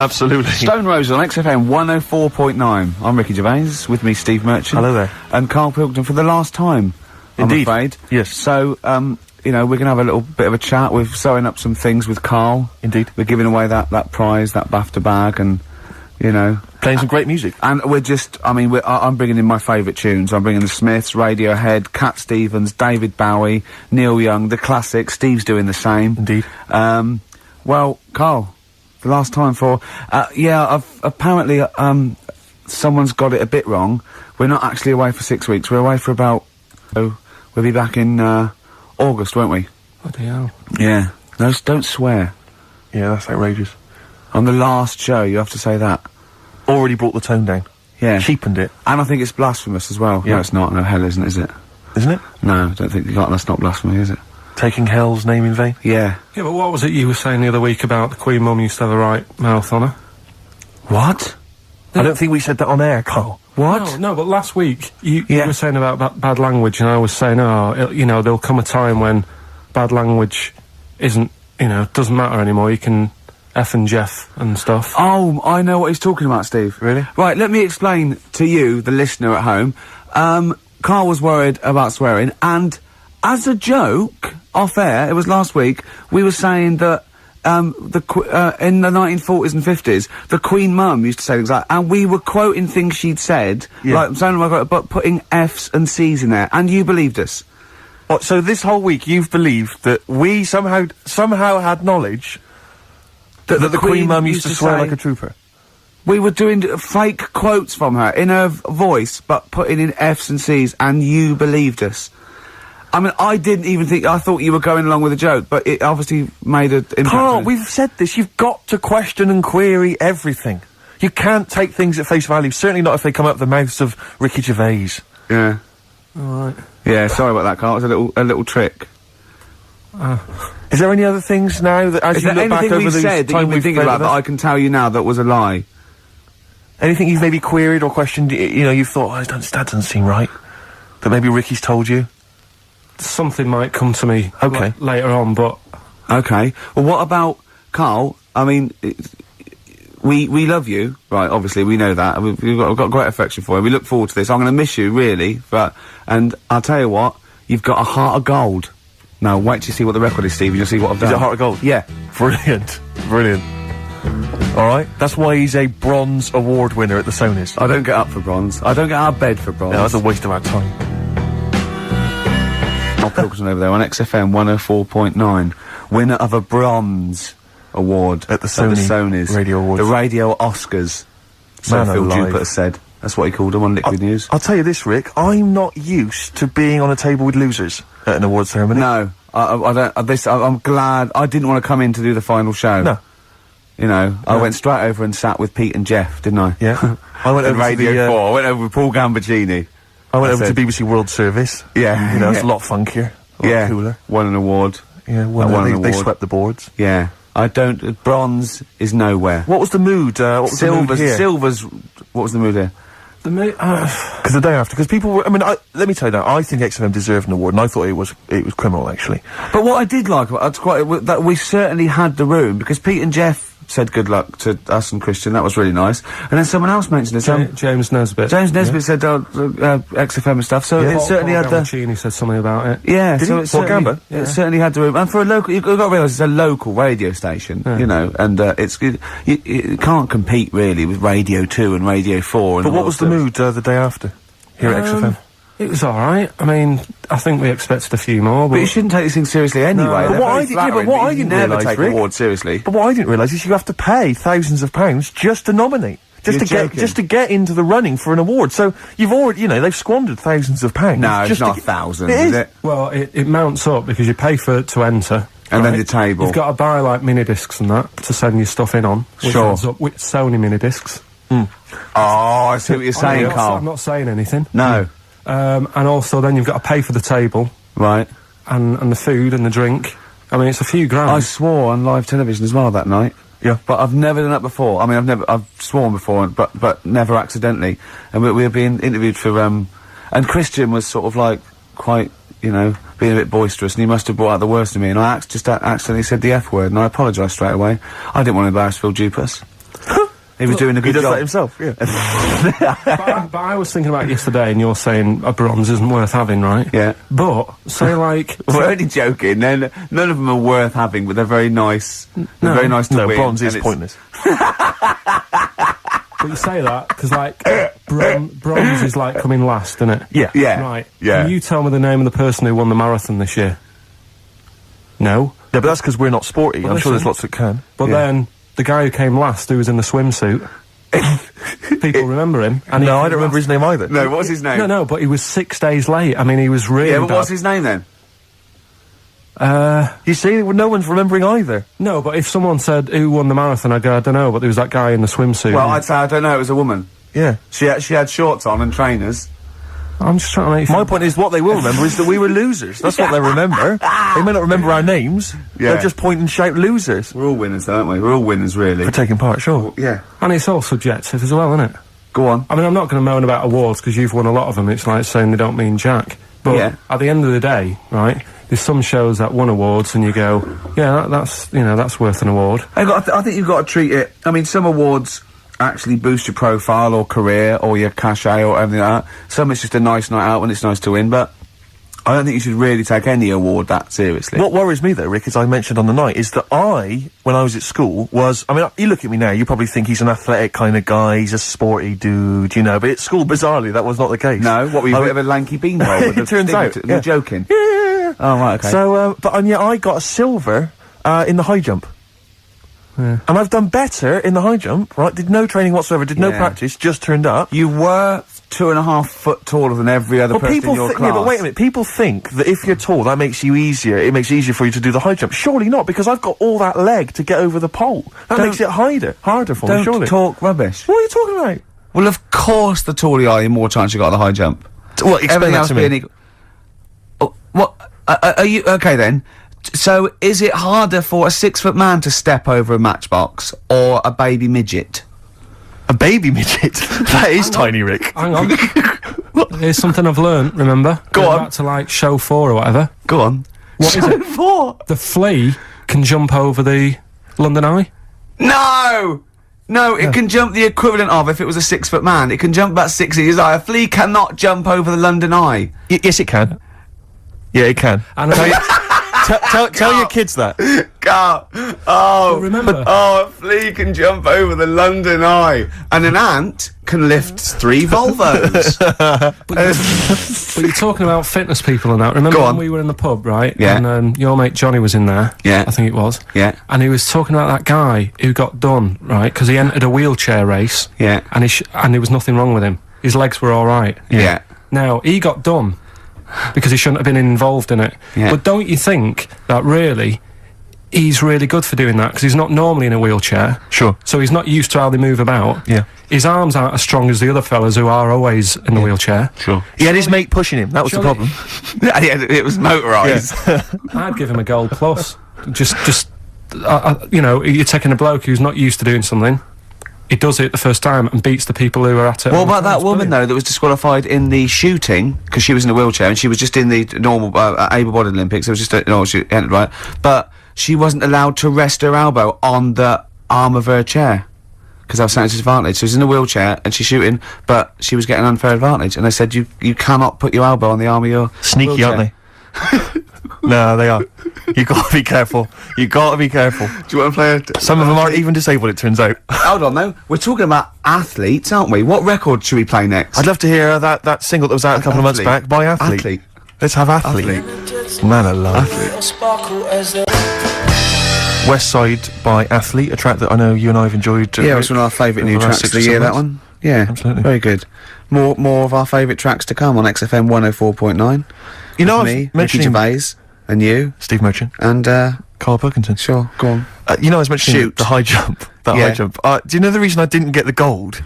Absolutely. Stone Roses on XFM 104.9. I'm Ricky Gervais, with me Steve Merchant. Hello there. And Karl Pilkington for the last time, Indeed. I'm afraid. Yes. So, you know, we're gonna have a little bit of a chat. We're sewing up some things with Karl. Indeed. We're giving away that prize, that BAFTA bag, and, you know... Playing some great music. And we're just, I mean, I'm bringing in my favourite tunes. I'm bringing the Smiths, Radiohead, Cat Stevens, David Bowie, Neil Young, the classics. Steve's doing the same. Indeed. Well, Karl, the last time for, apparently, someone's got it a bit wrong. We're not actually away for 6 weeks. We're away for about, we'll be back in, August, won't we? What the hell? Yeah. No, don't swear. Yeah, that's outrageous. On the last show, you have to say that. Already brought the tone down. Yeah. Cheapened it. And I think it's blasphemous as well. Yeah. No, it's not. No, hell isn't, is it? Isn't it? No, I don't think that's not blasphemy, is it? Taking hell's name in vain? Yeah. Yeah, but what was it you were saying the other week about the Queen Mum used to have the right mouth on her? What? I don't think we said that on air, Karl. What? No, but last week, you were saying about bad language, and I was saying, you know, there'll come a time when bad language isn't, you know, doesn't matter anymore. You can F and Jeff and stuff. Oh, I know what he's talking about, Steve. Really? Right, let me explain to you, the listener at home. Karl was worried about swearing, and as a joke, off air, it was last week, we were saying that, in the 1940s and 50s, the Queen Mum used to say things like, and we were quoting things she'd said, like, but putting F's and C's in there, and you believed us. Oh, so this whole week you've believed that we somehow had knowledge that the Queen Mum used to swear like a trooper? We were doing fake quotes from her, in her voice, but putting in F's and C's, and you believed us. I mean, I didn't even think, I thought you were going along with a joke, but it obviously made an impact. Karl, we've said this, you've got to question and query everything. You can't take things at face value, certainly not if they come out of the mouths of Ricky Gervais. Yeah. Alright. Yeah, sorry about that, Karl, it was a little trick. Is there any other things now that, as you look back over the said that you've been thinking about that I can tell you now that was a lie? Anything you've maybe queried or questioned, you know, you've thought, that doesn't seem right, that maybe Ricky's told you? Something might come to me later on, but... Okay. Well, what about, Karl, I mean, we love you, right, obviously, we know that, we've got great affection for you, we look forward to this, I'm gonna miss you, really, and I'll tell you what, you've got a heart of gold. Now, wait till you see what the record is, Steve, and you'll see what I've done. Is it a heart of gold? Yeah. Brilliant. Brilliant. Alright, that's why he's a bronze award winner at the Sonys. I don't get up for bronze. I don't get out of bed for bronze. No, that's a waste of our time. Pilkington over there on XFM 104.9, winner of a bronze award at the Sonys Radio Awards. The Radio Oscars. So Phil Jupiter said. That's what he called them on Liquid News. I'll tell you this, Rick, I'm not used to being on a table with losers at an awards ceremony. No, I'm glad, I didn't want to come in to do the final show. No. You know, I went straight over and sat with Pete and Jeff, didn't I? Yeah. I went over Radio to 4, I went over with Paul Gambaccini. I went over to BBC World Service. Yeah. You know, it's a lot funkier, a lot cooler. Won an award. Yeah, they swept the boards. Yeah. Bronze is nowhere. What was the mood, Silver's, what was the mood here? The mood, because the day after, because people were, I mean, let me tell you now, I think XFM deserved an award, and I thought it was criminal, actually. But what I did like, that we certainly had the room, because Pete and Jeff said good luck to us and Christian, that was really nice. And then someone else mentioned it, James Nesbitt. James Nesbitt said, XFM and stuff, so it certainly had the... Paul said something about it. Yeah, Did so he? it certainly, it certainly had the room. And for a local, you've got to realise it's a local radio station, you know, and it's good. You can't compete really with Radio 2 and Radio 4 and But what was the mood, the day after, here at XFM? It was alright. I mean, I think we expected a few more, but... you shouldn't take these things seriously anyway. No. But what I didn't never realise, take Rick, awards seriously. But what I didn't realise is you have to pay thousands of pounds just to nominate. Just to get into the running for an award. So you've already, you know, they've squandered thousands of pounds. No, it's not thousands, is it? Well, it mounts up because you pay to enter. And then the table. You've got to buy, like, mini-discs and that to send your stuff in on. Which adds up with Sony mini-discs. Oh, I see what you're saying, Karl. I'm not saying anything. No. And also then you've got to pay for the table. Right. And the food and the drink. I mean, it's a few grand. I swore on live television as well that night. Yeah. But I've never done that before. I mean, I've sworn before, but never accidentally. And we were being interviewed for, and Christian was sort of like, quite, you know, being a bit boisterous, and he must have brought out the worst in me, and I just accidentally said the F word, and I apologised straight away. I didn't want to embarrass Phil Jupus. He was doing a good He does job. that himself, yeah. But I was thinking about it yesterday, and you're saying a bronze isn't worth having, right? Yeah. But, say, like... We're only joking. None of them are worth having, but they're very nice. They're very nice to No, win. bronze is pointless. But you say that, because, like, bronze is, like, coming last, isn't it? Yeah. Yeah. Right. Yeah. Can you tell me the name of the person who won the marathon this year? No? Yeah, but that's because we're not sporty. I'm sure there's lots that can. But then, the guy who came last, who was in the swimsuit... People remember him. And No, I don't remember his name either. No, what's his name? No, but he was 6 days late. I mean, he was really Yeah, but bad. what's his name then? You see, no one's remembering either. No, but if someone said who won the marathon, I'd go, I don't know, but there was that guy in the swimsuit. Well, I'd say I don't know. It was a woman. Yeah. She had shorts on and trainers. I'm just trying to make... My point is, what they will remember is that we were losers. That's what they remember. They may not remember our names. Yeah. They'll just point and shout losers. We're all winners, aren't we? We're all winners, really. For taking part, sure. Yeah. And it's all subjective as well, isn't it? Go on. I mean, I'm not going to moan about awards because you've won a lot of them. It's like saying they don't mean jack. But Yeah. at the end of the day, right, there's some shows that won awards and you go, yeah, that's worth an award. I think you've got to treat it... I mean, some awards actually boost your profile or career or your cachet or everything like that. Some it's just a nice night out when it's nice to win, but I don't think you should really take any award that seriously. What worries me, though, Rick, as I mentioned on the night, is that when I was at school, I mean, you look at me now, you probably think he's an athletic kind of guy, he's a sporty dude, you know, but at school, bizarrely, that was not the case. No? What, were you a bit of a lanky beanpole with It turns out, You're joking? Yeah. Oh, right, okay. So, and yet I got a silver, in the high jump. Yeah. And I've done better in the high jump, right? Did no training whatsoever, did no Yeah. practice, just turned up. You were 2.5 foot taller than every other person in your class. Yeah, but wait a minute. People think that if you're tall, that makes you easier. It makes it easier for you to do the high jump. Surely not, because I've got all that leg to get over the pole. That makes it harder for me, surely. Don't talk rubbish. What are you talking about? Well, of course, the taller you are, the more chance you got at the high jump. Well, explain Everything that else to being me. equal. Oh, what? Are you okay then? So, is it harder for a 6-foot man to step over a matchbox or a baby midget? A baby midget? That is tiny, Rick. Hang on. Here's something I've learned, remember? Go on. Back to, like, show 4 or whatever. Go on. What is it? For? The flea can jump over the London Eye. No! No, it can jump the equivalent of, if it was a 6-foot man, it can jump about 6 inches high. A flea cannot jump over the London Eye. Yes, it can. Yeah, it can. And Tell your kids that. Carl. Oh, remember- Oh, a flea can jump over the London Eye, and an ant can lift 3 Volvos. But you're talking about fitness people and that. Remember Go when on. we were in the pub, right? Yeah. And your mate Johnny was in there. Yeah. I think it was. Yeah. And he was talking about that guy who got done, right? Because he entered a wheelchair race. Yeah. And and there was nothing wrong with him. His legs were all right. Yeah. Now, he got done because he shouldn't have been involved in it. Yeah. But don't you think that really he's really good for doing that? Because he's not normally in a wheelchair. Sure. So he's not used to how they move about. Yeah. His arms aren't as strong as the other fellas who are always in the wheelchair. Sure. He had his mate pushing him. That was the Surely- problem. Yeah, it was motorised. I'd give him a gold plus. You know, you're taking a bloke who's not used to doing something. He does it the first time and beats the people who are at it. What all the about time. that It's woman, brilliant. though, that was disqualified in the shooting, because she was in a wheelchair, and she was just in the normal, able-bodied Olympics. It was just, she entered, right? But she wasn't allowed to rest her elbow on the arm of her chair, because that was at disadvantage. So she was in a wheelchair, and she's shooting, but she was getting unfair advantage, and they said, you cannot put your elbow on the arm of your Sneaky, wheelchair. aren't they? No, they are. You gotta be careful. You gotta be careful. Do you want to play Some of them aren't even disabled, it turns out. Hold on, though. We're talking about athletes, aren't we? What record should we play next? I'd love to hear that single that was out a couple of months Athlete. back by Athlete. Athlete. Let's have Athlete. Man alive. West Side by Athlete, a track that I know you and I have enjoyed. Yeah, it's one of our favourite new over the last tracks of 6 the or year, 7 that months. one. Yeah, Absolutely. Very good. More of our favourite tracks to come on XFM 104.9. You know, With I was me, Ricky mentioning Gervais, and you, Steve Merchant, and, Karl Pilkington. sure, go on. You know, I was mentioning Shoot. the high jump. That Yeah. high jump. Do you know the reason I didn't get the gold?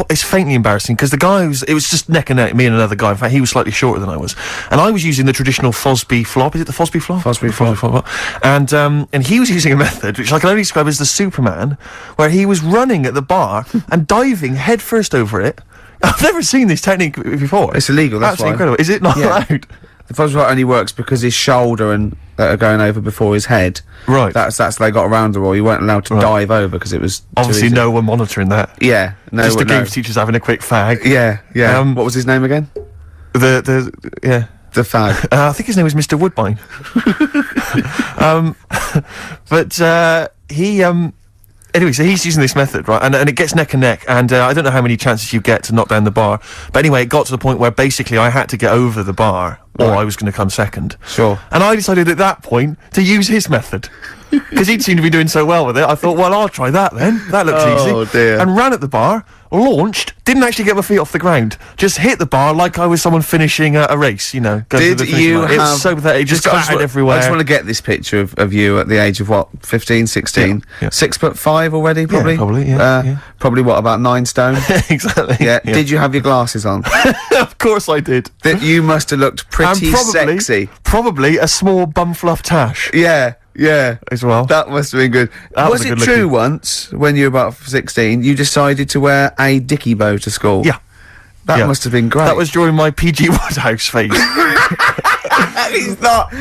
It's faintly embarrassing because the guy it was just neck and neck, me and another guy. In fact, he was slightly shorter than I was, and I was using the traditional Fosby flop. Is it the Fosby flop? Fosby flop. And he was using a method which I can only describe as the Superman, where he was running at the bar and diving headfirst over it. I've never seen this technique before. It's illegal, that's Absolutely why. incredible. Is it not Yeah. allowed? the fuzz cut only works because his shoulder and are going over before his head. Right. That's they got around the rule. You weren't allowed to dive over because it was obviously no one monitoring that. Yeah, no. Just the games teachers having a quick fag. Yeah. What was his name again? The fag. I think his name was Mr. Woodbine. But he anyway, so he's using this method, right? And it gets neck and neck, and I don't know how many chances you get to knock down the bar, but anyway, it got to the point where basically I had to get over the bar, or I was going to come second. Sure. And I decided at that point to use his method. Because he'd seemed to be doing so well with it, I thought, well, I'll try that then. That looks easy. Oh, dear. And ran at the bar, launched, didn't actually get my feet off the ground, just hit the bar like I was someone finishing a race, you know. Did you have... It's so pathetic, it just clattered everywhere. I just want to get this picture of you at the age of, what, 15, 16? Yeah. 6'5" already, probably? Yeah, probably, yeah. Probably, what, about 9 stone? Exactly. Yeah. Did you have your glasses on? Of course I did. You must have looked pretty sexy. Probably a small bum fluff tash. Yeah, as well. That must have been good. Was it true once, when you were about 16, you decided to wear a dicky bow to school? Yeah. That must have been great. That was during my PG Woodhouse phase. You thought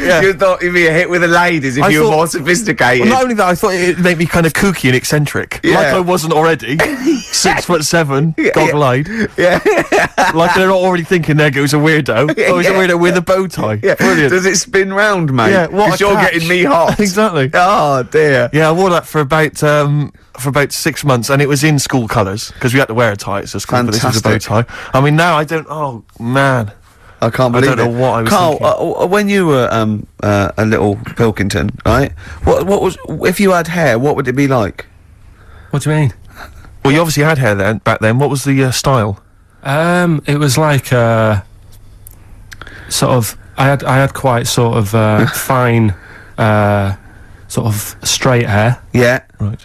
you'd be a hit with the ladies if you were more sophisticated. Well, not only that, I thought it'd make me kind of kooky and eccentric. Yeah. Like I wasn't already. 6'7", goggle-eyed. Yeah. Like they're already thinking there goes a weirdo. Oh, he's a weirdo with a bow tie. Yeah. Brilliant. Does it spin round, mate? Yeah, what a Because you're catch. getting me hot. Exactly. Oh, dear. Yeah, I wore that for about 6 months, and it was in school colours, because we had to wear a tie at school, but this was a bow tie. I mean, now I don't... Oh, man. I can't believe it. I don't know what I was Karl, thinking. when you were a little Pilkington, right? What was... If you had hair, what would it be like? What do you mean? Well, you obviously had hair then, back then. What was the style? It was like sort of... I had quite sort of fine, sort of straight hair. Yeah. Right.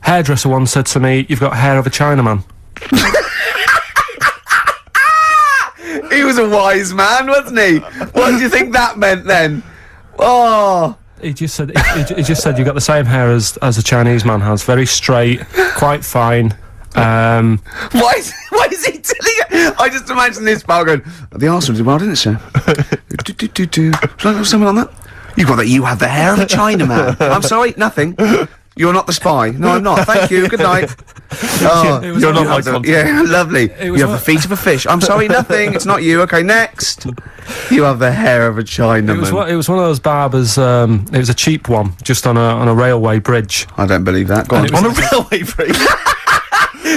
Hairdresser once said to me, "You've got hair of a Chinaman." He was a wise man, wasn't he? What do you think that meant then? Oh. He just said, he just said, "You've got the same hair as a Chinese man has. Very straight, quite fine." Why is he telling you? I just imagine this pal going, "The Arsenal did well, didn't it, sir?" Should I have something on that? You have the hair of a Chinaman. I'm sorry, nothing. You're not the spy. No, I'm not. Thank you. Good night. Oh, you're not my contact. Yeah, lovely. You have the feet of a fish. I'm sorry, nothing. It's not you. Okay, next. You have the hair of a Chinaman. It was one of those barbers. It was a cheap one, just on a railway bridge. I don't believe that. Go on. On a railway bridge?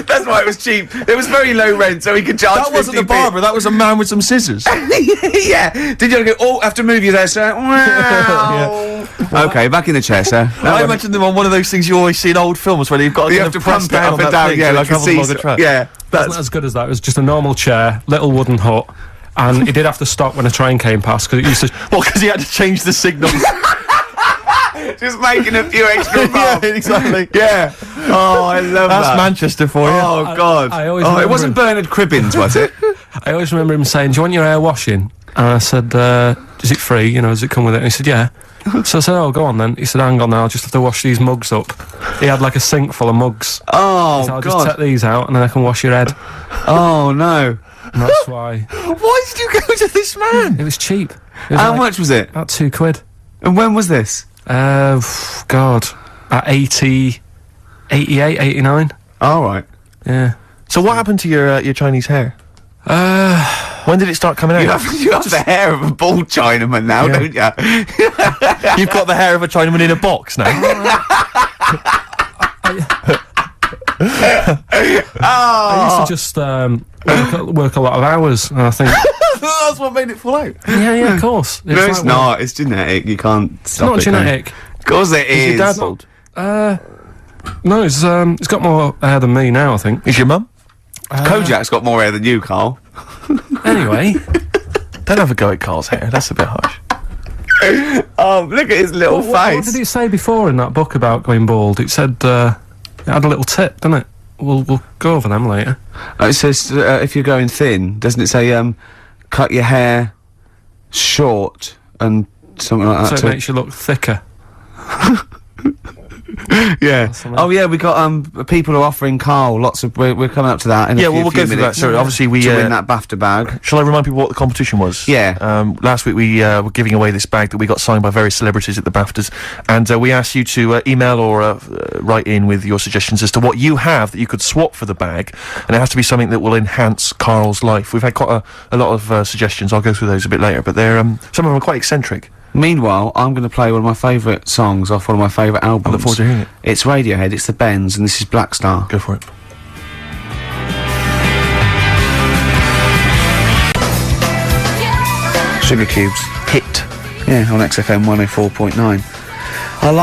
That's why it was cheap. It was very low rent, so he could charge. That wasn't the barber. That was a man with some scissors. Yeah. Did you go? Oh, I have to move you there, sir. Wow. Okay, back in the chair, sir. I imagine them on one of those things you always see in old films where you've got to press it up and down. Yeah, like a seesaw. Yeah, that's not as good as that. It was just a normal chair, little wooden hut, and he did have to stop when a train came past because it used to. Well, because he had to change the signal. Just making a few extra bucks. Yeah, exactly. Yeah. Oh, I love that. That's Manchester for you. Oh, God. It wasn't Bernard Cribbins, was it? I always remember him saying, "Do you want your hair washing?" And I said, "Is it free? You know, does it come with it?" And he said, "Yeah." So I said, "Oh, go on then." He said, "Hang on now, I'll just have to wash these mugs up." He had like a sink full of mugs. Oh, so I'll just take these out and then I can wash your head. Oh, no. And that's why. Why did you go to this man? It was cheap. It was How much was it? About £2. And when was this? God, at 88, 89. All right. Yeah. So what happened to your Chinese hair? When did it start coming out? You have the hair of a bald Chinaman now, don't you? You've got the hair of a Chinaman in a box now. I used to just work a lot of hours, and I think that's what made it fall out. Yeah, of course. No, it's not. It's genetic. You can't stop it. It's not genetic. Of course it is. Is your dad bald? No, he's got more hair than me now, I think. Is your mum? Kojak's got more hair than you, Karl. Anyway. Don't have a go at Karl's hair. That's a bit harsh. Oh, look at his little face. What did it say before in that book about going bald? It said, it had a little tip, didn't it? We'll go over them later. It says, if you're going thin, doesn't it say, cut your hair short and something like that? So it makes you look thicker. Yeah. Oh yeah, we got people are offering Karl lots of. We're coming up to that. In a we'll go through that. minutes. So obviously we to win that BAFTA bag. Shall I remind people what the competition was? Yeah. Last week we were giving away this bag that we got signed by various celebrities at the BAFTAs, and we asked you to email or write in with your suggestions as to what you have that you could swap for the bag, and it has to be something that will enhance Karl's life. We've had quite a lot of suggestions. I'll go through those a bit later, but they're some of them are quite eccentric. Meanwhile, I'm going to play one of my favourite songs off one of my favourite albums. I look forward to hearing it. It's Radiohead, it's the Bends, and this is Black Star. Go for it. Sugar Cubes. Hit. Yeah, on XFM 104.9. Our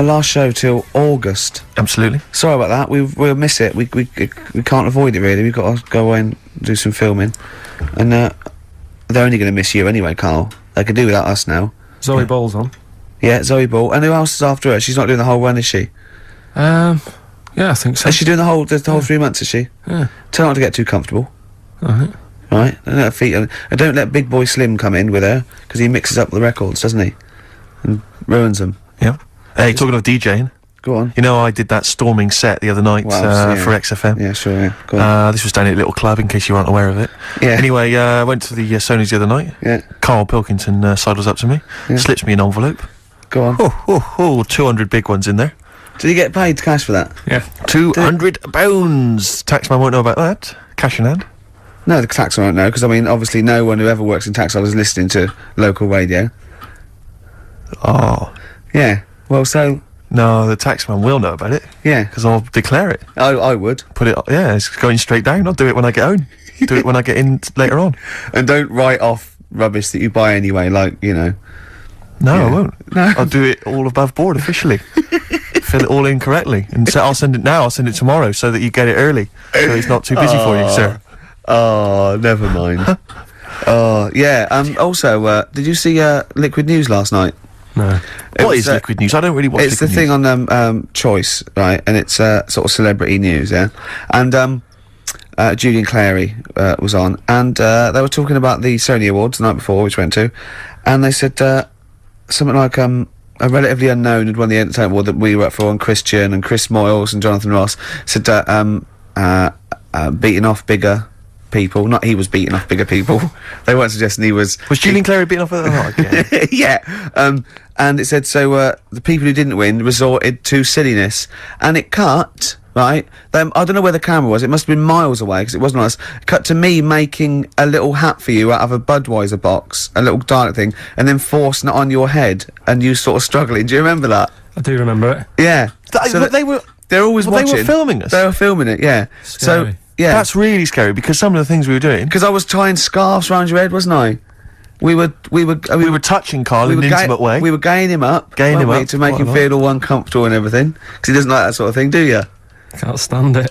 last show till August. Absolutely. Sorry about that, we'll miss it. We can't avoid it really, we've got to go away and do some filming. And, they're only going to miss you anyway, Karl. They can do without us now. Zoe Ball's on. Yeah, Zoe Ball. And who else is after her? She's not doing the whole run, is she? Yeah, I think so. Is she doing the whole 3 months, is she? Yeah. Tell her not to get too comfortable. Alright. Right? Don't let her feet... And don't let Big Boy Slim come in with her, because he mixes up the records, doesn't he? And ruins them. Yeah. Hey, talking of DJing... Go on. You know, I did that storming set the other night for XFM. Yeah, sure, yeah. Go on. This was down at a little club, in case you weren't aware of it. Yeah. Anyway, I went to the Sony's the other night. Yeah. Karl Pilkington sidles up to me, slips me an envelope. Go on. 200 big ones in there. Did you get paid cash for that? Yeah. £200. Taxman won't know about that. Cash in hand. No, the taxman won't know, because, I mean, obviously no one who ever works in tax is listening to local radio. Oh. Yeah. Well, so... No, the taxman will know about it. Yeah. Because I'll declare it. I would. Put it, it's going straight down. I'll do it when I get home. Do it when I get in later on. And don't write off rubbish that you buy anyway, like, you know. No, I won't. No. I'll do it all above board officially. Fill it all in correctly. And so I'll send it now, I'll send it tomorrow so that you get it early. So it's not too busy for you, sir. Oh, never mind. Yeah, also, did you see Liquid News last night? No. What is Liquid News? I don't really watch It's Liquid the thing on Choice, right? And it's sort of celebrity news, yeah? And Julian Clary was on, and they were talking about the Sony Awards the night before, which we went to, and they said something like a relatively unknown had won the entertainment award that we were up for, and Christian and Chris Moyles and Jonathan Ross said beating off bigger people. Not he was beating off bigger people. They weren't suggesting he was... Was Julian Clary beating off again? Yeah. And it said, so, the people who didn't win resorted to silliness. And it cut, right? I don't know where the camera was. It must have been miles away, because it wasn't us. It cut to me making a little hat for you out of a Budweiser box, a little Dalek thing, and then forcing it on your head, and you sort of struggling. Do you remember that? I do remember it. Yeah. They're always watching. They were filming us? They were filming it, yeah. Scary. So... Yeah. That's really scary, because some of the things we were doing... Because I was tying scarves around your head, wasn't I? We were touching Karl in an intimate way. We were gaining him up. To make him feel all uncomfortable and everything. Because he doesn't like that sort of thing, do you? Can't stand it.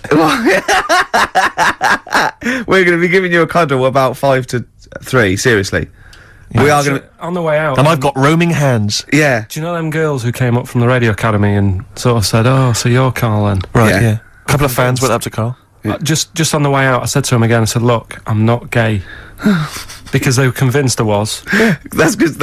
We're going to be giving you a cuddle about 5 to 3, seriously. Yeah. We are going to... On the way out... And I've got roaming hands. Yeah. Do you know them girls who came up from the radio academy and sort of said, oh, so you're Karl then? Right, yeah. A couple of fans went up to Karl. Yeah. Just on the way out, I said to him again, I said, look, I'm not gay. Because they were convinced I was. That's because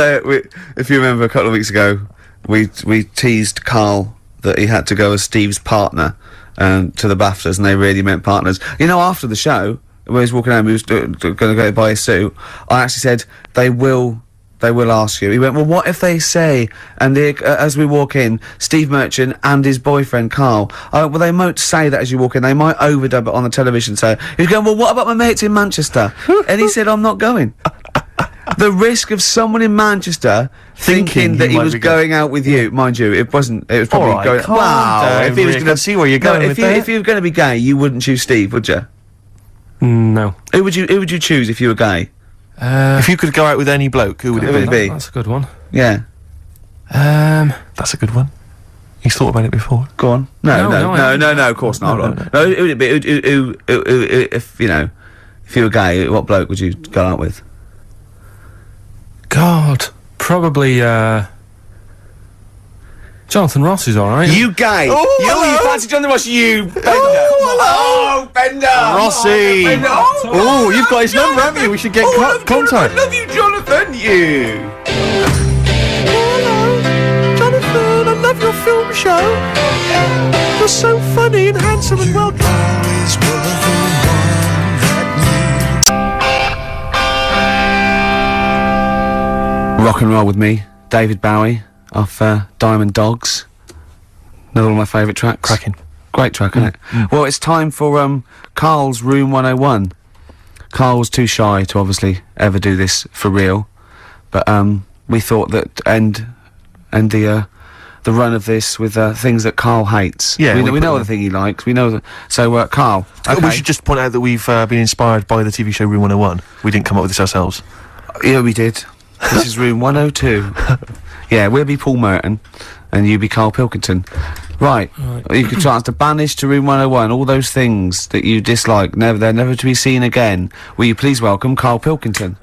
if you remember a couple of weeks ago, we teased Karl that he had to go as Steve's partner to the BAFTAs, and they really meant partners. You know, after the show, when he was walking home, he was going to go buy his suit, I actually said, they will ask you. He went, well, what if they say, and as we walk in, Steve Merchant and his boyfriend, Karl, well, they won't say that as you walk in, they might overdub it on the television, so he's going, well, what about my mates in Manchester? And he said, I'm not going. The risk of someone in Manchester thinking that he was going out with you, mind you, it was probably going, wow, if he was going to see where you're going with that. If you were going to be gay, you wouldn't choose Steve, would you? No. Who would you choose if you were gay? If you could go out with any bloke, who would it be? That's a good one. Yeah. That's a good one. He's thought about it before. Go on. No, of course not. No, who would it be? If you were gay, what bloke would you go out with? God, probably, Jonathan Ross is alright. You gay? Oh, you fancy Jonathan Ross, you Bender? Oh, Bender! Rossi! Bender. Oh, you've got his number, haven't you? We should get contact. I love you, Jonathan, you! Hello, Jonathan, I love your film show. funny and handsome and welcome. Rock and roll with me, David Bowie, off Diamond Dogs. Another one of my favourite tracks. Cracking. Great track, isn't it? Well, it's time for Karl's Room 101. Karl was too shy to obviously ever do this for real, but we thought that end the run of this with things that Karl hates. Yeah, we know the thing he likes. We know that. So Karl, okay. We should just point out that we've been inspired by the TV show Room 101. We didn't come up with this ourselves. Yeah, we did. This is room 102. Yeah, we'll be Paul Merton, and you be Karl Pilkington. Right. You could chance to banish to room 101 all those things that you dislike. They're never to be seen again. Will you please welcome Karl Pilkington?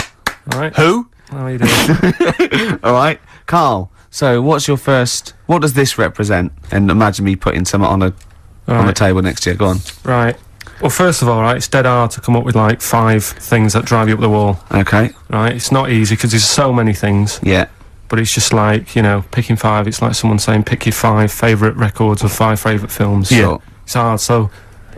All right. Who? How are you doing? All right, Karl. So, what's your first? What does this represent? And imagine me putting something on the table next to you. Go on. Right. Well, first of all, right, it's dead hard to come up with like 5 things that drive you up the wall. Okay. Right. It's not easy because there's so many things. Yeah. But it's just like, you know, picking 5. It's like someone saying pick your 5 favourite records or 5 favourite films. Yeah. Sure. It's hard. So,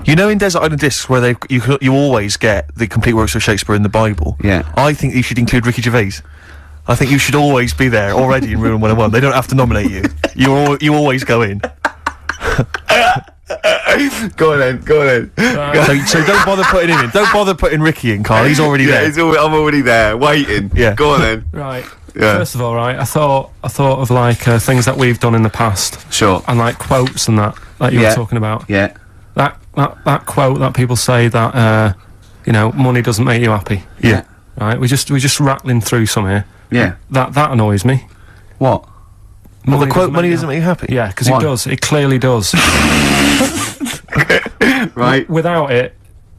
you know, in Desert Island Discs, where you always get the complete works of Shakespeare in the Bible. Yeah. I think you should include Ricky Gervais. I think you should always be there already in Room 101. They don't have to nominate you. You always go in. Go on then. So don't bother putting him in. Don't bother putting Ricky in, Karl. He's already there. I'm already there, waiting. Yeah. Go on then. right. Yeah. First of all, right, I thought of like things that we've done in the past. Sure. And like quotes and that you were talking about. Yeah. That quote that people say that you know, money doesn't make you happy. Yeah. Right. We're just rattling through some here. Yeah. That annoys me. What? Well, the quote, money doesn't make you happy? Yeah, because Why? it does. It clearly does. Right. Without it,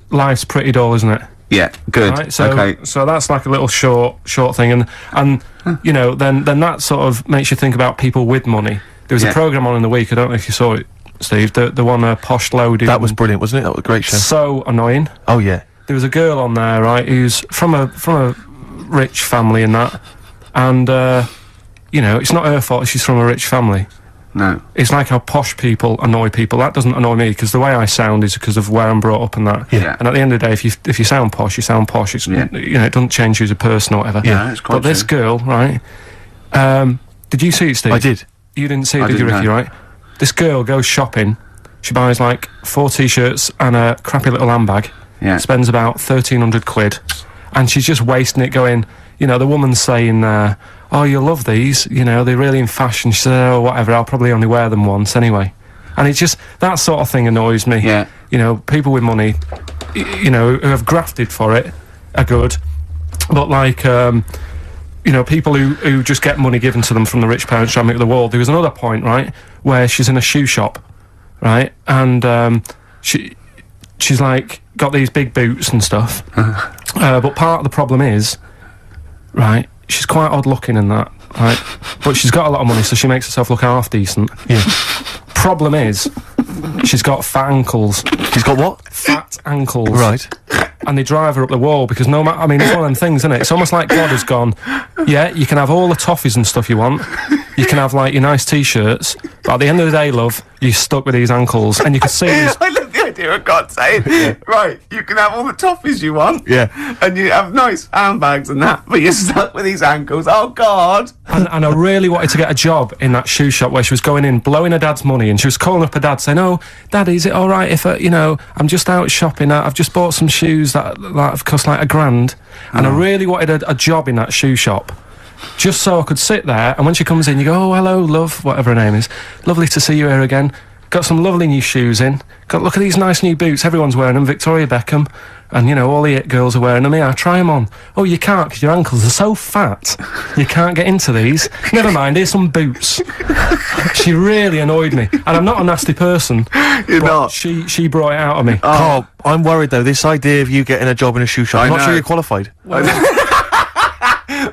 life's pretty dull, isn't it? Yeah. Good. Right. So okay. so that's like a little short thing, and you know, then that sort of makes you think about people with money. There was a programme on in the week. I don't know if you saw it, Steve. The one Posh Loaded. That was brilliant, wasn't it? That was a great show. So annoying. Oh yeah. There was a girl on there, right, who's from a rich family and that, and you know, it's not her fault. She's from a rich family. No. It's like how posh people annoy people. That doesn't annoy me because the way I sound is because of where I'm brought up and that. Yeah. And at the end of the day, if you sound posh, you sound posh. It's you know, it doesn't change you as a person or whatever. Yeah, it's quite But this girl, right? Did you see it, Steve? I did. You didn't see it, I did you, didn't Ricky? know. Right? This girl goes shopping. She buys like 4 t-shirts and a crappy little handbag. Yeah. Spends about 1,300 quid, and she's just wasting it. Going, you know, the woman's saying, "Oh, you'll love these. You know, they're really in fashion." She said, "Oh, whatever. I'll probably only wear them once anyway." And it's just that sort of thing annoys me. Yeah. You know, people with money, you know, who have grafted for it, are good, but like, you know, people who just get money given to them from the rich parents trying to make the wall. There was another point, right, where she's in a shoe shop, right, and she's like got these big boots and stuff, but part of the problem is, right, she's quite odd looking and that, right, but she's got a lot of money, so she makes herself look half decent. Yeah. Problem is, she's got fat ankles. She's got what? Fat ankles. Right. And they drive her up the wall because no matter, I mean, it's one of them things, isn't it? It's almost like God has gone, yeah, you can have all the toffees and stuff you want. You can have, like, your nice t-shirts, but at the end of the day, love, you're stuck with these ankles, and you can see these... I love the idea of God saying, right, you can have all the toffees you want. Yeah. And you have nice handbags and that, but you're stuck with these ankles. Oh, God. And I really wanted to get a job in that shoe shop where she was going in, blowing her dad's money, and she was calling up her dad saying, "Oh, Daddy, is it all right if, you know, I'm just out shopping, I've just bought some shoes that have cost like $1,000, and I really wanted a job in that shoe shop. Just so I could sit there, and when she comes in, you go, "Oh, hello, love," whatever her name is. "Lovely to see you here again. Got some lovely new shoes in. Look at these nice new boots. Everyone's wearing them. Victoria Beckham. And, you know, all the it girls are wearing them. Yeah, try them on. Oh, you can't because your ankles are so fat. You can't get into these. Never mind, here's some boots." She really annoyed me. And I'm not a nasty person. You're not. She brought it out of me. Carl, I'm worried though. This idea of you getting a job in a shoe shop, I'm not know. sure you're qualified.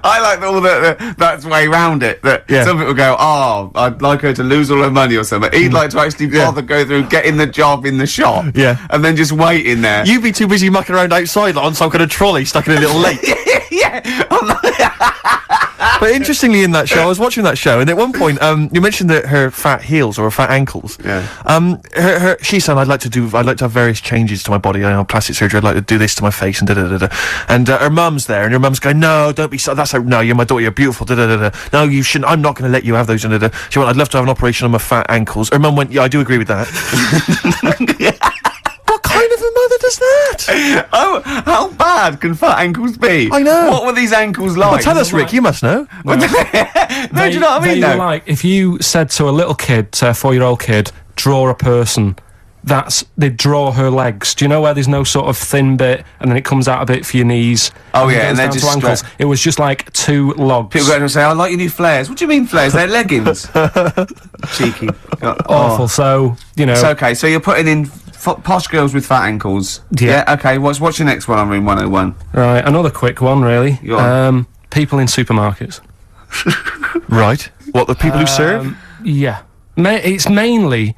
I like all that's way round it. That Yeah. some people go, "Oh, I'd like her to lose all her money or something." He'd like to actually bother go through getting the job in the shop, Yeah. and then just wait in there. You'd be too busy mucking around outside like, on some kind of trolley stuck in a little lake. Yeah, I'm like, But interestingly, in that show, I was watching that show, and at one point, you mentioned that her fat heels or her fat ankles. Yeah. She said, I'd like to have various changes to my body. Plastic surgery. I'd like to do this to my face and da-da-da-da. And her mum's there, and her mum's going, no, don't be so. No, you're my daughter. You're beautiful. Da-da-da-da. No, you shouldn't. I'm not going to let you have those. Da-da-da. She went, I'd love to have an operation on my fat ankles. Her mum went, yeah, I do agree with that. What kind of a mother does that? Oh, how bad can fat ankles be? I know. What were these ankles like? Well, tell us, Rick. You must know. No, do you know what I mean? They were like, if you said to a little kid, say a 4-year-old kid, draw a person, they'd draw her legs. Do you know where there's no sort of thin bit, and then it comes out a bit for your knees? Oh, yeah, and then they're just ankles. It was just like 2 logs. People go and say, I like your new flares. What do you mean flares? They're leggings. Cheeky. Awful. So, you know. It's okay. So you're putting in posh girls with fat ankles. Yeah. Okay. What's your next one on Room 101? Right. Another quick one, really. Go on. People in supermarkets. Right. What, the people who serve? Yeah. It's mainly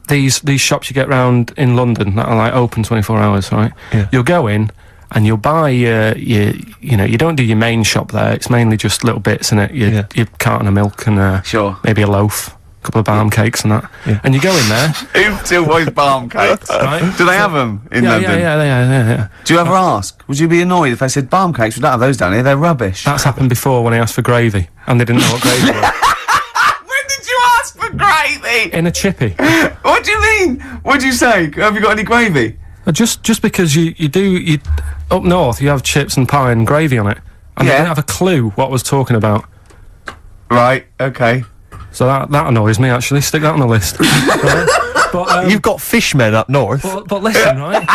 these shops you get round in London that are like open 24 hours, right? Yeah. You'll go in and you'll buy you don't do your main shop there. It's mainly just little bits in it. Your carton of milk and Sure. maybe a loaf, a couple of balm cakes and that. Yeah. And you go in there. Who still buys balm cakes? Right. Do they have them in London? Yeah. Do you ever ask? Would you be annoyed if they said balm cakes? We don't have those down here. They're rubbish. That's happened before when I asked for gravy and they didn't know what gravy was. When did you ask for gravy? In a chippy. What do you mean? What do you say? Have you got any gravy? Just because you up north you have chips and pie and gravy on it, and they didn't have a clue what I was talking about. Right. Okay. So that annoys me actually. Stick that on the list. Right? But You've got fishmen up north. but listen, right?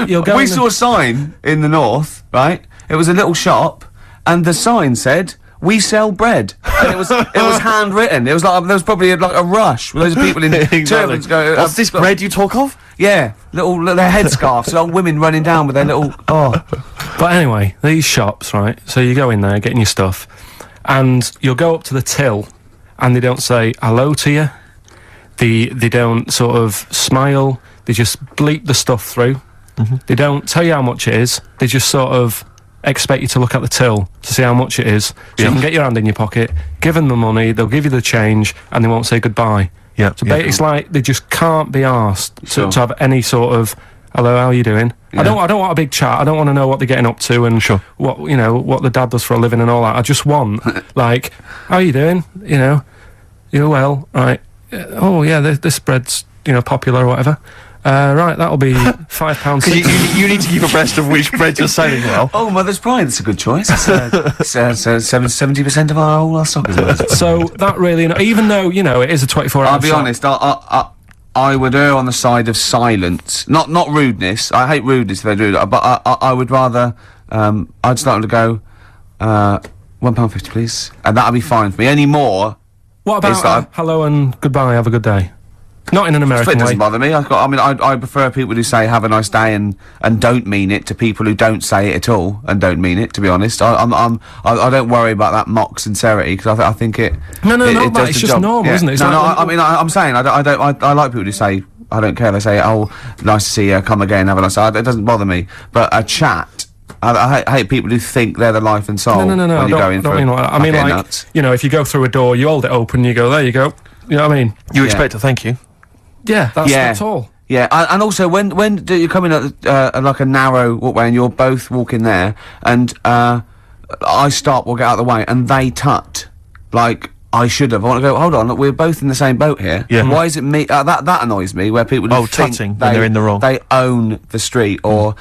You'll go. We saw a sign in the north, right? It was a little shop, and the sign said, "We sell bread." And it was handwritten. It was like there was probably like a rush with loads of people in turbans going. What's this bread you talk of? Yeah, little headscarves, little women running down with their little. Oh, But anyway, these shops, right? So you go in there, getting your stuff, and you'll go up to the till, and they don't say hello to you. They don't sort of smile. They just bleep the stuff through. They don't tell you how much it is. They just sort of expect you to look at the till to see how much it is, so you can get your hand in your pocket, give them the money, they'll give you the change, and they won't say goodbye. Yeah. So it's like they just can't be asked to have any sort of hello, how are you doing? Yeah. I don't want a big chat. I don't want to know what they're getting up to and what the dad does for a living and all that. I just want like, how are you doing? You're well, right? Oh yeah, this bread's popular or whatever. Right, that'll be £5. You need to keep abreast of which breads are selling well. Oh, Mother's Pride. That's a good choice. It's 70% of our stock as well. So that really, even though it is a 24-hour. I'll be honest. I would err on the side of silence, not rudeness. I hate rudeness if they do that, but I would rather. I'd start to go, £1.50, please, and that'll be fine for me. Any more? What about hello and goodbye? Have a good day. Not in an American It way. doesn't bother me. I prefer people who say "have a nice day" and don't mean it to people who don't say it at all and don't mean it. To be honest, I don't worry about that mock sincerity because I think it. No, it does it's the just job. normal, isn't it? It's I'm saying I like people who say I don't care. They say, "Oh, nice to see you. Come again. Have a nice day." It doesn't bother me. But a chat. I hate people who think they're the life and soul. No. When you go in for I mean, like nuts. if you go through a door, you hold it open, you go, there you go. You know what I mean? You expect a thank you. Yeah, that's all. Yeah, and also when do you come in at like a narrow walkway and you're both walking there, and I stop, we'll get out of the way, and they tut like I should have. I want to go. Hold on, look, we're both in the same boat here. Yeah. Why is it me? That annoys me. Where people think tutting when they're in the wrong. They own the street, or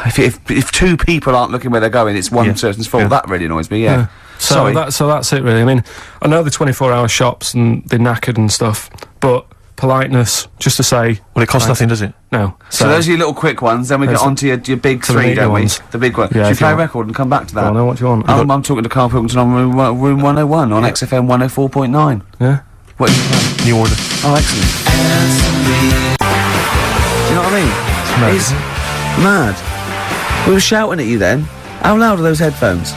if two people aren't looking where they're going, it's one person's fault. Yeah. That really annoys me. Yeah. So that's it really. I mean, I know the 24-hour shops and they're knackered and stuff, but politeness, just to say. Well, it costs nothing, does it? No. So those are your little quick ones. Then we get on to your big three, don't we? ones. The big one. Yeah, Should we if play you a want. record and come back to that? I know what you want. I'm talking to Karl Pilkington on room 101 on XFM 104.9. Yeah. What is it? New order. Oh, excellent. Do you know what I mean? It's mad. We were shouting at you then. How loud are those headphones?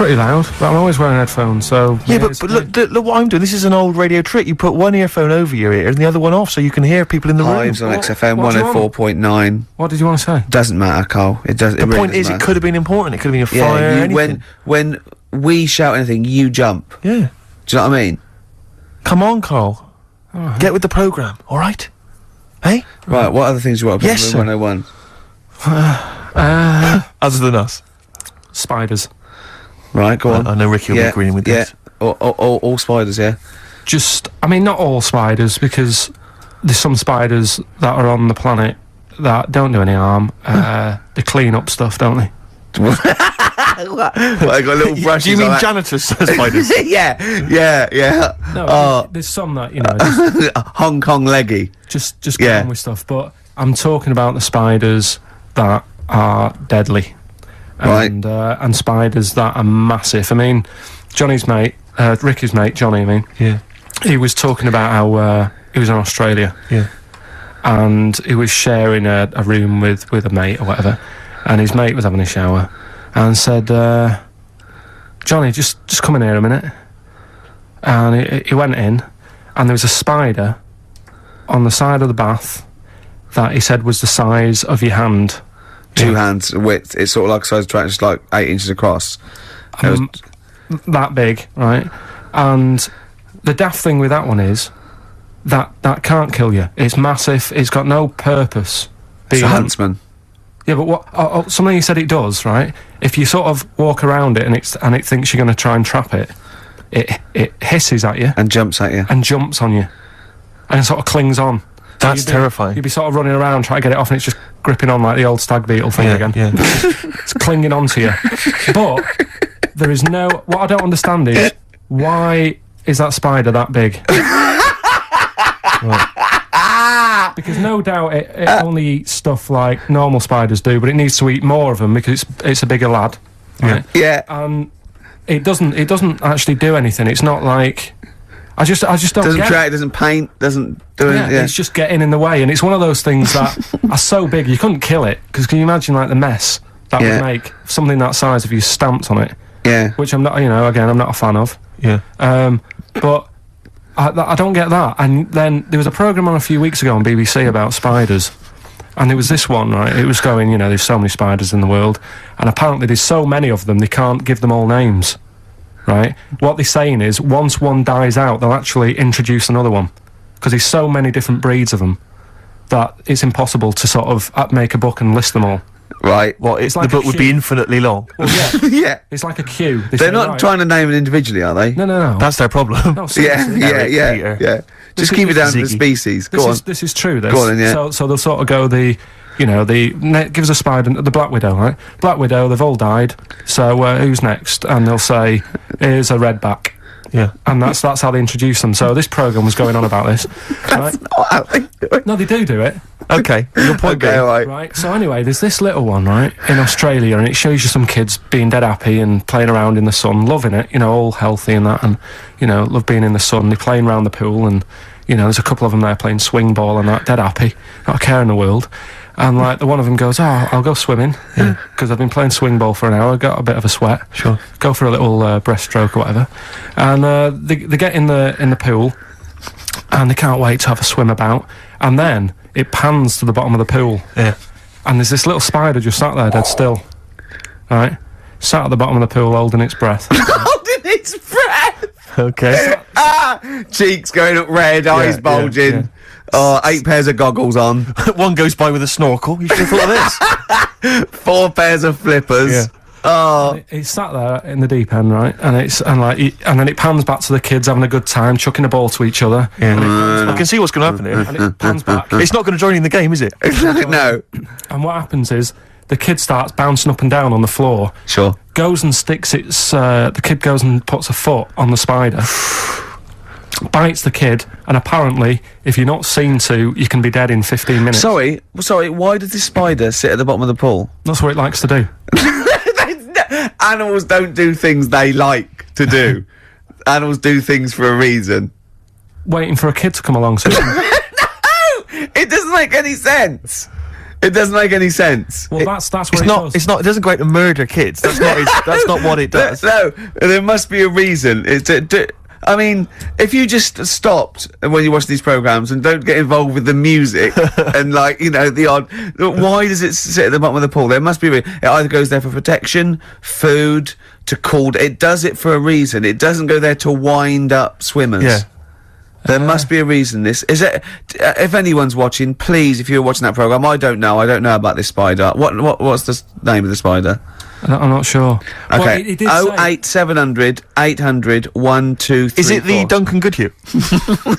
pretty loud, but I'm always wearing headphones, so... Yeah, but look what I'm doing. This is an old radio trick. You put one earphone over your ear and the other one off so you can hear people in the room. Hives on XFM 104.9. What did you want to say? Doesn't matter, Carl. It does. The point is, it could have been important. It could have been a fire, anything. When we shout anything, you jump. Yeah. Do you know what I mean? Come on, Karl. Get with the programme, alright? Hey? Right, what other things do you want to put Yes, in 101? Other than us. Spiders. Right, go on. I know Ricky will be agreeing with this. Yeah, all spiders, yeah? I mean, not all spiders, because there's some spiders that are on the planet that don't do any harm. They clean up stuff, don't they? What, I got little brushes. Do you mean janitors spiders? yeah. No, there's some that, you know, just, Hong Kong leggy. just get on with stuff. But I'm talking about the spiders that are deadly. And spiders that are massive. I mean, Johnny's mate, Ricky's mate, Johnny, I mean. Yeah. He was talking about how he was in Australia. Yeah. And he was sharing a room with a mate or whatever. And his mate was having a shower. And said, Johnny, just come in here a minute. And he went in. And there was a spider on the side of the bath that he said was the size of your hand. Two hands width. It's sort of like a size track, just like 8 inches across. That big, right? And the daft thing with that one is that can't kill you. It's massive. It's got no purpose. It's a huntsman. Yeah, but what? Something you said it does, right? If you sort of walk around it and it thinks you're going to try and trap it, it hisses at you and jumps at you and jumps on you, and sort of clings on. That's terrifying. You'd be sort of running around trying to get it off, and it's just gripping on like the old stag beetle thing again. Yeah. It's clinging onto you. But there is no... What I don't understand is, why is that spider that big? Right. Because no doubt it only eats stuff like normal spiders do, but it needs to eat more of them because it's a bigger lad. Right? Yeah. And it doesn't actually do anything. It's not like... I just don't doesn't get track, doesn't paint, doesn't do anything. It's just getting in the way, and it's one of those things that are so big you couldn't kill it. Because can you imagine like the mess that would make if something that size if you stamped on it? Yeah. Which I'm not, again, I'm not a fan of. Yeah. But I don't get that. And then there was a programme on a few weeks ago on BBC about spiders, and there was this one, right? It was going, there's so many spiders in the world, and apparently there's so many of them they can't give them all names. Right? What they're saying is, once one dies out, they'll actually introduce another one. Because there's so many different breeds of them that it's impossible to sort of make a book and list them all. Right. Well, the book would be infinitely long. Well, yeah. Yeah. It's like a queue. They're not trying to name it individually, are they? No. That's their problem. No, seriously. Yeah. Just keep it down to the species. Go on. This is true, this. Go on, yeah. So they'll sort of go gives a spider, the Black Widow, right? Black Widow, they've all died, so who's next? And they'll say, here's a redback. Yeah. And that's how they introduce them. So this programme was going on about this. That's not how they do it. No, they do it. Okay, your point Okay, all Right, so anyway, there's this little one, right, in Australia, and it shows you some kids being dead happy and playing around in the sun, loving it, all healthy and that, and, love being in the sun. They're playing around the pool, and, there's a couple of them there playing swing ball and that, dead happy, not a care in the world. And, like, the one of them goes, I'll go swimming, because I've been playing swing ball for an hour, got a bit of a sweat. Sure. Go for a little breaststroke or whatever. And they get in the pool, and they can't wait to have a swim about. And then it pans to the bottom of the pool. Yeah. And there's this little spider just sat there dead still. Right? Sat at the bottom of the pool holding its breath. Holding its breath! Okay. Cheeks going up red, eyes bulging. yeah. 8 pairs of goggles on. One goes by with a snorkel. You should have thought of this. 4 pairs of flippers. Yeah. Oh. It's sat there in the deep end, right? And then it pans back to the kids having a good time, chucking a ball to each other. Yeah. I can see what's going to happen here. And it pans back. It's not going to join in the game, is it? No. And what happens is the kid starts bouncing up and down on the floor. Sure. Goes and sticks the kid goes and puts a foot on the spider. Bites the kid, and apparently, if you're not seen to, you can be dead in 15 minutes. Sorry, why does this spider sit at the bottom of the pool? That's what it likes to do. Animals don't do things they like to do. Animals do things for a reason. Waiting for a kid to come along. So No! It doesn't make any sense. It doesn't make any sense. Well, that's what It's it not. does. It's not. It doesn't go out to murder kids. That's not. That's not what it does. No, there must be a reason. I mean, if you just stopped when you watch these programmes and don't get involved with the music and, like, you know, the odd... Why does it sit at the bottom of the pool? There must be a reason. It either goes there for protection, food, to cool... It does it for a reason. It doesn't go there to wind up swimmers. Yeah. There must be a reason. This is it. If anyone's watching, please, if you're watching that programme, I don't know about this spider. What's the name of the spider? I'm not sure. Okay. Well, it did say- 08700 800 123. Is it the Duncan Goodhue?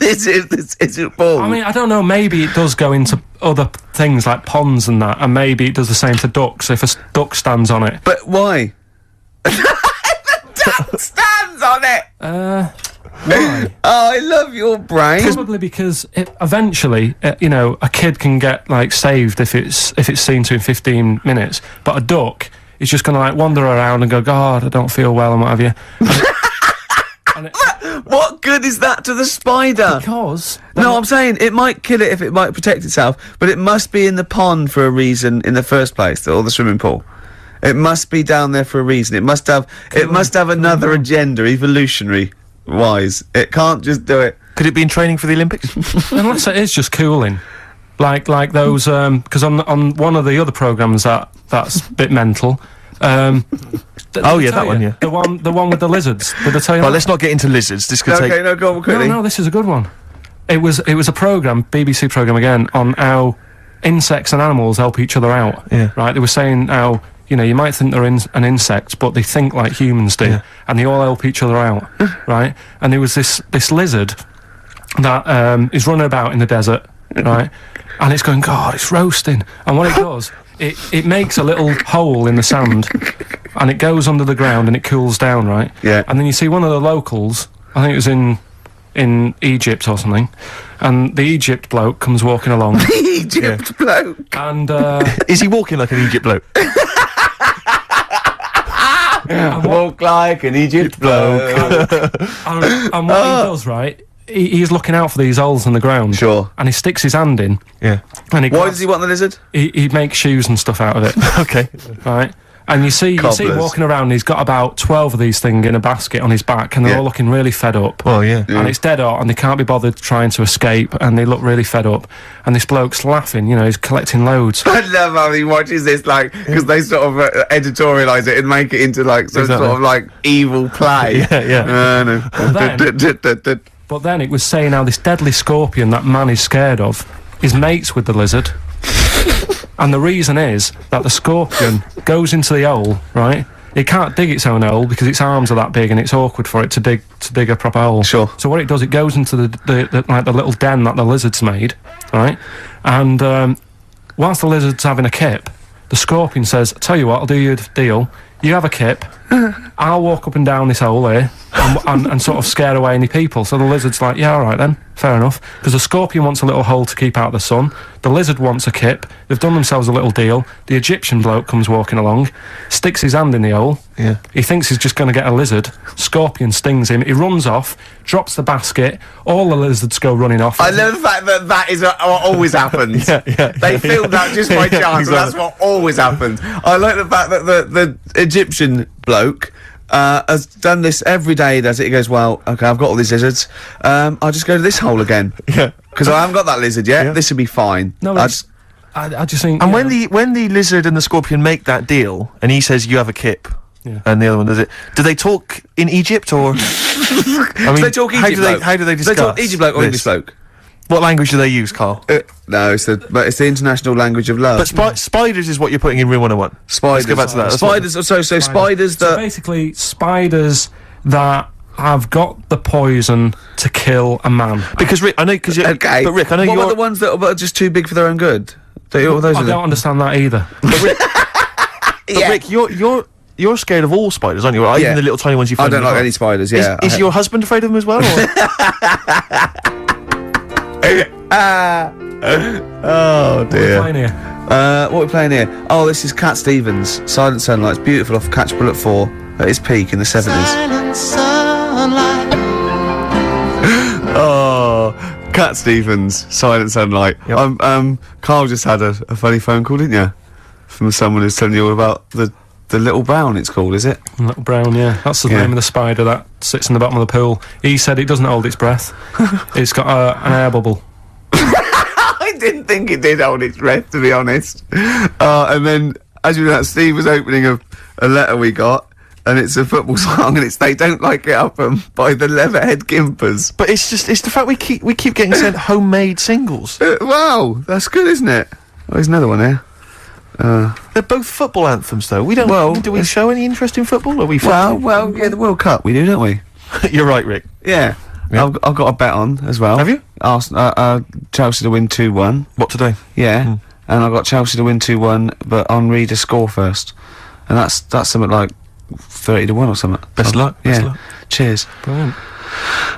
Is it Paul? I mean, I don't know. Maybe it does go into other things like ponds and that, and maybe it does the same for ducks if a duck stands on it. But why? The duck stands on it. Why? Oh, I love your brain. Probably because eventually, you know, a kid can get like saved if it's seen to in 15 minutes, but a duck is just going to like wander around and go, God, I don't feel well and what have you. What good is that to the spider? Because No, I'm saying it might kill it if it might protect itself, but it must be in the pond for a reason in the first place, or the swimming pool. It must be down there for a reason. It must have another agenda, evolutionary wise. It can't just do it. Could it be in training for the Olympics? unless it is just cooling, like those because on one of the other programmes that's a bit mental. Oh yeah, that one. Yeah. The one with the lizards. Did I tell you? Well, that? let's not get into lizards. This could take. Okay, no, go on quickly. No, this is a good one. It was a programme, BBC programme again, on how insects and animals help each other out. Yeah. Right. They were saying how, you know, you might think they're an insect, but they think like humans do, and they all help each other out. Right. And there was this lizard that is running about in the desert. Right. And it's going, God, it's roasting. And what it does, it makes a little hole in the sand, and it goes under the ground and it cools down. Right. Yeah. And then you see one of the locals, I think it was in Egypt or something, and the Egypt bloke comes walking along. Egypt bloke. And Is he walking like an Egypt bloke? Walk like an Egypt bloke. and what he does, right, he's looking out for these holes in the ground. Sure. And he sticks his hand in. Yeah. And Why does he want the lizard? he makes shoes and stuff out of it. Okay. Right. And you see him Cobblers. walking around, and he's got about 12 of these things in a basket on his back, and they're Yeah. all looking really fed up. Well, yeah. And it's dead hot, and they can't be bothered trying to escape, and they look really fed up. And this bloke's laughing, you know, he's collecting loads. I love how he watches this, like, because they sort of editorialise it and make it into, like, some Exactly. sort of, like, evil play. Yeah. No. But then it was saying how this deadly scorpion that man is scared of is mates with the lizard. And the reason is that the scorpion goes into the hole, right? It can't dig its own hole because its arms are that big and it's awkward for it to dig a proper hole. Sure. So what it does, it goes into the little den that the lizard's made, right? And whilst the lizard's having a kip, the scorpion says, "Tell you what, I'll do you a deal. You have a kip, I'll walk up and down this hole here and sort of scare away any people." So the lizard's like, "Yeah, all right then, fair enough." Because the scorpion wants a little hole to keep out the sun. The lizard wants a kip. They've done themselves a little deal. The Egyptian bloke comes walking along, sticks his hand in the hole. Yeah. He thinks he's just going to get a lizard. Scorpion stings him. He runs off, drops the basket. All the lizards go running off. I love the fact that is what always happens. They filmed that just by chance, and that's what always happens. I like the fact that the Egyptian bloke has done this every day. He does it. He goes, "Well, okay, I've got all these lizards. I'll just go to this hole again. Yeah. Because I haven't got that lizard yet. Yeah. This will be fine." No, I it's- I just think. And you when the lizard and the scorpion make that deal, and he says you have a kip, and the other one does it, do they talk in Egypt or? I mean, they talk Egypt bloke. how do they discuss? They talk Egypt bloke or this? English bloke. What language do they use, Carl? No, it's the international language of love. But spiders is what you're putting in room 101. Spiders. Let's go back to that. That's Spiders. So spiders So that. basically, spiders that have got the poison to kill a man. Because Rick, I know, because Okay. but Rick, I know what you're. about the ones that are just too big for their own good? Those I don't understand that either. But Rick, you're scared of all spiders, aren't you? Or Yeah. even the little tiny ones you I find. don't in the like garden. any spiders. Yeah. Is your husband afraid of them as well? Or? Oh dear. Playing here. What are we playing here? Oh, this is Cat Stevens. Silent Sunlight. It's beautiful off Catch Bullet 4 at its peak in the 70s. Silent sunlight. Oh, Cat Stevens, Silent Sunlight. Yep. Karl just had a funny phone call, didn't you? From someone who's telling you all about the Little Brown, it's called, is it? Little Brown, yeah. That's the name of the spider that sits in the bottom of the pool. He said it doesn't hold its breath. It's got an air bubble. I didn't think it did hold its breath, to be honest. And then, as you know, Steve was opening a letter we got, and it's a football song, and it's They Don't Like It Up by the Leatherhead Gimpers. But it's the fact we keep getting sent homemade singles. Wow, that's good, isn't it? Oh, there's another one here. They're both football anthems, though. We don't. Well, do we show any interest in football? Are we? Well, yeah, the World Cup we do, don't we? You're right, Rick. Yeah. I've got a bet on as well. Have you? Chelsea to win 2-1. What today? Yeah. And I've got Chelsea to win 2-1, but Henri to score first. And that's something like 30-1 or something. Best luck. Yeah. Best luck. Cheers. Brilliant.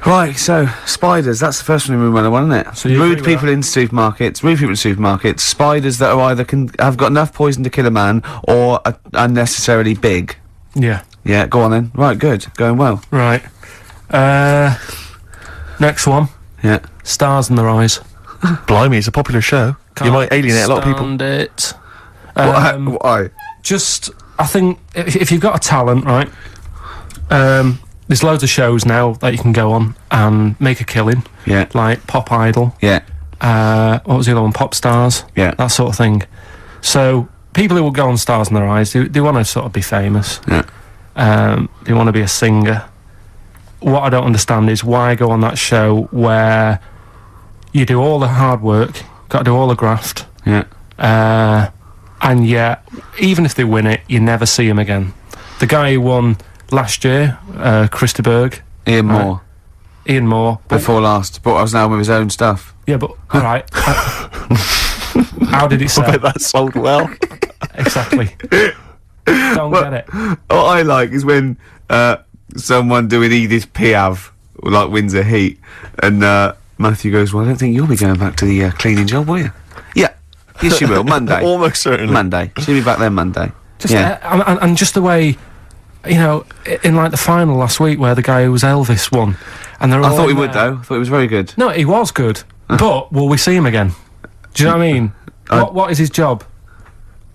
Right, so spiders. That's the first one we went on, isn't it? So you rude agree with people in supermarkets. Spiders that are either have got enough poison to kill a man or are unnecessarily big. Yeah. Yeah. Go on then. Right. Good. Going well. Right. Next one. Yeah. Stars in Their Eyes. Blimey, it's a popular show. You might alienate a lot of people. Stand it. Why? Just, I think, if you've got a talent, right, there's loads of shows now that you can go on and make a killing. Yeah. Like Pop Idol. Yeah. What was the other one? Pop Stars. Yeah. That sort of thing. So, people who will go on Stars in Their Eyes, they want to sort of be famous. Yeah. They want to be a singer. What I don't understand is why go on that show where you do all the hard work, got to do all the graft, Yeah. and yet, even if they win it, you never see him again. The guy who won last year, Christa Berg. Ian Moore. Ian Moore. Before last, but I was now with his own stuff. Yeah, but, alright. How did it I sell? bet that sold well. Exactly. Don't get it. What I like is when someone doing Edith Piaf like wins a heat, and Matthew goes, "Well, I don't think you'll be going back to the cleaning job, will you?" Yeah, yes, you will. Monday, Almost certainly. Monday. She'll be back there Monday. Just, yeah, and just the way, you know, in like the final last week where the guy who was Elvis won, and they're all I thought he in would there. though. I thought he was very good. No, he was good, but will we see him again? Do you know what I mean? What is his job?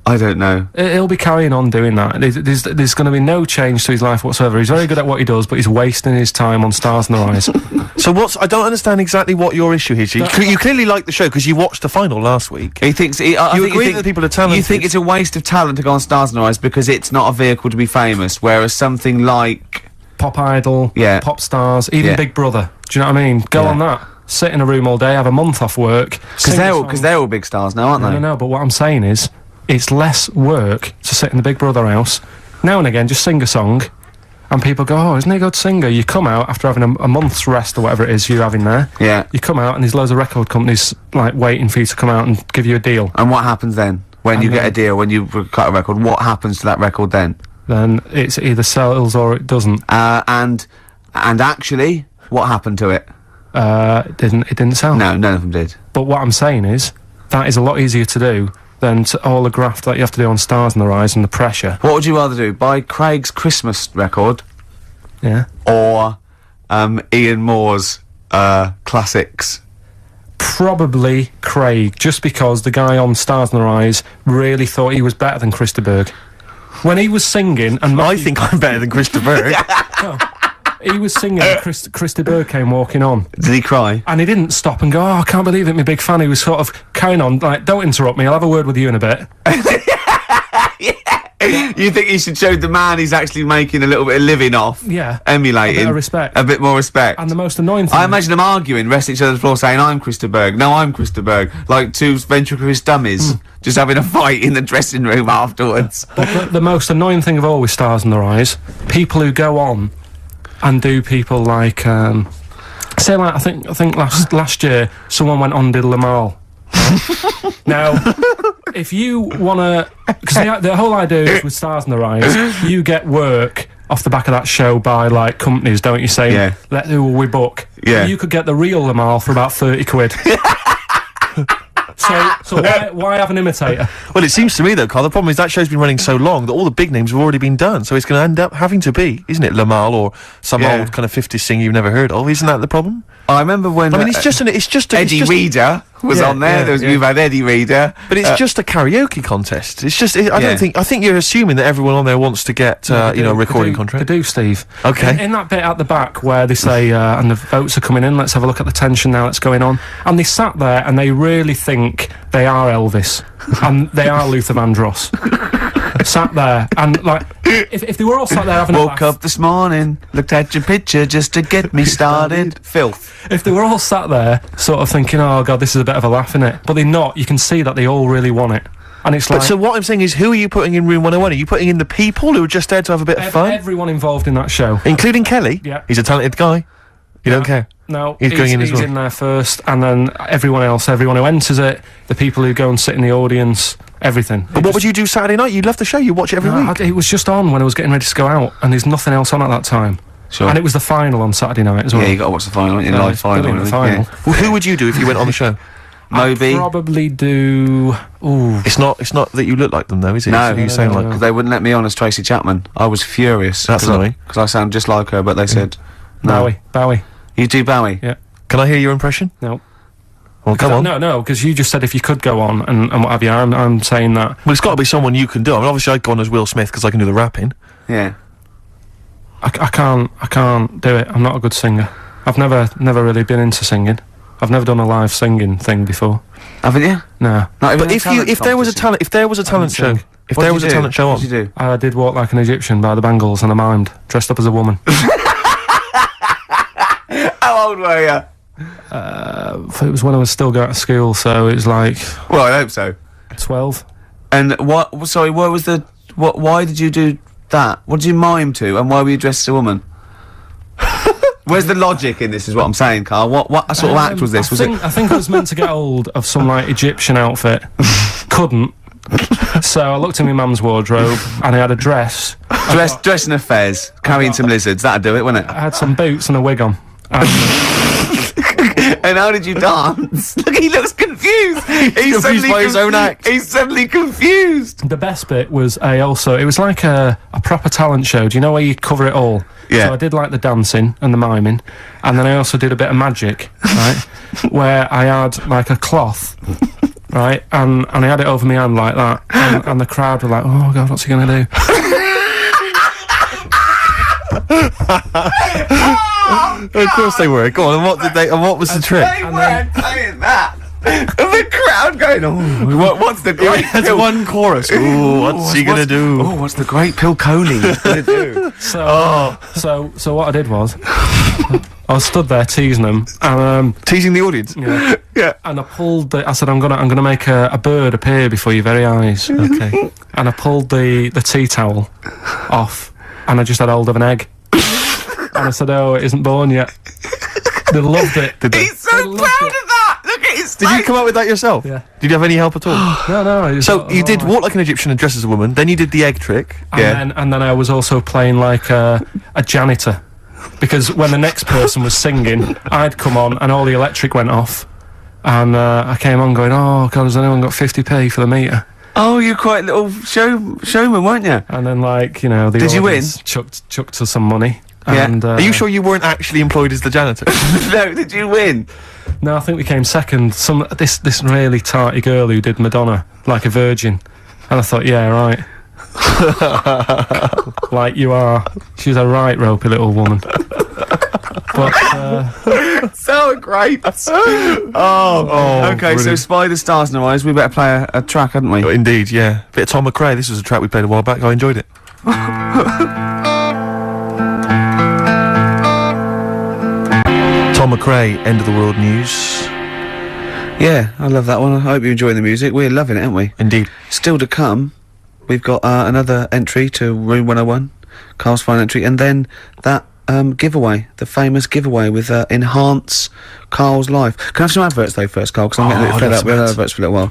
I don't know. He'll be carrying on doing that. There's going to be no change to his life whatsoever. He's very good at what he does, but he's wasting his time on Stars in Their Eyes. So I don't understand exactly what your issue is. You clearly like the show because you watched the final last week. He thinks You agree that people are talented. You think it's a waste of talent to go on Stars in Their Eyes because it's not a vehicle to be famous, whereas something like Pop Idol, Yeah. Pop Stars, even Yeah. Big Brother. Do you know what I mean? Go Yeah. on that. Sit in a room all day, have a month off work. because they're all big stars now, aren't they? No, but what I'm saying is, it's less work to sit in the Big Brother house. Now and again, just sing a song, and people go, "Oh, isn't he a good singer?" You come out after having a month's rest or whatever it is you're having there. Yeah. You come out, and there's loads of record companies like waiting for you to come out and give you a deal. And what happens then when you get a deal? When you cut a record, what happens to that record then? Then it's either sells or it doesn't. And actually, what happened to it? It didn't sell. No, none of them did. But what I'm saying is, that is a lot easier to do than all the graft that you have to do on Stars in Their Eyes and the pressure. What would you rather do? Buy Craig's Christmas record Yeah. or Ian Moore's classics? Probably Craig, just because the guy on Stars in Their Eyes really thought he was better than Christa Berg. When he was singing, and I think I'm better than Christopher. he was singing, and Christa Berg came walking on. Did he cry? And he didn't stop and go, "Oh, I can't believe it, my big fan." He was sort of carrying on, like, "Don't interrupt me, I'll have a word with you in a bit." You think he should show the man he's actually making a little bit of living off? Yeah. Emulating. A bit of respect. A bit more respect. And the most annoying thing... I imagine them arguing, resting each other's floor, saying, "I'm Christa Berg. No, I'm Christa Berg." Like two ventriloquist dummies, just having a fight in the dressing room afterwards. But the most annoying thing of all with Stars in Their Eyes, people who go on and do people like, say, like, I think last year someone went on and did Lamal. Right? Now, if you want to, because the whole idea is with Stars in Their Eyes, you get work off the back of that show by like companies, don't you? Saying, "Who will we book?" Yeah. You could get the real Lamal for about 30 quid. So why have an imitator? Well, it seems to me, though, Carl, the problem is that show's been running so long that all the big names have already been done, so it's going to end up having to be, isn't it, Lamal or some old kind of 50s singer you've never heard of? Isn't that the problem? I remember when... I mean, it's just Eddie Reader was on there. You've had Eddie Reader. But it's just a karaoke contest. It's just... I think you're assuming that everyone on there wants to get, a recording contract. They do, Steve. Okay. In that bit at the back where they say, and the votes are coming in, let's have a look at the tension now that's going on. And they sat there and they really think they are Elvis. And they are Luther Vandross. Sat there and like if they were all sat there having a laugh, woke up this morning, looked at your picture just to get me started. Filth. If they were all sat there sort of thinking, oh god, this is a bit of a laugh, innit? But they're not. You can see that they all really want it. And it's like... But so what I'm saying is, who are you putting in Room 101? Are you putting in the people who are just there to have a bit of fun? Everyone involved in that show. Including Kelly? Yeah. He's a talented guy. You don't care? No, he's going in as well. He's in there first, and then everyone else, everyone who enters it, the people who go and sit in the audience, everything. But what would you do Saturday night? You'd love the show, you watch it every week. It was just on when I was getting ready to go out, and there's nothing else on at that time. Sure. And it was the final on Saturday night as well. Yeah, you got to watch the final, live final. The final. Yeah. Well, who would you do if you went on the show? Moby. I'd probably do... Ooh. It's not that you look like them, though, is it? No, you sound like... because they wouldn't let me on as Tracy Chapman. I was furious. That's annoying. Because I sound just like her, but they said... No. Bowie. You do Bowie? Yeah. Can I hear your impression? No. Well, come on. No, because you just said if you could go on and what have you. I'm saying that. Well, it's got to be someone you can do. I mean, obviously I'd go on as Will Smith because I can do the rapping. Yeah. I can't do it. I'm not a good singer. I've never really been into singing. I've never done a live singing thing before. Haven't you? No. But if there was a talent show, on, what did you do? I did Walk Like an Egyptian by the Bangles, and I mimed, dressed up as a woman. How old were you? It was when I was still going to school, so it was like... Well, I hope so. 12. And what... Sorry, what was the... Why did you do that? What did you mime to, and why were you dressed as a woman? Where's the logic in this, is what I'm saying, Carl? What sort of act was this? I think I was meant to get hold of some, like, Egyptian outfit. Couldn't. So I looked in my mum's wardrobe, and I had a dress. Dress in a fez, carrying some lizards, that'd do it, wouldn't it? I had some boots and a wig on. And how did you dance? Look, he looks confused. He's confused by his own act. He's suddenly confused. The best bit was it was like a proper talent show. Do you know where you cover it all? Yeah. So I did like the dancing and the miming, and then I also did a bit of magic, right? Where I had like a cloth, right, and I had it over my hand like that, and the crowd were like, oh god, what's he gonna do? Of course they were. Go on, and what was the trick? They weren't saying that. And the crowd going, oh, what's the great... That's one chorus. Ooh, what's he gonna do? Oh, what's the great Pilkington gonna do? So what I did was, I was stood there teasing them, and teasing the audience. Yeah. Yeah. And I pulled I said, I'm gonna make a bird appear before your very eyes. Okay. And I pulled the tea towel off, and I just had hold of an egg. And I said, oh, it isn't born yet. They loved it. He's so proud of that! Look at his face! Did you come up with that yourself? Yeah. Did you have any help at all? No. So you did Walk Like an Egyptian and Dress as a Woman, then you did the egg trick. And then I was also playing like a janitor. Because when the next person was singing, I'd come on and all the electric went off. And I came on going, oh, God, has anyone got 50p for the meter? Oh, you're quite a little showman, weren't you? And then, like, you know, Did you win? Chucked us some money. Yeah. And, are you sure you weren't actually employed as the janitor? No, did you win? No, I think we came second. This really tarty girl who did Madonna like a virgin, and I thought, yeah, right. Like you are. She's a right ropey little woman. But so great. Okay, brilliant. so Spy the Stars in Our Eyes. We better play a track, hadn't we? Indeed, yeah. Bit of Tom McRae. This was a track we played a while back. I enjoyed it. Tom McRae, End of the World News. Yeah, I love that one. I hope you're enjoying the music. We're loving it, aren't we? Indeed. Still to come, we've got another entry to Room 101, Karl's final entry, and then that giveaway, the famous giveaway with Enhance Karl's Life. Can I have some adverts though first, Karl? Because I'm getting a bit fed up with adverts for a little while.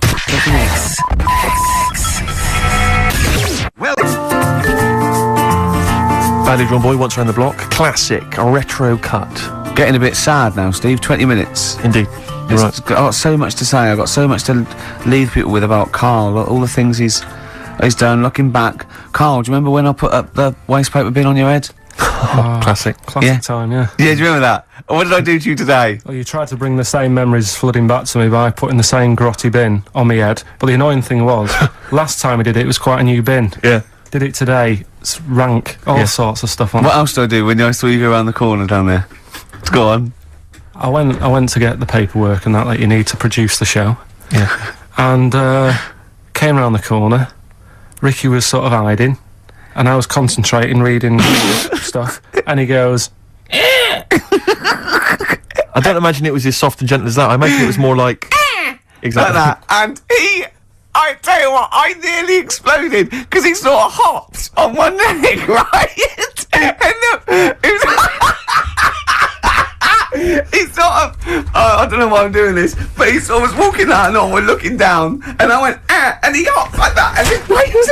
Badly Drawn Boy, Once Around the Block. Classic, a retro cut. Getting a bit sad now, Steve. 20 minutes. Indeed. I've got so much to say. I've got so much to leave people with about Karl, all the things he's done. Looking back, Karl, do you remember when I put up the waste paper bin on your head? Classic time, yeah. Yeah, do you remember that? What did I do to you today? Well, you tried to bring the same memories flooding back to me by putting the same grotty bin on my head. But the annoying thing was, last time I did it, it was quite a new bin. Yeah. Did it today, it's rank, all sorts of stuff on What it. else did I do when I saw you go around the corner down there? Go on. I went to get the paperwork and that you need to produce the show. Yeah. And came round the corner. Ricky was sort of hiding, and I was concentrating, reading stuff, and he goes... I don't imagine it was as soft and gentle as that. I imagine it was more like... Exactly. Like that. And I tell you what, I nearly exploded because he sort of hopped on one leg, right? And it was he sort of, I don't know why I'm doing this, but he sort of was walking out and on, we're looking down, and I went, and he hopped like that, and his weight was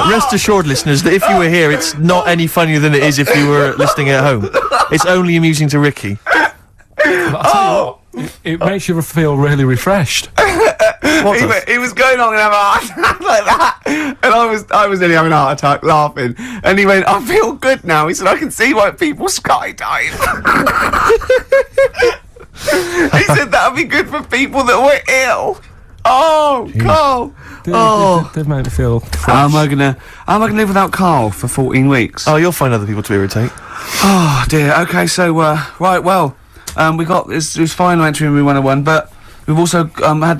Rest assured, listeners, that if you were here, it's not any funnier than it is if you were listening at home. It's only amusing to Ricky. It makes you feel really refreshed. He was going on and having a heart attack like that, and I was nearly having a heart attack laughing. And he went, "I feel good now." He said, "I can see why people skydive." He said that'd be good for people that were ill. Oh, jeez. Karl. They've made me feel fresh. How am I gonna live without Karl for 14 weeks? Oh, you'll find other people to irritate. Oh dear. Okay, so right, well, we got this final entry in Room 101, but we've also had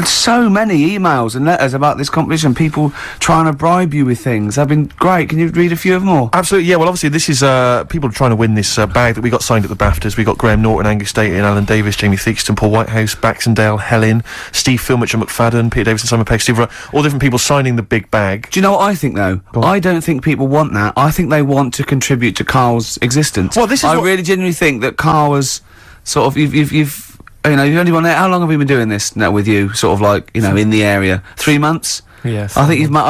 so many emails and letters about this competition. People trying to bribe you with things. They've been great. Can you read a few of them all? Absolutely, yeah. Well, obviously, this is people trying to win this bag that we got signed at the BAFTAs. We got Graham Norton, Angus Staten, Alan Davis, Jamie Theakston, Paul Whitehouse, Baxendale, Helen, Steve Filmich and McFadden, Peter Davison, Simon Pegg, Steve Wright, all different people signing the big bag. Do you know what I think, though? I don't think people want that. I think they want to contribute to Karl's existence. Well, this is I really genuinely think that Karl was sort of you've only been there. How long have we been doing this now with you? Sort of like, in the area. 3 months? Yes. I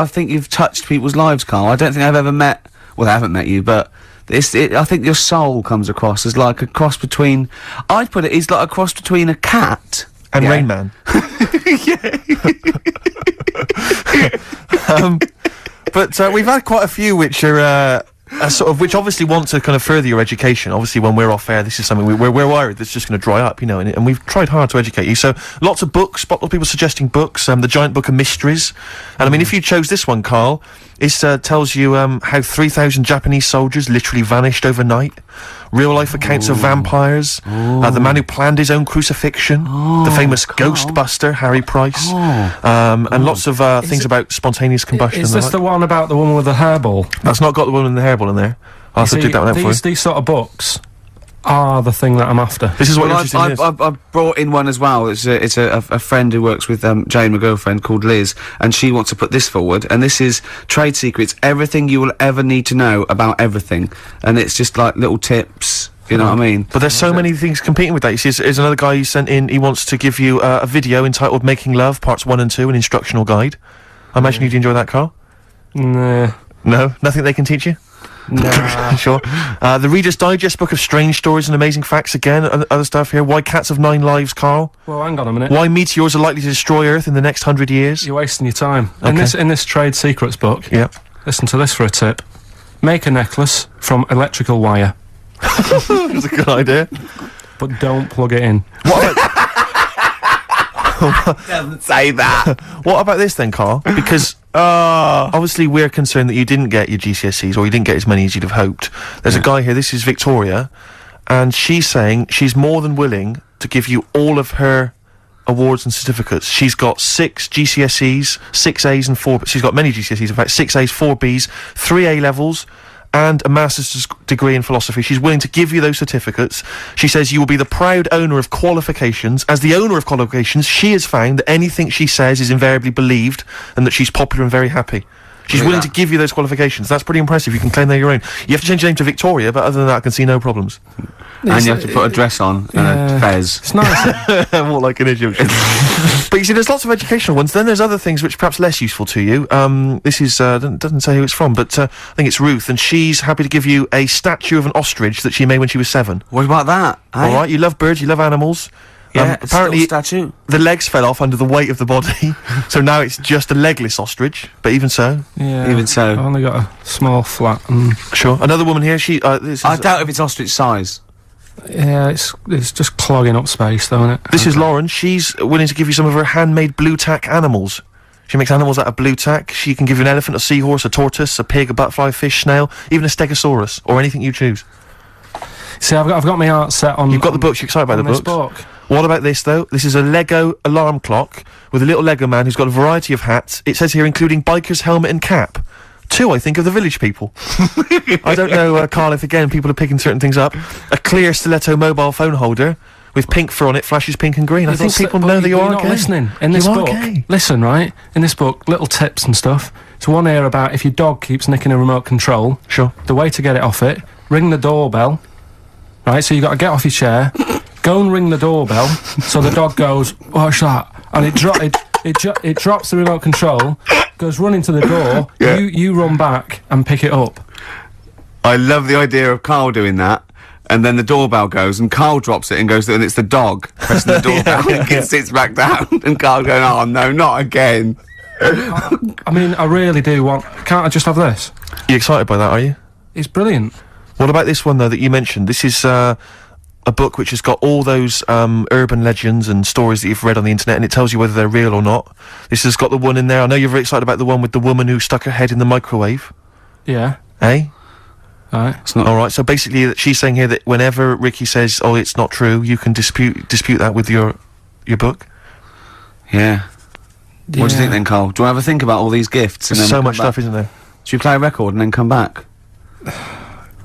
think you've touched people's lives, Karl. I don't think I've ever met. Well, I haven't met you, but I think your soul comes across as like a cross between. I'd put it. He's like a cross between a cat And Rain Man. But we've had quite a few which are which obviously want to kind of further your education. Obviously, when we're off air, this is something we're worried that's just going to dry up, and we've tried hard to educate you. So lots of books, lots of people suggesting books. The Giant Book of Mysteries, and I mean, if you chose this one, Karl, it tells you how 3,000 Japanese soldiers literally vanished overnight. Real life accounts of vampires. The man who planned his own crucifixion. The famous Ghostbuster, Harry Price. And lots of things about spontaneous combustion. Is this the one about the woman with the hairball? That's not got the woman with the hairball in there. I'll have to dig that one out for you. These sort of books are the thing that I'm after. This is what interesting is. I've brought in one as well. It's a friend who works with Jane, my girlfriend, called Liz, and she wants to put this forward. And this is Trade Secrets: everything you will ever need to know about everything. And it's just like little tips. You know what I mean? But there's so many things competing with that. You see, there's another guy who sent in. He wants to give you a video entitled "Making Love" Parts 1 and 2, an instructional guide. I imagine you'd enjoy that, Karl. Nah. No, nothing they can teach you. Nah. Sure. The Reader's Digest book of strange stories and amazing facts again. Other stuff here. Why cats have 9 lives, Karl. Well, hang on a minute. Why meteors are likely to destroy Earth in the next 100 years. You're wasting your time. Okay. In this Trade Secrets book. Yep. Listen to this for a tip. Make a necklace from electrical wire. That's a good idea. But don't plug it in. What about Doesn't say that. What about this then, Karl? Because obviously we're concerned that you didn't get your GCSEs, or you didn't get as many as you'd have hoped. There's a guy here, this is Victoria, and she's saying she's more than willing to give you all of her awards and certificates. She's got 6 GCSEs, 6 A's and 4... She's got many GCSEs, in fact, 6 A's, 4 B's, 3 A-levels, and a master's degree in philosophy. She's willing to give you those certificates. She says you will be the proud owner of qualifications. As the owner of qualifications, she has found that anything she says is invariably believed, and that she's popular and very happy. She's willing to give you those qualifications. That's pretty impressive. You can claim they're your own. You have to change your name to Victoria, but other than that, I can see no problems. And you have to put a dress on and a fez. It's nice. More like an Egyptian. But you see, there's lots of educational ones. Then there's other things which are perhaps less useful to you. This is, doesn't say who it's from, but I think it's Ruth, and she's happy to give you a statue of an ostrich that she made when she was 7. What about that? All right, you love birds, you love animals. Yeah, apparently statue. The legs fell off under the weight of the body, so now it's just a legless ostrich. But even so, even so, I've only got a small flat. Sure. Another woman here. This is, I doubt if it's ostrich size. Yeah, it's just clogging up space, though, isn't it? This is Lauren. She's willing to give you some of her handmade blue tack animals. She makes animals out of blue tack. She can give you an elephant, a seahorse, a tortoise, a pig, a butterfly, fish, snail, even a stegosaurus, or anything you choose. See, I've got my art set on. You've got the books. You're excited by the books. Book. What about this, though? This is a Lego alarm clock with a little Lego man who's got a variety of hats. It says here, including biker's helmet and cap. 2, I think, of the village people. I don't know, Karl, if again people are picking certain things up. A clear stiletto mobile phone holder with pink fur on it, flashes pink and green. I think people know that you are not gay. Listening. In this book, listen, right? In this book, little tips and stuff. There's one here about if your dog keeps nicking a remote control. Sure. The way to get it off it, ring the doorbell. Right, so you got to get off your chair, go and ring the doorbell, so the dog goes, what's that? And it drops the remote control, goes running to the door, you run back and pick it up. I love the idea of Karl doing that, and then the doorbell goes, and Karl drops it and goes, and it's the dog pressing the doorbell, and it sits back down, and Karl going, oh no, not again. I mean, I really do want, can't I just have this? You excited by that, are you? It's brilliant. What about this one, though, that you mentioned? This is a book which has got all those urban legends and stories that you've read on the internet, and it tells you whether they're real or not. This has got the one in there. I know you're very excited about the one with the woman who stuck her head in the microwave. Yeah. Eh? Right. It's not all right. So basically, she's saying here that whenever Ricky says, "Oh, it's not true," you can dispute that with your book. Yeah. What do you think then, Karl? Do you want to have a think about all these gifts? There's so much stuff, isn't there? Should we play a record and then come back?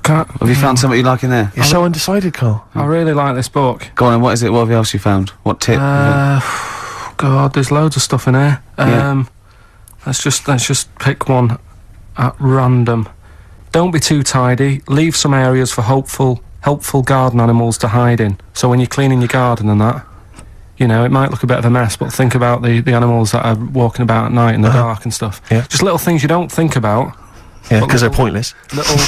Can't. Have you found something you like in there? You're so undecided, Karl. I really like this book. Go on, and what is it? What else you found? What tip? God, there's loads of stuff in here. Let's just pick one at random. Don't be too tidy. Leave some areas for helpful garden animals to hide in. So when you're cleaning your garden and that, you know, it might look a bit of a mess, but think about the animals that are walking about at night in the dark and stuff. Yeah. Just little things you don't think about. Yeah, because they're pointless. Little,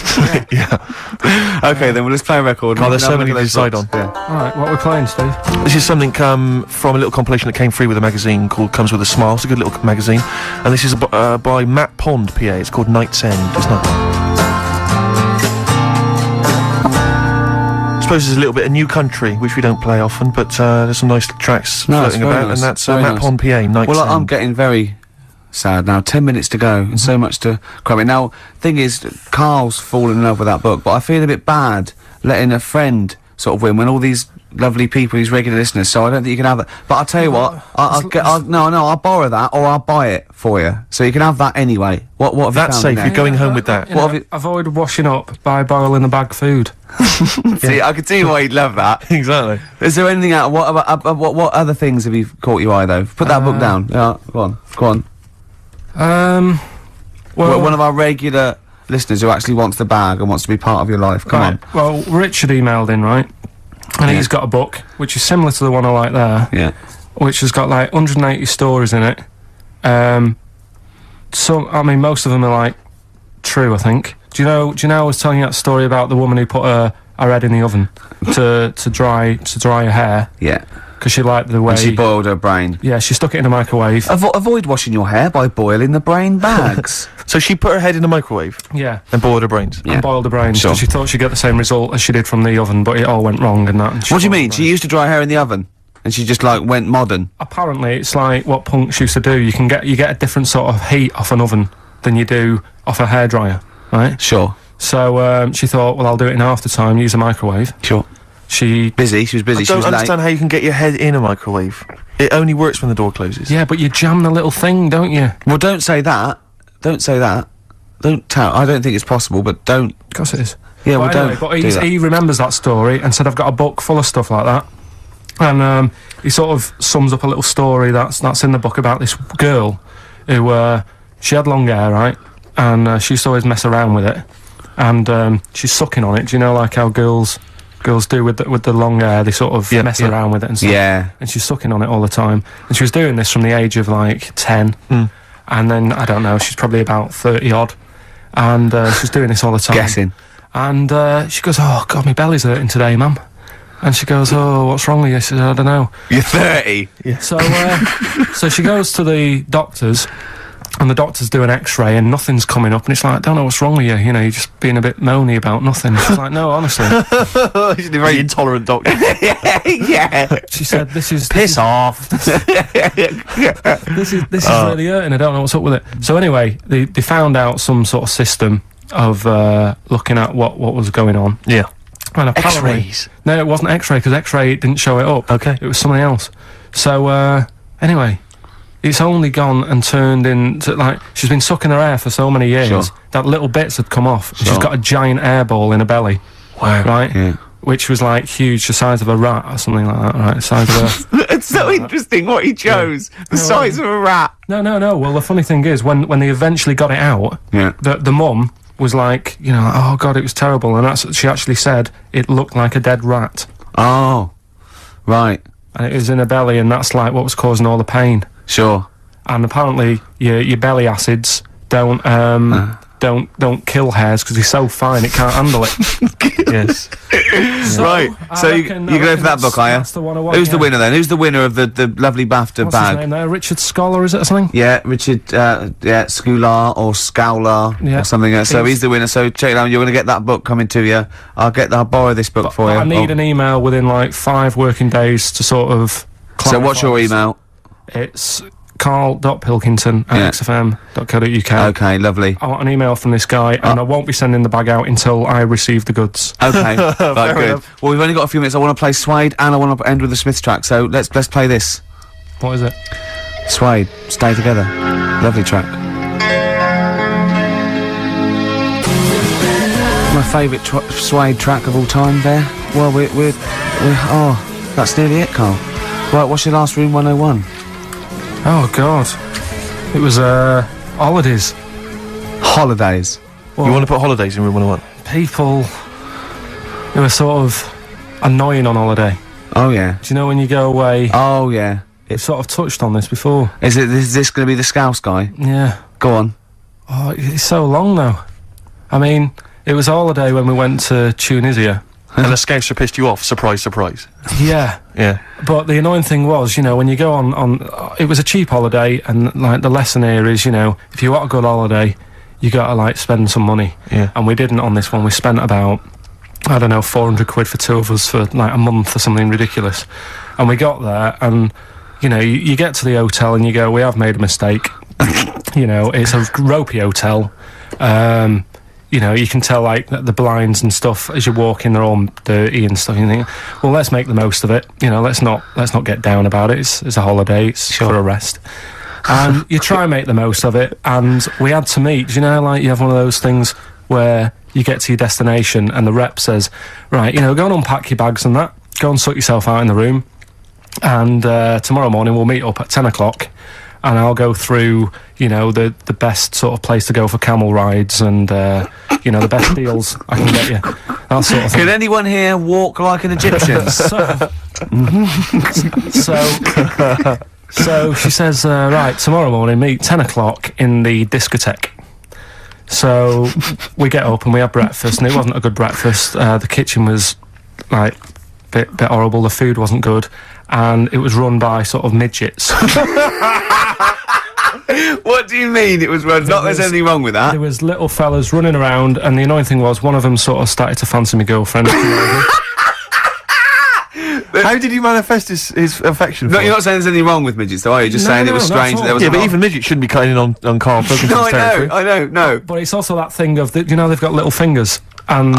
yeah. Okay, then we'll just play a record. Karl, there's so many to decide on. Yeah. Alright, what are we playing, Steve? This is something from a little compilation that came free with a magazine called Comes With a Smile. It's a good little magazine. And this is by Matt Pond, PA. It's called Night's End. It's not. I suppose there's a little bit of New Country, which we don't play often, but there's some nice tracks floating about, and that's Matt Pond, PA, Night's End. Well, I'm getting very sad now. 10 minutes to go, and so much to cram in. Now, thing is, Karl's fallen in love with that book, but I feel a bit bad letting a friend sort of win when all these lovely people, these regular listeners, so I don't think you can have that. But I'll tell you what, I'll borrow that, or I'll buy it for you, so you can have that anyway. What have that's you found safe, in there? you're going home with that. What have you avoid washing up by boiling the bag food. See, I could see why you'd love that. Exactly. Is there anything out? What other things have you caught your eye though? Put that book down. Yeah, go on. Well, one of our regular listeners who actually wants the bag and wants to be part of your life. Come on. Well, Richard emailed in, right? And he's got a book which is similar to the one I like there. Yeah. Which has got like 180 stories in it. I mean, most of them are like true, I think. Do you know I was telling you that story about the woman who put her head in the oven to dry her hair? Yeah. Because she liked the way... And she boiled her brain. Yeah, she stuck it in a microwave. Avoid washing your hair by boiling the brain bags. So she put her head in the microwave? Yeah. And boiled her brains? And boiled her brains. Sure. She thought she'd get the same result as she did from the oven, but it all went wrong and that. And What do you mean? She used to dry hair in the oven? And she just, like, went modern? Apparently, it's like what punks used to do. You get a different sort of heat off an oven than you do off a hairdryer, right? Sure. So, she thought, well, I'll do it in half the time, use a microwave. Sure. She was busy, I she don't was late. understand how you can get your head in a microwave. It only works when the door closes. Yeah, but you jam the little thing, don't you? Well, don't say that. Don't say that. Don't tell. I don't think it's possible, but don't. Of course it is. Yeah, well, anyway, don't but do that. he remembers that story and said, I've got a book full of stuff like that. And he sort of sums up a little story that's in the book about this girl who, she had long hair, right? and she used to always mess around with it, and she's sucking on it. Do you know, like how girls do with the long hair? They sort of mess around with it and stuff. Yeah. And she's sucking on it all the time. And she was doing this from the age of like 10, and then I don't know, she's probably about 30 odd, and she's doing this all the time. Guessing. And she goes, "Oh God, my belly's hurting today, mum." And she goes, "Oh, what's wrong with you?" She said, "I don't know." You're 30. Yeah. So she goes to the doctors, and the doctors do an X-ray, and nothing's coming up. And it's like, "I don't know what's wrong with you. You know, you're just being a bit moany about nothing." She's like, "No, honestly." He's a very intolerant doctor. Yeah. She said, "This is Piss off." This is really hurting. I don't know what's up with it." So anyway, they found out some sort of system of looking at what was going on. Yeah. And apparently, X-rays? No, it wasn't X-ray, because X-ray didn't show it up. Okay. It was something else. So anyway, it's only gone and turned into, like, she's been sucking her hair for so many years Sure. that little bits had come off. Sure. She's got a giant air ball in her belly. Wow. Right? Yeah. Which was like huge, the size of a rat or something like that, right? The size of a... It's so interesting what he chose. The size of a rat. No. Well, the funny thing is, when they eventually got it out, Yeah. the mum was like, you know, "Oh God, it was terrible," and she actually said it looked like a dead rat, Oh. Right. and it was in her belly, and that's like what was causing all the pain. Sure. And apparently, your belly acids don't kill hairs because they're so fine it can't handle it. Yes. Right. So you go for that book, are you? That's the one I want. Who's the winner then? Who's the winner of the lovely BAFTA What's his bag? name there? Richard Scholar, is it or something? Yeah, Richard, Scular or Scowler Yeah. or something. So he's the winner. So check it out. You're going to get that book coming to you. I'll borrow this book for you. I need an email within like 5 working days to sort of. So what's your email? It's karl.pilkington@xfm.co.uk. Okay, lovely. I want an email from this guy, and I won't be sending the bag out until I receive the goods. Okay, right, good. enough. Well, we've only got a few minutes. I want to play Suede and I want to end with the Smiths track. So let's play this. What is it? Suede, Stay Together. Lovely track. My favourite Suede track of all time. There. Well, we're oh, that's nearly it, Carl. Right, what's your last Room 101? Oh God, it was holidays. Holidays. You want to put holidays in room 101? People who are sort of annoying on holiday. Oh yeah. Do you know when you go away? Oh yeah. We've sort of touched on this before. Is this going to be the Scouse guy? Yeah. Go on. Oh, it's so long though. I mean, it was a holiday when we went to Tunisia. And the Scouser pissed you off? Surprise, surprise. Yeah. Yeah. But the annoying thing was, you know, when you go on it was a cheap holiday, and like the lesson here is, you know, if you want a good holiday, you gotta like spend some money. Yeah. And we didn't on this one. We spent about, I don't know, 400 quid for 2 of us for like a month or something ridiculous. And we got there, and you know, you get to the hotel and you go, "We have made a mistake." You know, it's a ropey hotel. You know, you can tell like the blinds and stuff as you walk in, they're all dirty and stuff. You think, well, let's make the most of it. You know, let's not get down about it. It's a holiday. It's for a rest. And you try and make the most of it. And we had to meet. You know, like you have one of those things where you get to your destination and the rep says, "Right, you know, go and unpack your bags and that. Go and sort yourself out in the room. And tomorrow morning we'll meet up at 10 o'clock. And I'll go through, you know, the best sort of place to go for camel rides and, you know, the best deals I can get you. That sort of thing." Can anyone here walk like an Egyptian? So she says, "Right, tomorrow morning, meet 10 o'clock in the discotheque." So we get up and we have breakfast, and it wasn't a good breakfast. The kitchen was, like, bit horrible. The food wasn't good. And it was run by sort of midgets. What do you mean it was run? Not there's anything wrong with that. There was little fellas running around, and the annoying thing was one of them sort of started to fancy my girlfriend. How did he manifest his affection No, for you're not saying there's anything wrong with midgets, though, are you? Just No, saying it no, was that's strange all. that there was Yeah, a but lot- even midgets shouldn't be cutting in on Karl Pilkington's No, territory. I know, no. But it's also that thing of, you know, they've got little fingers, and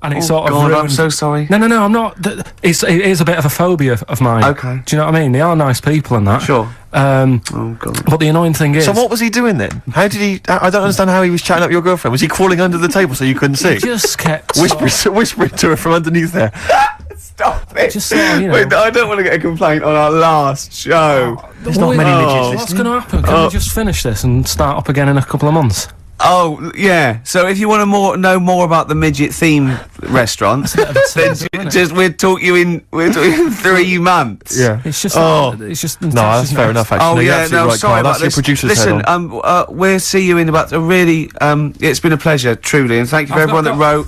it sort of God, ruined... I'm so sorry. No, I'm not. It is a bit of a phobia of mine. Okay. Do you know what I mean? They are nice people and that. Sure. Oh, God. But the annoying thing is... So what was he doing then? How did he... I don't understand how he was chatting up your girlfriend. Was he crawling under the table so you couldn't see? just kept... Whispering to her from underneath there. Stop it. Just sort of, you know... Wait, I don't want to get a complaint on our last show. There's not many midgets What's going to happen? Can we just finish this and start up again in a couple of months? Oh, yeah. So if you want to know more about the midget theme restaurants, then we'll talk you in 3 months. Yeah. It's just. It's just. No, that's fair enough. Actually, Oh you're yeah, absolutely no, right, sorry Karl. about That's your this. producer's Listen, head on. we'll see you in about a really. It's been a pleasure, truly, and thank you for everyone that wrote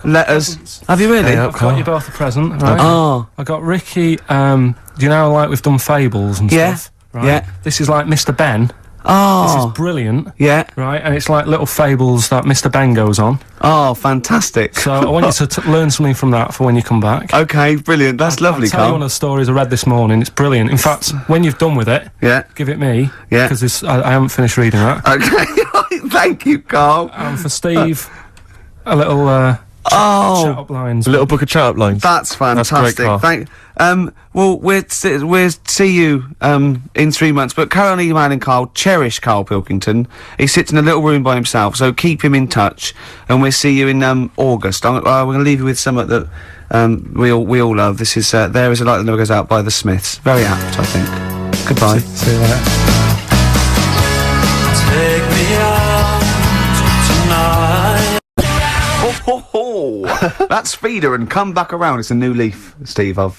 letters. Have you really? I've got you both a present. Right? Oh. I got Ricky. Do you know, like we've done fables and stuff. Right? Yeah. This is like Mr. Ben. Oh. This is brilliant. Yeah. Right, and it's like little fables that Mr. Ben goes on. Oh, fantastic. So I want you to learn something from that for when you come back. Okay, brilliant. That's lovely, I'll tell you Karl. one of the stories I read this morning. It's brilliant. In fact, when you've done with it, give it me. Yeah. Because I haven't finished reading that. Okay, thank you, Karl. And for Steve, a little chat-up lines. A little book of chat-up lines. That's fantastic. That's great, Karl. Well, we'll see you in 3 months. But carry on emailing Karl. Cherish Karl Pilkington. He sits in a little room by himself, so keep him in touch. And we'll see you in August. We're going to leave you with something that we all love. This is There Is a Light That Never Goes Out by the Smiths. Very apt, I think. Goodbye. See you later. Take me out tonight. That's Feeder and Come Back Around. It's a new leaf, Steve. I'm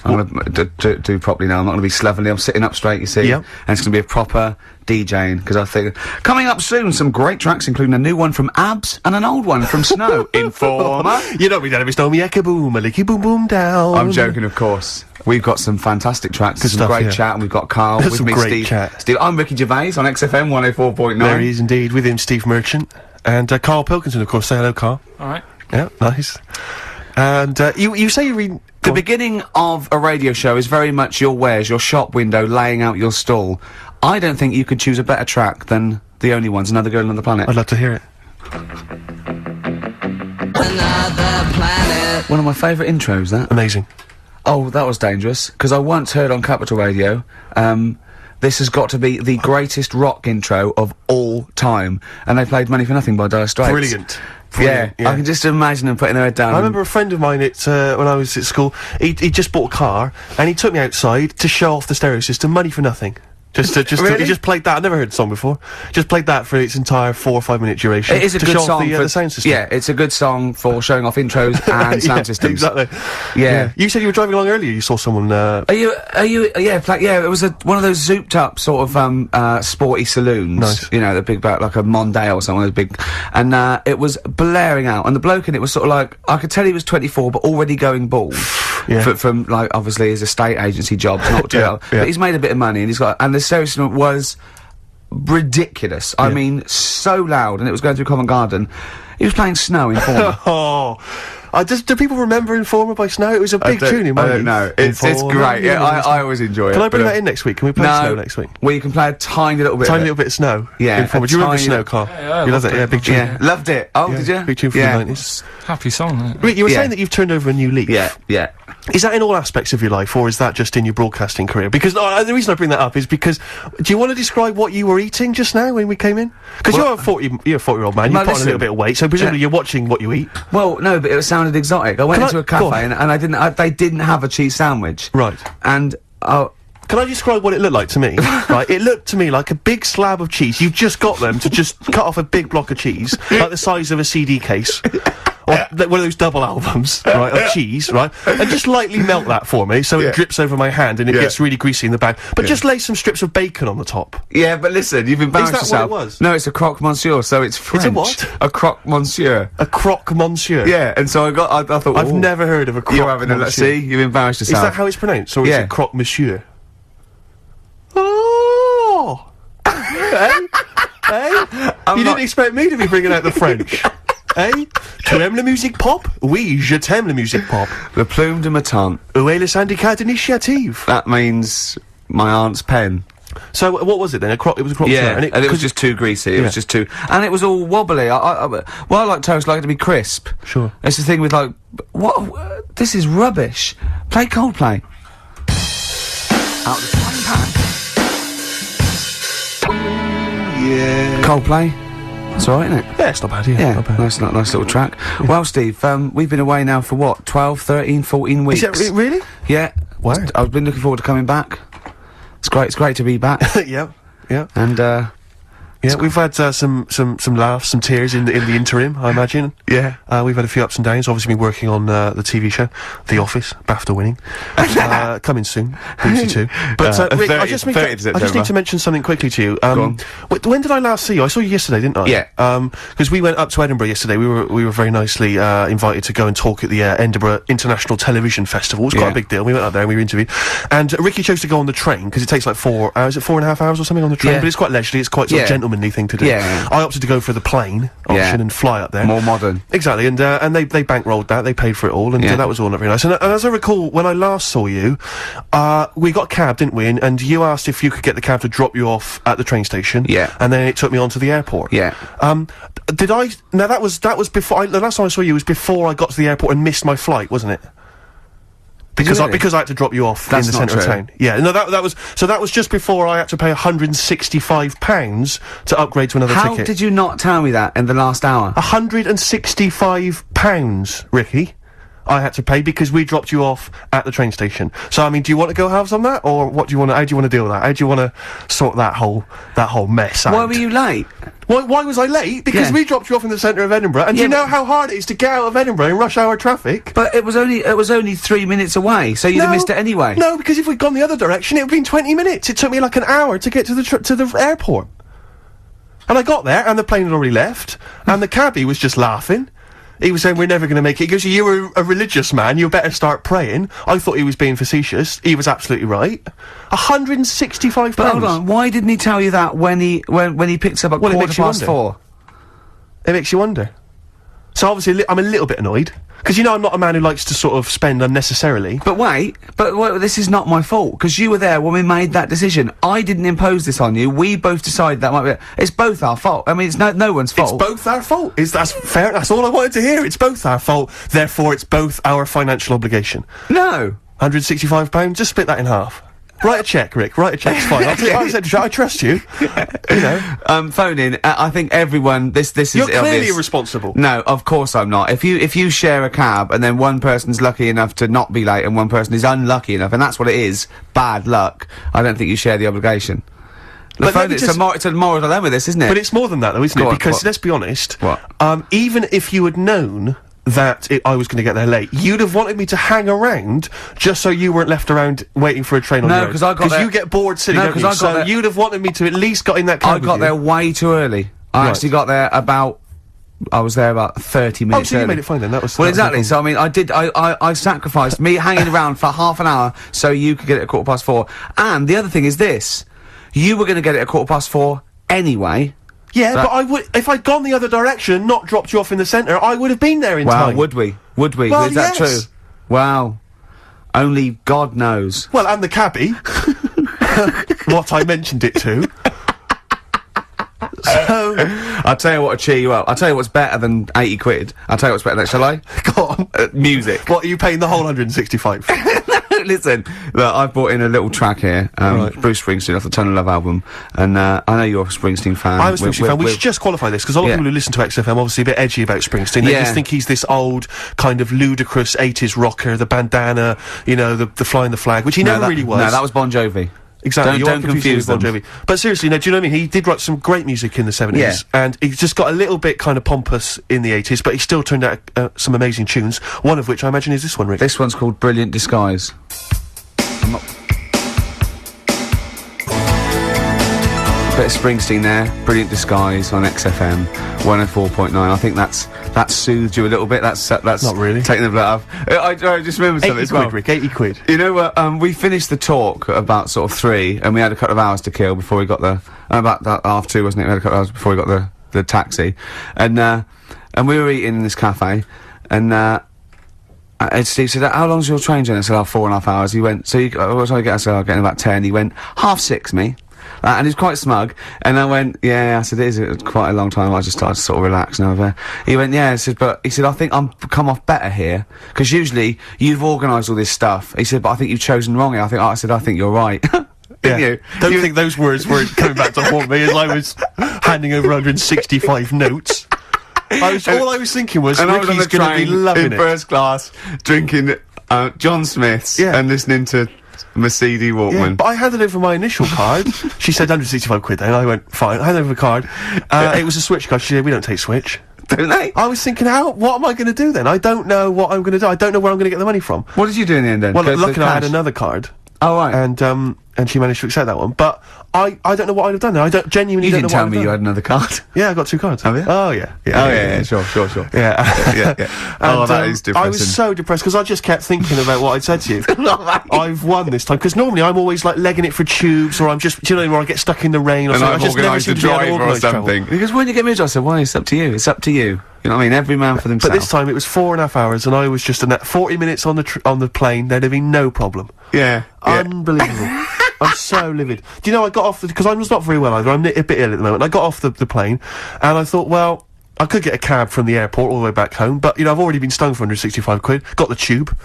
going to do properly now. I'm not going to be slovenly. I'm sitting up straight, you see. Yep. And it's going to be a proper DJing, because I think... Coming up soon, some great tracks, including a new one from Abs and an old one from Snow. Informer. You don't be down if it's me eka boom, a licky boom boom down. I'm joking, of course. We've got some fantastic tracks, Good some stuff, great yeah. chat, and we've got Karl with Some me, great Steve. chat. Steve, I'm Ricky Gervais on XFM 104.9. There he is indeed, with him, Steve Merchant. And Karl Pilkington, of course. Say hello, Karl. All right. Yeah, nice. And you say you read... The beginning of a radio show is very much your wares, your shop window, laying out your stall. I don't think you could choose a better track than The Only Ones, Another Girl on the Planet. I'd love to hear it. Another planet. One of my favourite intros, that. Amazing. Oh, that was dangerous, because I once heard on Capital Radio, this has got to be the greatest rock intro of all time. And they played Money for Nothing by Dire Straits. Brilliant. Yeah, I can just imagine them putting their head down. I remember a friend of mine when I was at school, he just bought a car, and he took me outside to show off the stereo system, Money for Nothing. Really? He just played that. I'd never heard the song before. Just played that for its entire 4 or 5 minute duration. It is a to good show song off for the sound system. Yeah, it's a good song for showing off intros and sound systems. Exactly. Yeah. You said you were driving along earlier. You saw someone. Are you? Yeah, it was one of those zooped up sort of sporty saloons. Nice. You know, the big back like a Mondale or something. Big, and it was blaring out. And the bloke in it was sort of like, I could tell he was 24, but already going bald. Yeah. From like obviously his estate agency job. Not too Yeah. But he's made a bit of money, and the stereo system was ridiculous. I mean, so loud, and it was going through Covent Garden. He was playing Snow in Informer. Do people remember Informer by Snow? It was a big tune in my I don't youth. know. It's great. Yeah, I always enjoy it. Can I bring but, that in next week? Can we play no, Snow next week? Well, you can play a tiny little bit. Tiny little bit of Snow. Yeah, Informer. a Do you remember tiny- Snow, Karl? Yeah, You loved it. Yeah, big tune. Yeah, loved it. Oh, Yeah, did you? big tune from yeah. the 90s. Happy song, isn't it? Rick, you were Yeah. saying that you've turned over a new leaf. Yeah. Is that in all aspects of your life, or is that just in your broadcasting career? Because the reason I bring that up is because, do you want to describe what you were eating just now when we came in? Because Well, you're a 40-year-old man. no, You've put on a listen. little bit of weight, so presumably you're watching what you eat. Well, no, but it sounded exotic. I went Can into I- a go cafe on. and they didn't have a cheese sandwich. Right. And Can I describe what it looked like to me? Right, it looked to me like a big slab of cheese. You've just got them to just cut off a big block of cheese, like the size of a CD case. Or one of those double albums, right, of cheese, right? And just lightly melt that for me, so it drips over my hand and it gets really greasy in the bag. But just lay some strips of bacon on the top. yeah, but listen, you've embarrassed Is that what yourself. it was? No, it's a croque monsieur, so it's French. what? A croque monsieur. A croque monsieur. Yeah, and so I thought, I've ooh, never heard of a croque You're having a monsieur. see, you've embarrassed Is yourself. that how it's pronounced, or is Yeah. it croque monsieur? Oh! Hey? You didn't expect me to be bringing out the French. Eh? Tu aimes la musique pop? Oui, je t'aime la musique pop. Le plume de ma tante. Où est le syndicat d'initiative? That means my aunt's pen. So, what was it then? It was a croque Yeah, monsieur, and it was just too greasy. It was just too, and it was all wobbly. I like toast, like it to be crisp. Sure. It's the thing with like, what? This is rubbish. Play Coldplay. Out the frying pan. Yeah. Coldplay. It's alright, isn't it? Yeah, it's not bad, yeah. Yeah, Not bad. nice little track. Well, Steve, we've been away now for what, 12, 13, 14 weeks? Is that really? Yeah. Wow. I've been looking forward to coming back. It's great to be back. Yeah, yeah. And, Yeah, we've had some laughs, some tears in the interim, I imagine. Yeah. We've had a few ups and downs. Obviously been working on the TV show, The Office, BAFTA winning. Coming soon, BBC Two. But Rick, I just need to mention something quickly to you. When did I last see you? I saw you yesterday, didn't I? Yeah. Because we went up to Edinburgh yesterday. We were very nicely invited to go and talk at the Edinburgh International Television Festival. It was quite a big deal. We went up there and we were interviewed. And Ricky chose to go on the train because it takes like 4 hours. Is it 4.5 hours or something on the train? But it's quite leisurely. It's quite sort of gentlemanly thing to do. I opted to go for the plane option and fly up there. More modern. Exactly, and they bankrolled that, they paid for it all, and that was all not very nice. And as I recall, when I last saw you, we got a cab, didn't we? And you asked if you could get the cab to drop you off at the train station. And then it took me on to the airport. Did I... Now, that was before... the last time I saw you was before I got to the airport and missed my flight, wasn't it? Because I had to drop you off in the centre of town. Yeah, no, that was just before I had to pay £165 to upgrade to another ticket. How did you not tell me that in the last hour? £165, Ricky, I had to pay because we dropped you off at the train station. So, I mean, do you want to go halves on that, or what do you want to? How do you want to deal with that? How do you want to sort that whole mess out? Why were you late? Why was I late? Because we dropped you off in the centre of Edinburgh, and you know how hard it is to get out of Edinburgh in rush hour traffic. But it was only 3 minutes away, so you'd have missed it anyway. No, because if we'd gone the other direction, it would have been 20 minutes. It took me like an hour to get to the airport. And I got there, and the plane had already left, and the cabbie was just laughing. He was saying, we're never going to make it. He goes, you were a religious man, you better start praying. I thought he was being facetious. He was absolutely right. £165. But hold on, why didn't he tell you that when he picked up at 4:15? It makes you wonder. So obviously, I'm a little bit annoyed. Because, you know, I'm not a man who likes to sort of spend unnecessarily. But wait, this is not my fault, because you were there when we made that decision. I didn't impose this on you. We both decided that might be... It's both our fault. I mean, it's no one's fault. It's both our fault. That's fair. That's all I wanted to hear. It's both our fault. Therefore, it's both our financial obligation. No. £165? Just split that in half. Write a cheque, Rick. Write a cheque. It's fine. I trust you. You know. Phone in. I think everyone. This is. You're clearly irresponsible. No, of course I'm not. If you share a cab and then one person's lucky enough to not be late and one person is unlucky enough, and that's what it is, bad luck. I don't think you share the obligation. It's a moral dilemma, this, isn't it? But it's more than that, though, isn't it? Because let's be honest. What? Even if you had known that I was going to get there late, you'd have wanted me to hang around just so you weren't left around waiting for a train on the road. No, because I got there... Because you get bored sitting, don't you? So you'd have wanted me to at least got in that cab. I got there way too early. I actually got there I was there about 30 minutes early. early. You made it fine then, that was... Well, exactly, so I mean, I sacrificed me hanging around for half an hour so you could get it at 4:15. And the other thing is this, you were going to get it at 4:15 anyway. Yeah, but I would, if I'd gone the other direction and not dropped you off in the centre, I would have been there in time. Wow, would we? Well, is that true? Wow. Only God knows. Well, and the cabbie. What I mentioned it to. So... I'll tell you what will cheer you up. I'll tell you what's better than 80 quid. I'll tell you what's better than that, shall I? Go on. Music. What, are you paying the whole 165? Listen, look, I've brought in a little track here, Bruce Springsteen off the Ton of Love album, and I know you're a Springsteen fan. I'm a Springsteen fan. We should just qualify this, because a lot of people who listen to XFM are obviously a bit edgy about Springsteen. They just think he's this old, kind of ludicrous 80s rocker, the bandana, you know, the flying the flag, which he never really was. No, that was Bon Jovi. Exactly, don't confuse Bon Jovi. But seriously, no, do you know what I mean? He did write some great music in the 70s, and he just got a little bit kind of pompous in the 80s, but he still turned out some amazing tunes, one of which I imagine is this one, Rick. This one's called Brilliant Disguise. Bit of Springsteen there, Brilliant Disguise on XFM 104.9. I think that's soothed you a little bit. That's not really taking the blood off. I just remembered something as well. 80 quid, Rick, 80 quid. You know what? We finished the talk at about sort of 3, and we had a couple of hours to kill before we got the about that half 2, wasn't it? We had a couple of hours before we got the taxi, and we were eating in this cafe, and Steve said, "How long's your train journey?" I said, 4.5 hours. He went, "So what time you get?" I said, "I'll get in about 10. He went, 6:30, me. And he's quite smug, and I went, "Yeah," I said, "It is quite a long time." I just started to sort of relax and over. He went, "Yeah," I said, "But," he said, "I think I'm come off better here, because usually you've organised all this stuff." He said, "But I think you've chosen wrong here." I said, "I think you're right." Didn't you? Don't think those words were coming back to haunt me as I was handing over 165 notes. All I was thinking was, Ricky's going to be loving it. In first class, drinking John Smith's and listening to Mercedes Walkman. Yeah, but I handed over my initial card. She said 165 quid then. I went, fine. I handed over the card. It was a Switch card. She said, we don't take Switch. Don't they? I was thinking, what am I going to do then? I don't know what I'm going to do. I don't know where I'm going to get the money from. What did you do in the end then? Well, luckily I had another card. Oh, right. And she managed to accept that one. But I don't know what I'd have done then. I don't genuinely You don't didn't know what tell I'd me have you done. had another card. Yeah, I got 2 cards. Have you? Oh, yeah. Sure. Yeah. yeah. And, Oh, that is depressing. I was so depressed because I just kept thinking about what I'd said to you. I've won this time because normally I'm always like legging it for tubes, or I'm just, do you know, where I get stuck in the rain, or And something. I've I just never organised seem a to be able to driver or organise travel. something. Because when you get me a job, I said, well, it's up to you. It's up to you. You know what I mean? Every man for themselves. But this time it was 4.5 hours, and I was just 40 minutes on the plane. There'd have been no problem. Yeah. Unbelievable. I'm so livid. Do you know, I got off because I was not very well either. I'm a bit ill at the moment. I got off the plane, and I thought, well, I could get a cab from the airport all the way back home, but, you know, I've already been stung for 165 quid. Got the tube.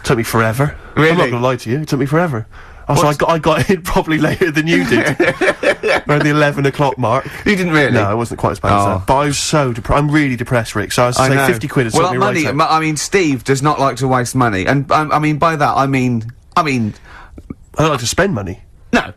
Took me forever. Really? I'm not going to lie to you. It took me forever. Also, I got in probably later than you did. Around the 11 o'clock mark. You didn't really? No, it wasn't quite as bad as that. But I was so I'm really depressed, Rick. So I was I saying know. 50 quid has well, took me money, right out. I mean, Steve does not like to waste money. And, I mean, by that, I mean... I don't like to spend money. No.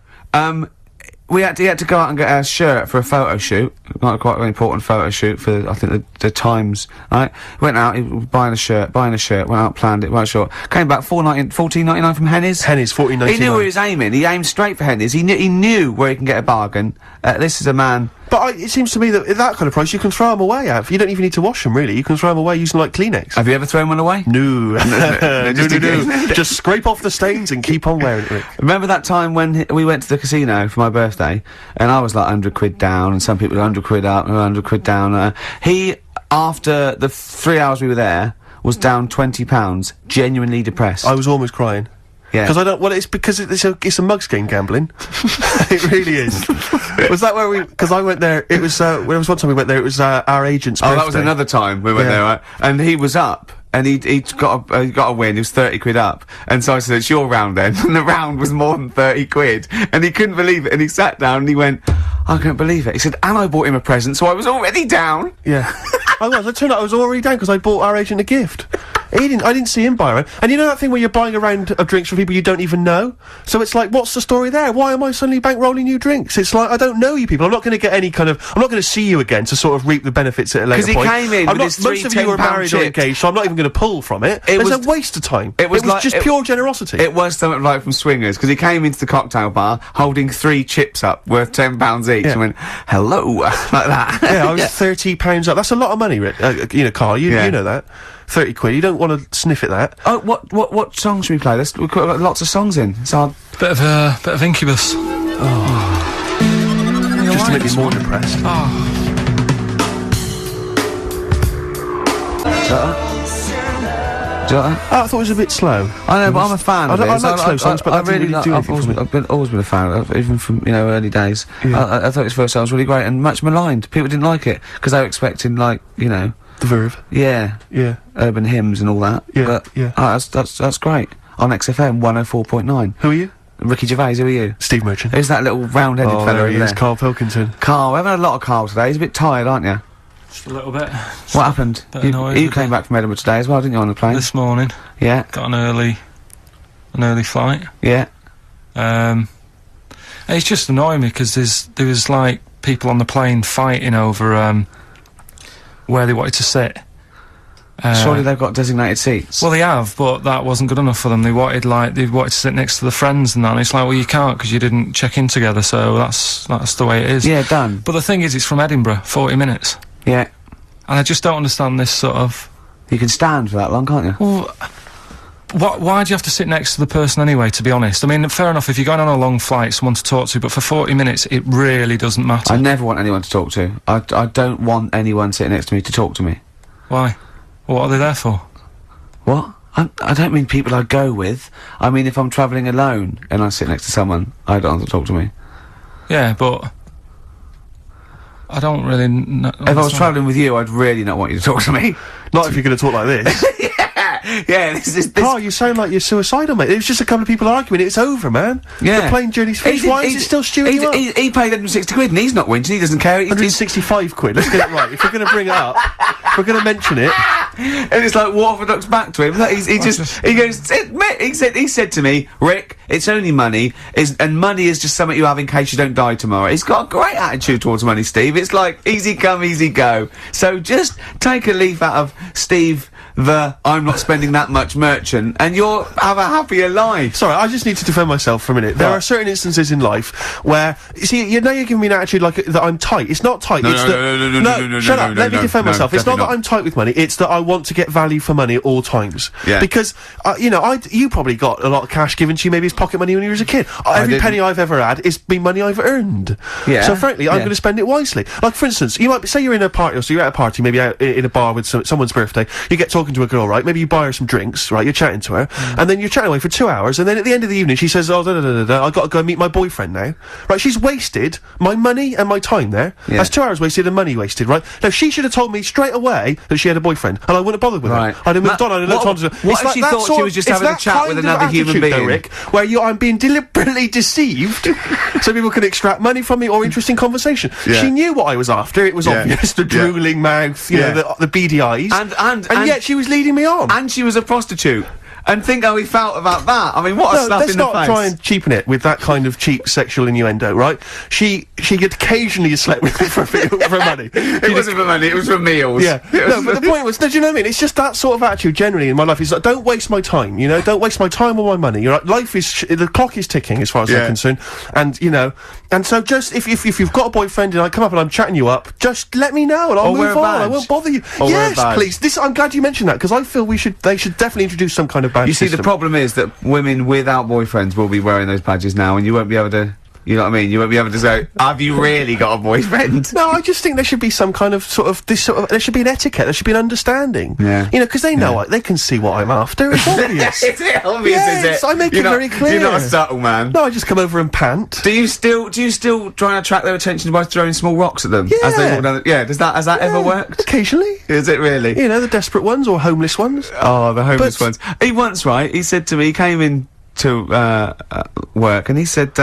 He had to go out and get a shirt for a photo shoot, not quite an important photo shoot for, I think, the Times, right? Went out, he was buying a shirt, went out, planned it, right short. Came back, $14.99 from Henny's. Henny's, $14.99. He knew where he was aiming, he aimed straight for Henny's, he knew where he can get a bargain. This is a man... But it seems to me that at that kind of price, you can throw them away out. You don't even need to wash them, really. You can throw them away using, like, Kleenex. Have you ever thrown one away? No. No. Just Just scrape off the stains and keep on wearing it, Rick. Remember that time when we went to the casino for my birthday, and I was like 100 quid down, and some people were 100 quid up and 100 quid down. He, after the 3 hours we were there, was down £20, genuinely depressed. I was almost crying. Yeah. Because I don't. Well, it's because it's a mugs game gambling. It really is. Was that where because I went there? It was there was one time we went there. It was our agent's birthday. Oh, that was another time we went there, right? And he was up. And he got a win, he was 30 quid up. And so I said, it's your round then. And the round was more than 30 quid. And he couldn't believe it. And he sat down and he went, I can't believe it. He said, and I bought him a present, so I was already down. Yeah. I was. It turned out I was already down because I bought our agent a gift. I didn't see him buy a round. And you know that thing where you're buying a round of drinks for people you don't even know? So it's like, what's the story there? Why am I suddenly bankrolling you drinks? It's like, I don't know you people. I'm not going to get any kind of... I'm not going to see you again to sort of reap the benefits at a later point. Because he came in with his most of you are married or engaged, so I'm not even going to pull from it. It's a waste of time. It was like, just pure generosity. It was something like from Swingers, because he came into the cocktail bar holding 3 chips up worth £10 each and went, hello, like that. Yeah, I was £30 up. That's a lot of money, Rick. You know, Karl, you know that. 30 quid. You don't want to sniff at that. Oh, what song should we play? We've got lots of songs in. So Bit of Incubus. Just to make me more depressed. do you like that? I thought it was a bit slow. I know, but I'm a fan of it. I like slow songs, but I that didn't really do anything for me. I've always been a fan of it, even from, early days. Yeah. I thought his first song was really great and much maligned. People didn't like it, because they were expecting, like, The Verve. Yeah. Yeah. Urban hymns and all that. Yeah, But, yeah. that's great. On XFM 104.9. Who are you? Ricky Gervais, who are you? Steve Merchant. Who's that little round-headed fella there over he there? is, Karl Pilkington. Karl, we haven't had a lot of Karl today. He's a bit tired, aren't you? Just a little bit. What happened? Annoyed You with came back from Edinburgh today as well, didn't you, on the plane? This morning. Yeah. Got an early flight. Yeah. It's just annoying me because there was like people on the plane fighting over where they wanted to sit. Surely they've got designated seats. Well, they have, but that wasn't good enough for them. They wanted to sit next to the friends and that. And it's like, well, you can't because you didn't check in together. So that's the way it is. Yeah, done. But the thing is, it's from Edinburgh, 40 minutes, Yeah. and I just don't understand this sort of. You can stand for that long, can't you? Well, why do you have to sit next to the person anyway, to be honest? I mean, fair enough, if you're going on a long flight, someone to talk to, but for 40 minutes, it really doesn't matter. I never want anyone to talk to. I don't want anyone sitting next to me to talk to me. Why? What are they there for? What? I don't mean people I go with. I mean if I'm travelling alone and I sit next to someone, I don't want them to talk to me. Yeah, but I don't really If I was travelling with you, I'd really not want you to talk to me. Not if you're going to talk like this. Yeah! Yeah, this. Carl, you sound like you're suicidal, mate. It was just a couple of people arguing. It's over, man. Yeah. The plane journey's finished. Why is it still stewing you up? He paid 160 quid and he's not whinging, he doesn't care. 165 quid, let's get it right. If we're going to bring it up, if we're going to mention it. And it's like orthodox back to him. He said to me, Rick, it's only money, and money is just something you have in case you don't die tomorrow. He's got a great attitude towards money, Steve. It's like, easy come, easy go. So just take a leaf out of Steve, the I'm not spending that much merchant, and you'll have a happier life. Sorry, I just need to defend myself for a minute. There are certain instances in life where, you see, you're giving me an attitude like that I'm tight. It's not tight. No, shut up. Let me defend myself. It's not that I'm tight with money. It's that I want to get value for money at all times. Yeah. Because, you probably got a lot of cash given to you, maybe as pocket money when you were a kid. Every penny I've ever had is been money I've earned. Yeah. So frankly, I'm going to spend it wisely. Like, for instance, you might say you're in a party, or so you're at a party, maybe out in a bar with someone's birthday. You get talking to a girl, right? Maybe you buy her some drinks, right? You're chatting to her, and then you're chatting away for 2 hours, and then at the end of the evening, she says, I've got to go and meet my boyfriend now. Right? She's wasted my money and my time there. Yeah. That's 2 hours wasted and money wasted, right? Now, she should have told me straight away that she had a boyfriend, and I wouldn't have bothered with her. I'd have moved on, I'd have looked on to her. What if she thought she was just having a chat with another human being? Though, Rick, where I'm being deliberately deceived so people can extract money from me or interesting conversation. Yeah. She knew what I was after. It was obvious. The drooling mouth, you know, the beady eyes. And yet she was leading me on. And she was a prostitute. And think how he felt about that. I mean, what a slap in the face. Let's not try and cheapen it with that kind of cheap sexual innuendo, right? She occasionally slept with me for money. It wasn't for money, it was for meals. Yeah. No, but the point was, do you know what I mean? It's just that sort of attitude generally in my life. It's like, don't waste my time, you know? Don't waste my time or my money. You're right, life is, the clock is ticking as far as I'm concerned. And, you know, and so just, if you've got a boyfriend and I come up and I'm chatting you up, just let me know and I'll move on. I won't bother you. Yes, please. I'm glad you mentioned that, because I feel they should definitely introduce some kind of badge system. You see, the problem is that women without boyfriends will be wearing those badges now, and you won't be able to, you know what I mean? You won't be able to say, have you really got a boyfriend? No, I just think there should be some kind of there should be an etiquette, there should be an understanding. Yeah. You know, because they know they can see what I'm after. It's obvious. Is it obvious, is it? I make it very clear. You're not a subtle man. No, I just come over and pant. Do you still try and attract their attention by throwing small rocks at them? Yeah. As they walk down has that ever worked? Occasionally. Is it really? You know, the desperate ones or homeless ones. Oh, the homeless ones. He said to me, he came in to work and he said,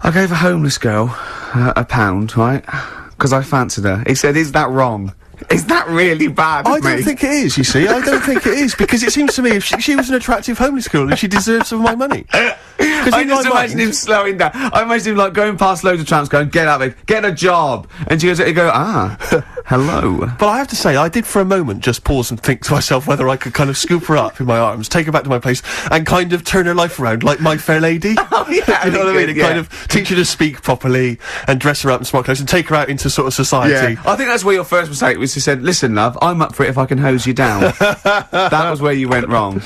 I gave a homeless girl £1, right? Because I fancied her. He said, is that wrong? Is that really bad of me? I don't think it is, you see. I don't think it is, because it seems to me if she was an attractive homeless girl, then she deserves some of my money. I just imagine him slowing down. I imagine him, like, going past loads of tramps going, get out of it, get a job. And he'd go, hello. But I have to say, I did for a moment just pause and think to myself whether I could kind of scoop her up in my arms, take her back to my place, and kind of turn her life around like My Fair Lady. Oh, yeah. You know what I mean? And kind of teach her to speak properly, and dress her up in smart clothes, and take her out into sort of society. Yeah. I think that's where your first mistake was. You said, listen, love, I'm up for it if I can hose you down. That was where you went wrong.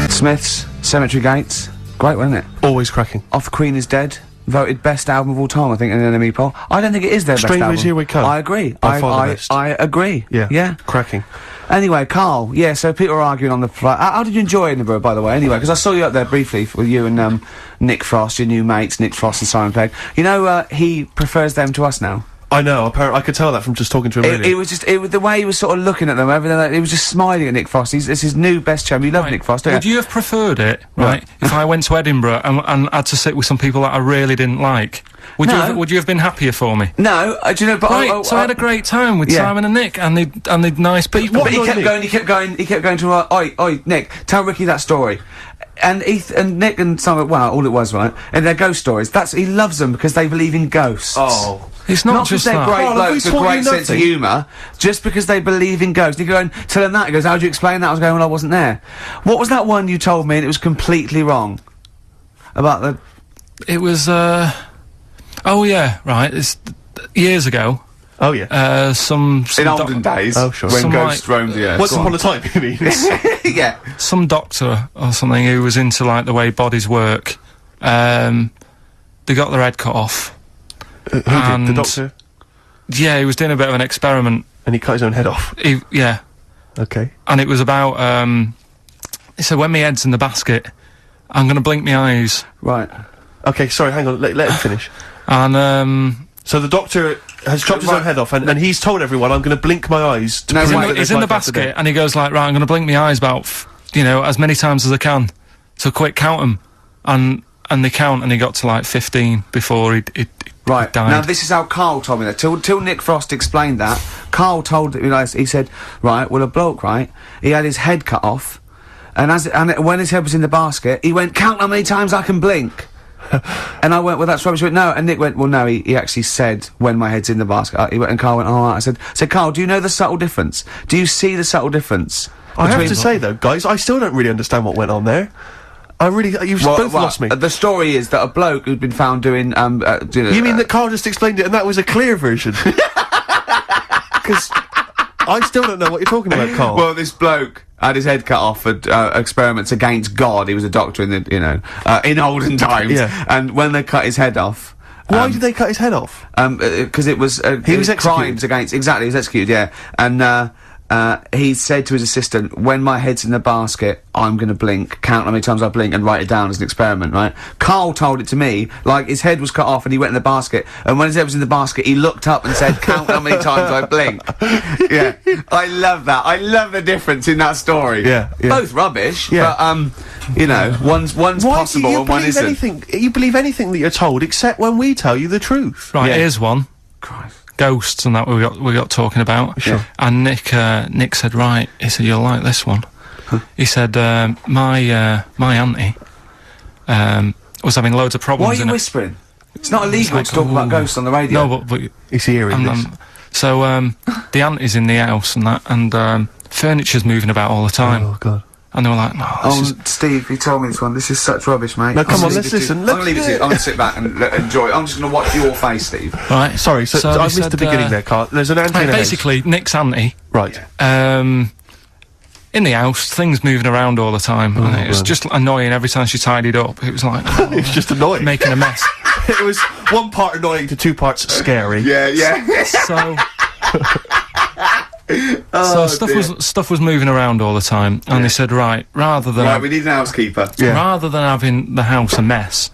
Smith's Cemetery Gates. Great, wasn't it? Always cracking. Off the Queen is Dead. Voted best album of all time, I think, in an NME poll. I don't think it is their best album. Strangers Here We Come. I agree. By far the best. I agree. Yeah. Cracking. Anyway, Karl, so people are arguing on the flight. How did you enjoy Edinburgh, by the way, anyway? Because I saw you up there briefly with you and, Nick Frost, your new mates, Nick Frost and Simon Pegg. You know, he prefers them to us now. I know, apparently, I could tell that from just talking to him. It was just, the way he was sort of looking at them, everything, he was just smiling at Nick Frost. It's his new best chum. You love Nick Frost, don't you? Would you have preferred it, right, if I went to Edinburgh and had to sit with some people that I really didn't like? Would you have been happier for me? No, do you know, but so I had a great time with Simon and Nick, and they're nice people. But he kept going to, oi, Nick, tell Ricky that story. And Nick and Simon, well, all it was, right? And their ghost stories. He loves them because they believe in ghosts. Oh. It's not just they're that. great blokes with great sense of humour, just because they believe in ghosts. You go and tell him that, he goes, how do you explain that? I was going, well, I wasn't there. What was that one you told me and it was completely wrong? About the... It was, oh yeah, right, it's years ago. Oh yeah. In olden days. Oh sure. When ghosts roamed the earth. Once upon a time, you mean? Yeah. Some doctor or something who was into, like, the way bodies work. They got their head cut off. Who did? The doctor? Yeah, he was doing a bit of an experiment. And he cut his own head off? Yeah. Okay. And it was about, he said, when my head's in the basket, I'm gonna blink my eyes. Right. Okay, sorry, hang on, let him finish. And, So the doctor has chopped his own head off, and he's told everyone, I'm going to blink my eyes to prove that he's in the basket, and he goes like, right, I'm going to blink my eyes about, as many times as I can. So quick, count them. And they count, and he got to like 15 before he died. Now this is how Karl told me that. Till Nick Frost explained that, Karl told he said, right, well, a bloke, right, he had his head cut off, and when his head was in the basket, he went, count how many times I can blink. And I went, well, that's rubbish. He went, no. And Nick went, well, no, he actually said, when my head's in the basket. He went, and Karl went, all right. I said, Karl, do you know the subtle difference? Do you see the subtle difference? I have to say, though, guys, I still don't really understand what went on there. You've both lost me. The story is that a bloke who'd been found doing, You mean that Karl just explained it and that was a clear version? Because I still don't know what you're talking about, Karl. Well, this bloke had his head cut off for experiments against God. He was a doctor in the, in olden times. Yeah. And when they cut his head off... Why did they cut his head off? Because it was... he was executed. Crimes against... Exactly, he was executed, yeah. And, he said to his assistant, when my head's in the basket, I'm gonna blink, count how many times I blink and write it down as an experiment, right? Karl told it to me, like, his head was cut off and he went in the basket, and when his head was in the basket, he looked up and said, count how many times I blink. Yeah. I love that. I love the difference in that story. Yeah. Both rubbish, but, one's possible and one isn't. You believe anything that you're told, except when we tell you the truth. Right, here's one. Christ. Ghosts and that we got talking about. Sure. And Nick said, right, he said, you'll like this one. He said, my auntie was having loads of problems. Why are you whispering? It's not illegal to talk about ghosts on the radio. No, but It's hearing this. So the auntie's in the house and that, and furniture's moving about all the time. Oh, God. And they were like, no, this is... Steve, he told me this one. This is such rubbish, mate. No, come on, let's listen. I'm gonna leave it to you. I'm gonna sit back and enjoy it. I'm just gonna watch your face, Steve. Right. Sorry, so I missed the beginning there, Karl. There's an auntie in the house. Basically, Nick's auntie. Right. In the house, things moving around all the time. And it was just annoying every time she tidied up. It was like... It was just annoying. Making a mess. It was one part annoying to two parts scary. Yeah. So... stuff was moving around all the time, and they said, right, we need an housekeeper. Rather than having the house a mess,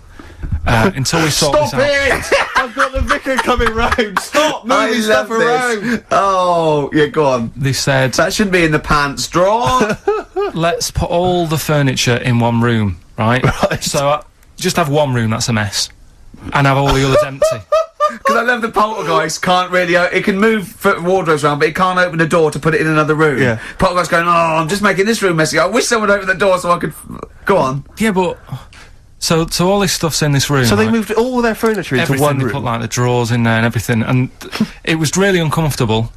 until we sort this out. Stop it! I've got the vicar coming round. Stop moving stuff around. Oh, yeah, go on. They said That shouldn't be in the pants drawer. let's put all the furniture in one room, right? So just have one room that's a mess, and have all the others empty. Because I love the poltergeist can't really... it can move wardrobes around, but it can't open the door to put it in another room. Yeah. Poltergeist going, oh, I'm just making this room messy. I wish someone would open the door so I could... Go on. Yeah, but... So all this stuff's in this room. So they moved all their furniture into one room? They put, like, the drawers in there and everything, and it was really uncomfortable,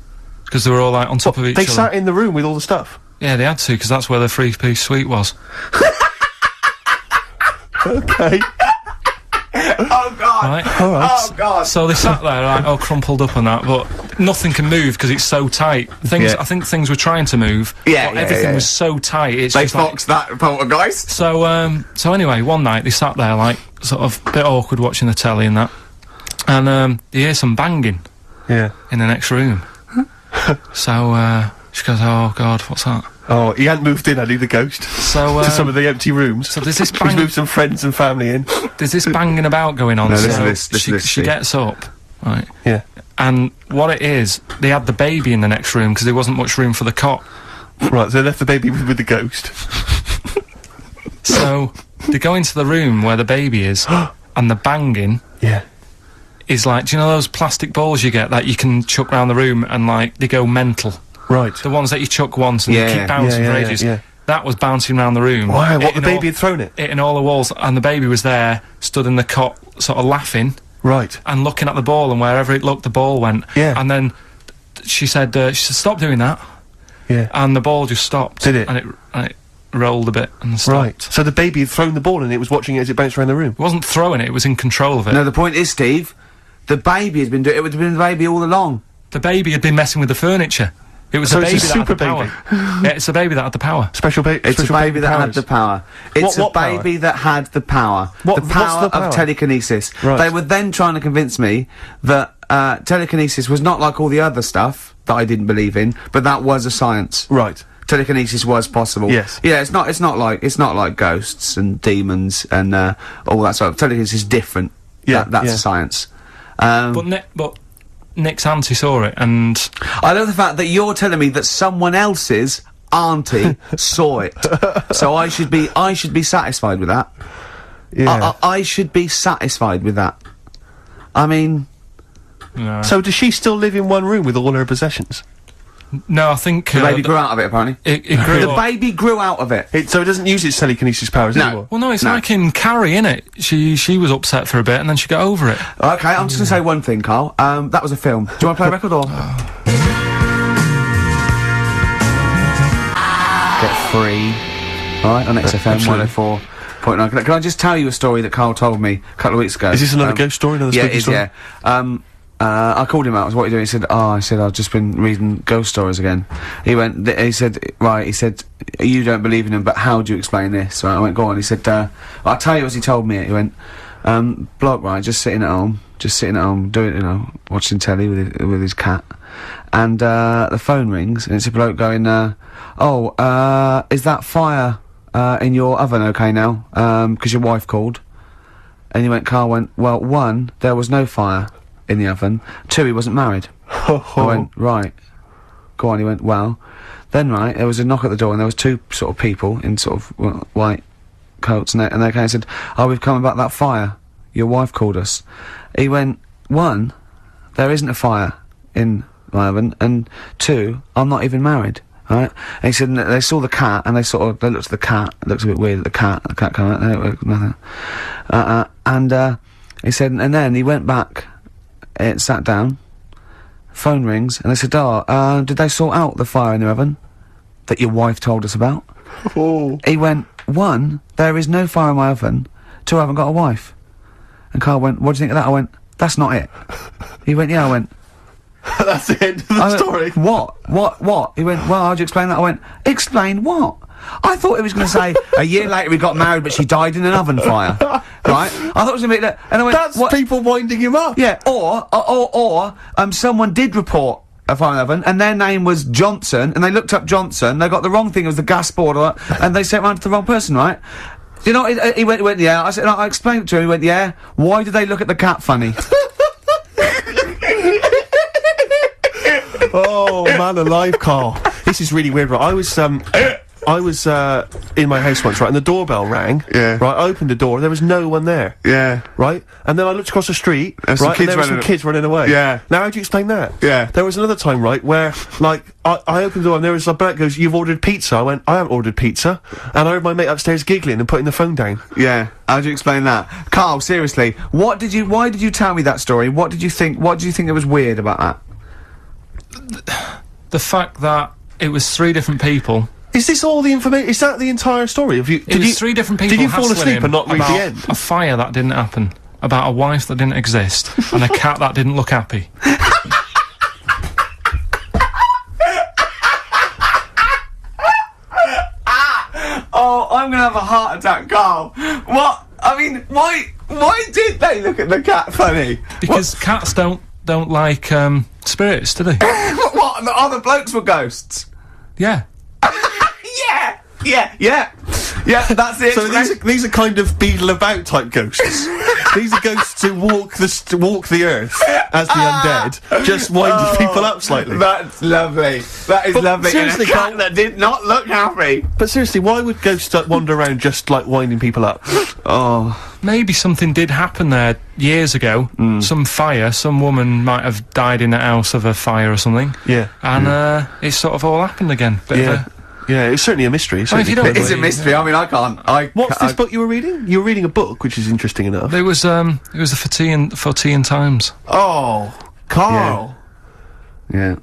because they were all, like, on top of each other. They sat in the room with all the stuff? Yeah, they had to, because that's where the three-piece suite was. Okay. Oh, God. Right? All right. Oh, God. So they sat there, like, all crumpled up and that, but nothing can move because it's so tight. I think things were trying to move, but everything was so tight. It's They just like, foxed that poltergeist. So anyway, one night they sat there, like, sort of a bit awkward watching the telly and that, and you hear some banging in the next room. So she goes, oh, God, what's that? Oh, he hadn't moved in, had he, the ghost? So, to some of the empty rooms. So there's this He's moved some friends and family in. There's this banging about going on. No, so she gets up, right? Yeah. And what it is, they had the baby in the next room because there wasn't much room for the cot. Right, so they left the baby with the ghost. So they go into the room where the baby is, and the banging is like, do you know those plastic balls you get that you can chuck around the room and, like, they go mental? Right. The ones that you chuck once and they keep bouncing for ages. That was bouncing around the room. Wow, what, the baby had thrown it? Hitting all the walls, and the baby was there, stood in the cot, sort of laughing. Right. And looking at the ball, and wherever it looked, the ball went. Yeah. And then she said, stop doing that. Yeah. And the ball just stopped. Did it? And it rolled a bit and stopped. Right. So the baby had thrown the ball and it was watching it as it bounced around the room? It wasn't throwing it, it was in control of it. No, the point is, Steve, the baby has been doing... It would have been the baby all along. The baby had been messing with the furniture. It was So a baby it's a that had super the power. baby. Yeah, it's a baby that had the power. Special baby. It's a baby that had the power. It's What a baby that had the power. What- the power what's the power? of telekinesis. Right. They were then trying to convince me that telekinesis was not like all the other stuff that I didn't believe in, but that was a science. Right. Telekinesis was possible. Yes. Yeah, it's not like ghosts and demons and all that sort of... Telekinesis is different. Yeah, That's yeah. a science. But Nick's auntie saw it, and I love the fact that you're telling me that someone else's auntie saw it. So I should be satisfied with that. Yeah. I should be satisfied with that. I mean... no. So does she still live in one room with all her possessions? No, I think The baby grew out of it, apparently. it grew The up. baby grew out of it. So it doesn't use its telekinesis powers No. anymore? Well, no, it's No. like in Carrie, innit? She was upset for a bit, and then she got over it. Okay, I'm just gonna say one thing, Karl. That was a film. Do you want to play a record or? Get free. Alright, on XFM 104.9. Can I just tell you a story that Karl told me a couple of weeks ago? Is this another ghost story? Another Yeah, spooky it is, story? yeah. I called him out. I was, what are you doing? He said, I've just been reading ghost stories again. He said, you don't believe in them, but how do you explain this? Right, I went, go on. He said, I'll tell you as he told me it. He went, bloke, right, just sitting at home, doing, watching telly with his cat. And, the phone rings, and it's a bloke going, is that fire, in your oven okay now? 'Cause your wife called. And he went, Karl went, well, 1, there was no fire in the oven. 2, he wasn't married. I went, right. Go on, he went, well. Then, right, there was a knock at the door, and there was 2 sort of people in sort of white coats, and they came and said, we've come about that fire. Your wife called us. He went, 1, there isn't a fire in my oven, and 2, I'm not even married. Right? And he said, they saw the cat, and they looked at the cat. It looks a bit weird, the cat came out, nothing. And he said, and then he went back, sat down, phone rings, and they said, did they sort out the fire in the oven that your wife told us about? Oh. He went, 1, there is no fire in my oven. 2, I haven't got a wife. And Karl went, what do you think of that? I went, that's not it. He went, yeah. I went, That's the end of the story. What? He went, well, how'd you explain that? I went, explain what? I thought he was going to say, a year later we got married, but she died in an oven fire. Right? I thought it was going to be that. And I went, That's what? people winding him up. Yeah, or someone did report a fire oven, and their name was Johnson, and they looked up Johnson, they got the wrong thing, it was the gas board, and they sent it round to the wrong person, right? You know, he went, yeah. I said, I explained it to him, he went, yeah. Why did they look at the cat funny? Oh, man alive, Karl. This is really weird, right? I was in my house once, right, and the doorbell rang. Yeah. Right, I opened the door, there was no one there. Yeah. Right? And then I looked across the street, There's right, some kids and there were some kids running away. Yeah. Now, how do you explain that? Yeah. There was another time, right, where, like, I opened the door and there was a bloke goes, you've ordered pizza. I went, I haven't ordered pizza. And I heard my mate upstairs giggling and putting the phone down. Yeah. How do you explain that? Karl, seriously, why did you tell me that story? What did you think there was weird about that? The fact that it was 3 different people. Is this all the information? Is that the entire story? It was 3 different people. Did you fall hassling asleep him and not read about the end? A fire that didn't happen, about a wife that didn't exist, and a cat that didn't look happy. Oh, I'm gonna have a heart attack, Karl. What? I mean, why did they look at the cat funny? Because cats don't like spirits, do they? What? The other blokes were ghosts? Yeah. Yeah, that's it. So these are kind of beetle about type ghosts. These are ghosts who walk the earth as the undead, just winding people up slightly. That's lovely. That is lovely. seriously, and a cat Karl- that did not look happy. But seriously, why would ghosts wander around just like winding people up? Oh. Maybe something did happen there years ago. Some fire, some woman might have died in a house of a fire or something. Yeah. And it sort of all happened again. Bit of a, Yeah, it's certainly a mystery. I mean, if you don't It is a mystery. I mean, I can't. What's this book you were reading? You were reading a book, which is interesting enough. it was the for tea and Times. Oh, Karl. Yeah.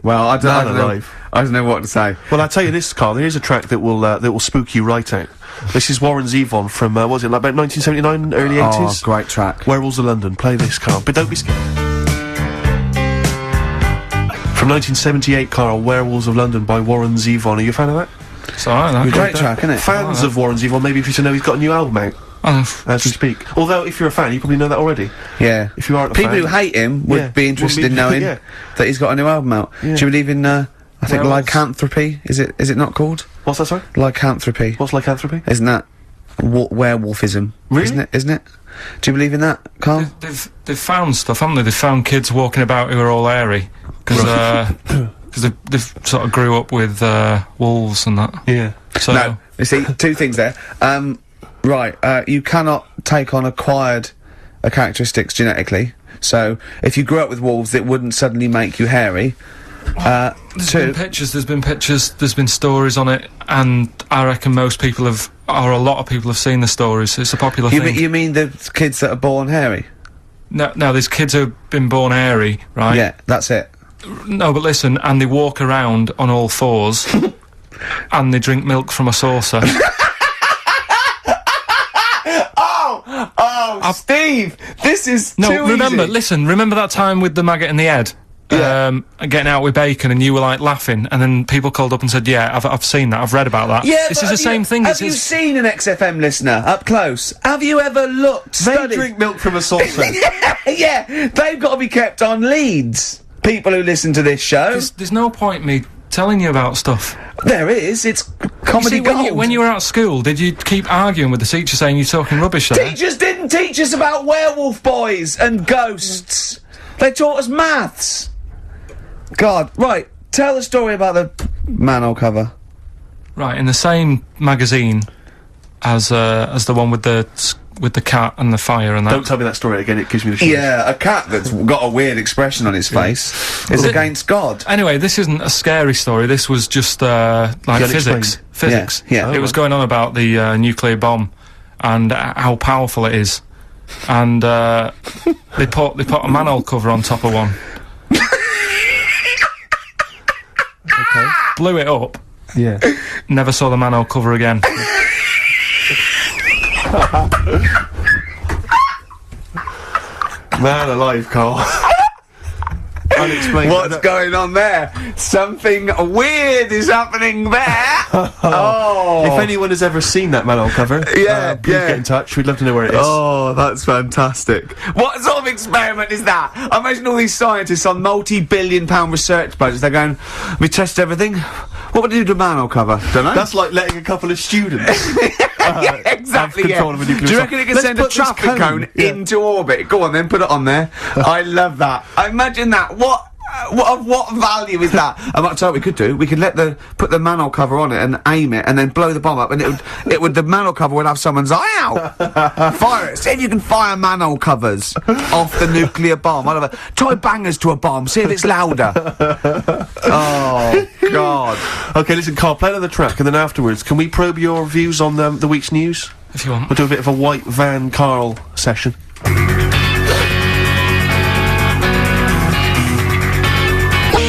Well, I don't know what to say. Well, I'll tell you this, Karl. There is a track that will spook you right out. This is Warren Zevon from what was it, like about 1979, early 80s? Oh, great track. Werewolves of London. Play this, Karl, but don't be scared. From 1978, Karl, Werewolves of London by Warren Zevon. Are you a fan of that? It's alright, that. Great track, isn't it? Fans of Warren Zevon, maybe if you to know he's got a new album out as we speak. Although, if you're a fan, you probably know that already. Yeah. If you aren't a People fan, who hate him would Yeah, be interested in wouldn't be- knowing yeah. that he's got a new album out. Yeah. Do you believe in, I think Werewolves. lycanthropy? Is it not called? What's that, sorry? Lycanthropy. What's lycanthropy? Isn't that werewolfism? Really? Isn't it? Do you believe in that, Karl? They've found stuff, haven't they? They've found kids walking about who are all hairy because they've sort of grew up with wolves and that. Yeah. So No, you see, two things there. You cannot take on acquired characteristics genetically. So, if you grew up with wolves, it wouldn't suddenly make you hairy. There's been pictures, there's been stories on it, and I reckon most people a lot of people have seen the stories. It's a popular thing. You mean the kids that are born hairy? No, there's kids who've been born hairy, right? Yeah, that's it. No, but listen, and they walk around on all fours, and they drink milk from a saucer. Steve, this is remember that time with the maggot in the head? Yeah. Getting out with bacon, and you were like laughing, and then people called up and said, "Yeah, I've seen that. I've read about that." Yeah, this is the same thing. Have you seen an XFM listener up close? Have you ever looked? They studied? drink milk from a saucer. yeah, they've got to be kept on leads. People who listen to this show. There's no point me telling you about stuff. There is. It's comedy gold. When you were at school, did you keep arguing with the teacher saying you're talking rubbish there? Teachers didn't teach us about werewolf boys and ghosts. They taught us maths. God, right. Tell the story about the manhole cover. Right, in the same magazine as the one with the cat and the fire and that. Don't tell me that story again, it gives me the shivers. Yeah, a cat that's got a weird expression on its face is against God. Anyway, this isn't a scary story, this was just, like physics. Physics. Yeah. It was going on about the, nuclear bomb and how powerful it is. And, they put a manhole cover on top of one. Okay. Blew it up. Yeah. Never saw the manhole cover again. Man alive, Karl. Unexplained. What's going on there? Something weird is happening there. If anyone has ever seen that manhole cover, please get in touch. We'd love to know where it is. Oh, that's fantastic. What sort of experiment is that? I imagine all these scientists on multi-billion-pound research budgets, they're going, we test everything. What would you do to a manhole cover? Don't know. That's like letting a couple of students yeah, exactly. have control of a nuclear Do you reckon it can send a traffic cone into orbit? Go on then, put it on there. I love that. Imagine that. What value is that? I might tell you what we could do. We could put the manhole cover on it and aim it, and then blow the bomb up, and the manhole cover would have someone's eye out. Fire it. See if you can fire manhole covers off the nuclear bomb. I love it. Tie bangers to a bomb. See if it's louder. Oh God. Okay, listen, Karl, play another track, and then afterwards, can we probe your views on the week's news? If you want. We'll do a bit of a white van Karl session.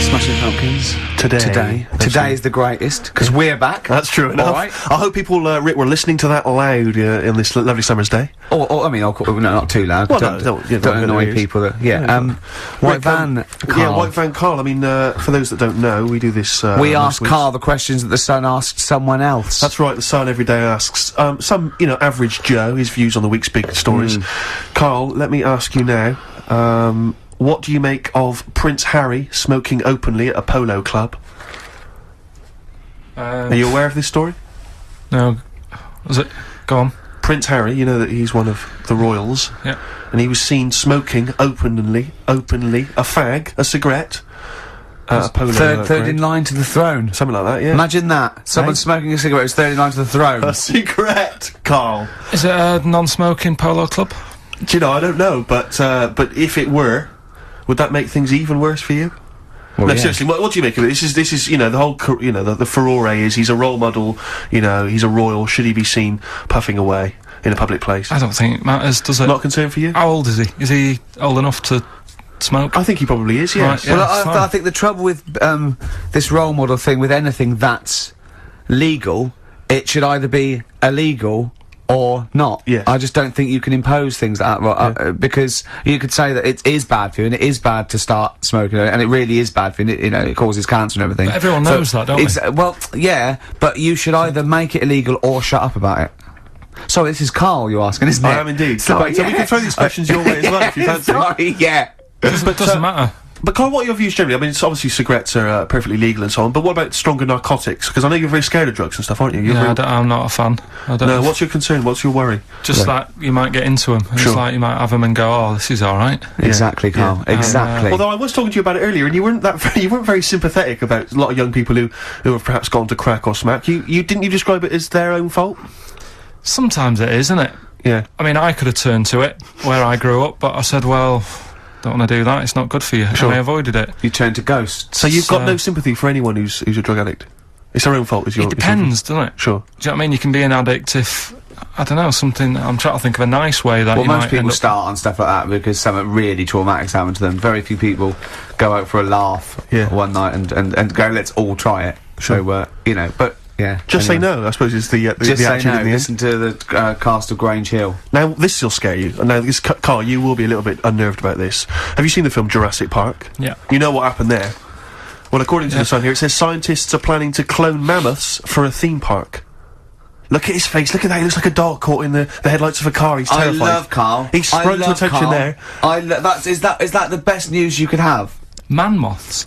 Smashing Pumpkins. Today is the greatest, because we're back. That's true enough. All right. I hope people, Rick, were listening to that loud on this lovely summer's day. Or I mean, no, not too loud. Well, don't don't annoy people. White Van, Karl. Yeah, White Van Karl. I mean, for those that don't know, we do this. We ask Karl the questions that the Sun asked someone else. That's right. The Sun every day asks some, average Joe his views on the week's big stories. Karl, let me ask you now. What do you make of Prince Harry smoking openly at a polo club? Are you aware of this story? No. Was it? Go on. Prince Harry, you know that he's one of the royals. Yeah. And he was seen smoking openly, a fag, a cigarette, at a polo third in line to the throne. Something like that, yeah. Imagine that. Someone smoking a cigarette who's third in line to the throne. A cigarette, Karl. Is it a non-smoking polo club? Do you know, I don't know, but if it were, would that make things even worse for you? Well, no, yeah. seriously, what do you make of it? This is, the whole, the furore is he's a role model, he's a royal, should he be seen puffing away in a public place? I don't think it matters, does it? Not concerned for you? How old is he? Is he old enough to smoke? I think he probably is, yes. Right, yeah. Well, I think the trouble with this role model thing, with anything that's legal, it should either be illegal or not. Yes. I just don't think you can impose things like that, because you could say that it is bad for you, and it is bad to start smoking, and it really is bad for you, it causes cancer and everything. But everyone knows that, don't they? Well, yeah, but you should either make it illegal or shut up about it. So this is Karl you're asking, isn't it? I am indeed. Sorry, So we can throw these questions your way as well, if you fancy. Sorry, yeah. But it doesn't matter. But Karl, what are your views generally? I mean, it's obviously cigarettes are perfectly legal and so on, but what about stronger narcotics? Because I know you're very scared of drugs and stuff, aren't you? I'm not a fan. I don't No, what's your concern? What's your worry? Just like, you might get into them. Sure. It's like, you might have them and go, oh, this is alright. Exactly, Karl. Exactly. Although I was talking to you about it earlier, and you weren't very sympathetic about a lot of young people who have perhaps gone to crack or smack. You didn't you describe it as their own fault? Sometimes it is, isn't it? Yeah. I mean, I could have turned to it where I grew up, but I said, well, don't want to do that, it's not good for you. Sure. And I avoided it. You turned to ghosts. So you've got no sympathy for anyone who's a drug addict? It's their own fault, is your... It depends, doesn't it? Sure. Do you know what I mean? You can be an addict if, I don't know, something... I'm trying to think of a nice way that Well, you most might people end up... start on stuff like that because something really traumatic's happened to them. Very few people go out for a laugh one night and go, let's all try it. Sure. So, you know, but... Yeah. Just say no, I suppose, is the Just say action no. in the end. Listen to the cast of Grange Hill. Now, this will scare you. Now, Karl, you will be a little bit unnerved about this. Have you seen the film Jurassic Park? Yeah. You know what happened there? Well, according to the Sun here, it says scientists are planning to clone mammoths for a theme park. Look at his face, look at that, he looks like a dog caught in the headlights of a car, he's terrified. I love Karl. He sprung to attention Karl. there. Is that the best news you could have? Man moths.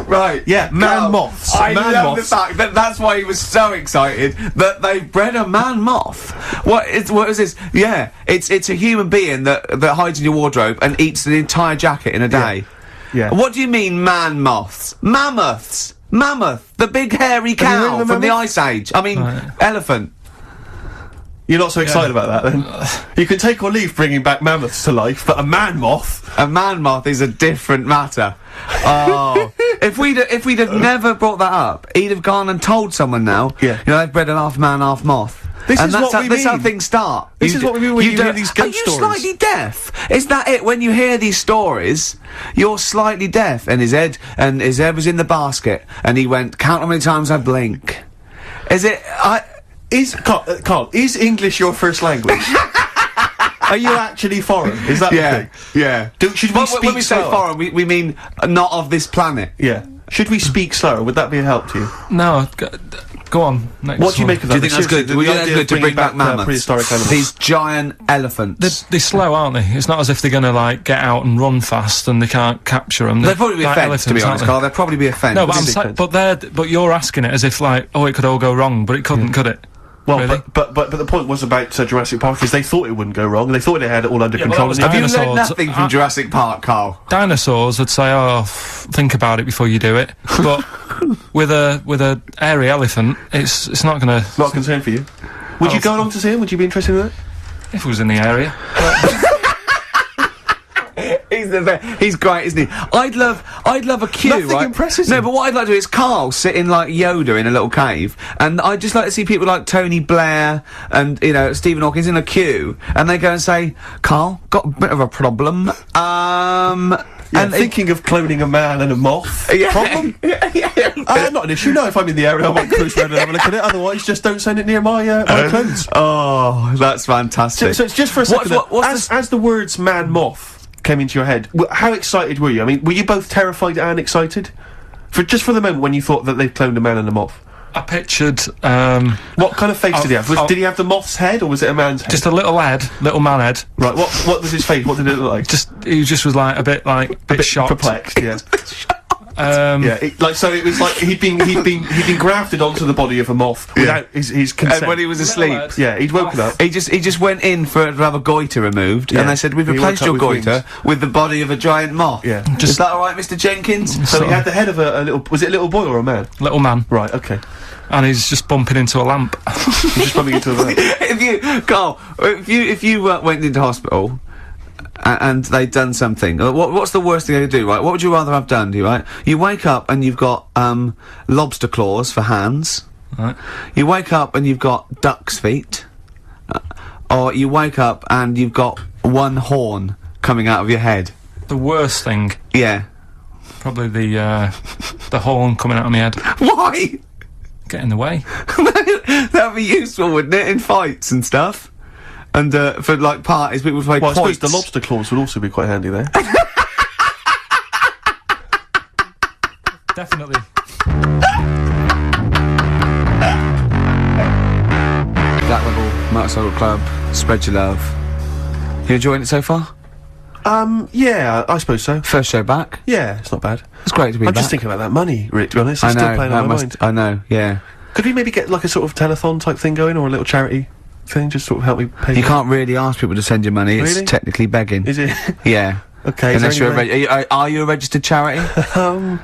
Right. Yeah, man moths. I Man love moths. the fact that that's why he was so excited that they bred a man moth. What is this? Yeah, it's a human being that hides in your wardrobe and eats the entire jacket in a day. Yeah. What do you mean, man moths? Mammoths. Mammoth, the big hairy you heard cow of the from the mammoth? Ice Age. I mean, elephant. You're not so excited about that, then? You can take or leave bringing back mammoths to life, but a man moth... A man moth is a different matter. Oh, if we'd have never brought that up, he'd have gone and told someone now. Yeah. You know, they've bred an half man, half moth. This and is that's what how, we This is how mean. things start. This is what we mean when you hear don't- these ghost Are you stories. slightly deaf? Is that it? When you hear these stories, you're slightly deaf. And his head was in the basket, and he went, "Count how many times I blink." Is it? Karl, is English your first language? Are you actually foreign? Is that the thing? Yeah. Should we speak when we say slower? foreign, we mean not of this planet. Yeah. Should we speak slower? Would that be a help to you? No, go on. Next What do you one. make of Do that? you think that's good? The Would you think idea that's of good to bring bringing back mammoths? prehistoric animals. These giant elephants. They're slow, aren't they? It's not as if they're going to, like, get out and run fast and they can't capture them. They'd probably be a fence, to be honest, Karl. They'd probably be a fence. No, but Big fence. but you're asking it as if, like, oh, it could all go wrong, but it couldn't, could it? Well, Really? but the point was about Jurassic Park is they thought it wouldn't go wrong, and they thought they had it all under Yeah, but control. that was Have you learned dinosaurs. nothing from Jurassic Park, Karl? Dinosaurs would say, oh, think about it before you do it. But with a airy elephant, it's not going to... Not a concern for you. Would you go along to see him? Would you be interested in that? If it was in the area. He's great, isn't he? I'd love a queue, Nothing right? impresses No, him. but what I'd like to do is Karl sitting like Yoda in a little cave, and I'd just like to see people like Tony Blair and, you know, Stephen Hawking in a queue, and they go and say, "Karl, got a bit of a problem." Yeah, and thinking of cloning a man and a moth. Yeah. Problem? yeah. Not an issue. No, if I'm in the area, I might cruise around and have a look at it. Otherwise, just don't send it near my clothes. Oh, that's fantastic. So it's just for a second. As the words "man moth" came into your head, how excited were you? I mean, were you both terrified and excited? For the moment when you thought that they'd cloned a man and a moth. I pictured, What kind of face did he have? Did he have the moth's head, or was it a man's head? just a little man head. Right. What was his face? What did it look like? He just was like a bit shocked. Perplexed. Yeah. Yeah, So it was like he'd been grafted onto the body of a moth without his consent. And when he was asleep, lad. Yeah, he'd woken up. he just went in to have a goiter removed, Yeah. and they said, "We've He replaced woke your up with goiter with the body of a giant moth." Yeah. Is that all right, Mr. Jenkins? So he had the head of a little. Was it a little boy or a man? little man, Right. Okay. and he's just bumping into a lamp. He's just bumping into a van. If you went into hospital and they'd done something, what's the worst thing they could do, right? What would you rather have done, right? You wake up and you've got lobster claws for hands. Right. You wake up and you've got duck's feet. Or you wake up and you've got one horn coming out of your head. The worst thing, Yeah. probably the horn coming out of my head. Why? Get in the way. That'd be useful, wouldn't it, in fights and stuff? And for like parties, people would play Well, I suppose quoits. the lobster claws would also be quite handy there. Definitely. Black Rebel Motorcycle Club Spread your love. You enjoying it so far? Yeah, I suppose so. First show back? Yeah, it's not bad. It's great to be I'm back. just thinking about that money, Rick, to be honest. I It's know, still playing on my mind. I know, yeah. Could we maybe get, like, a sort of telethon type thing going, or a little charity thing, just sort of help me pay? You can't really ask people to send you money, it's Really? technically begging. Is it? Yeah. Okay, Unless is you're there any way- are you a registered charity? I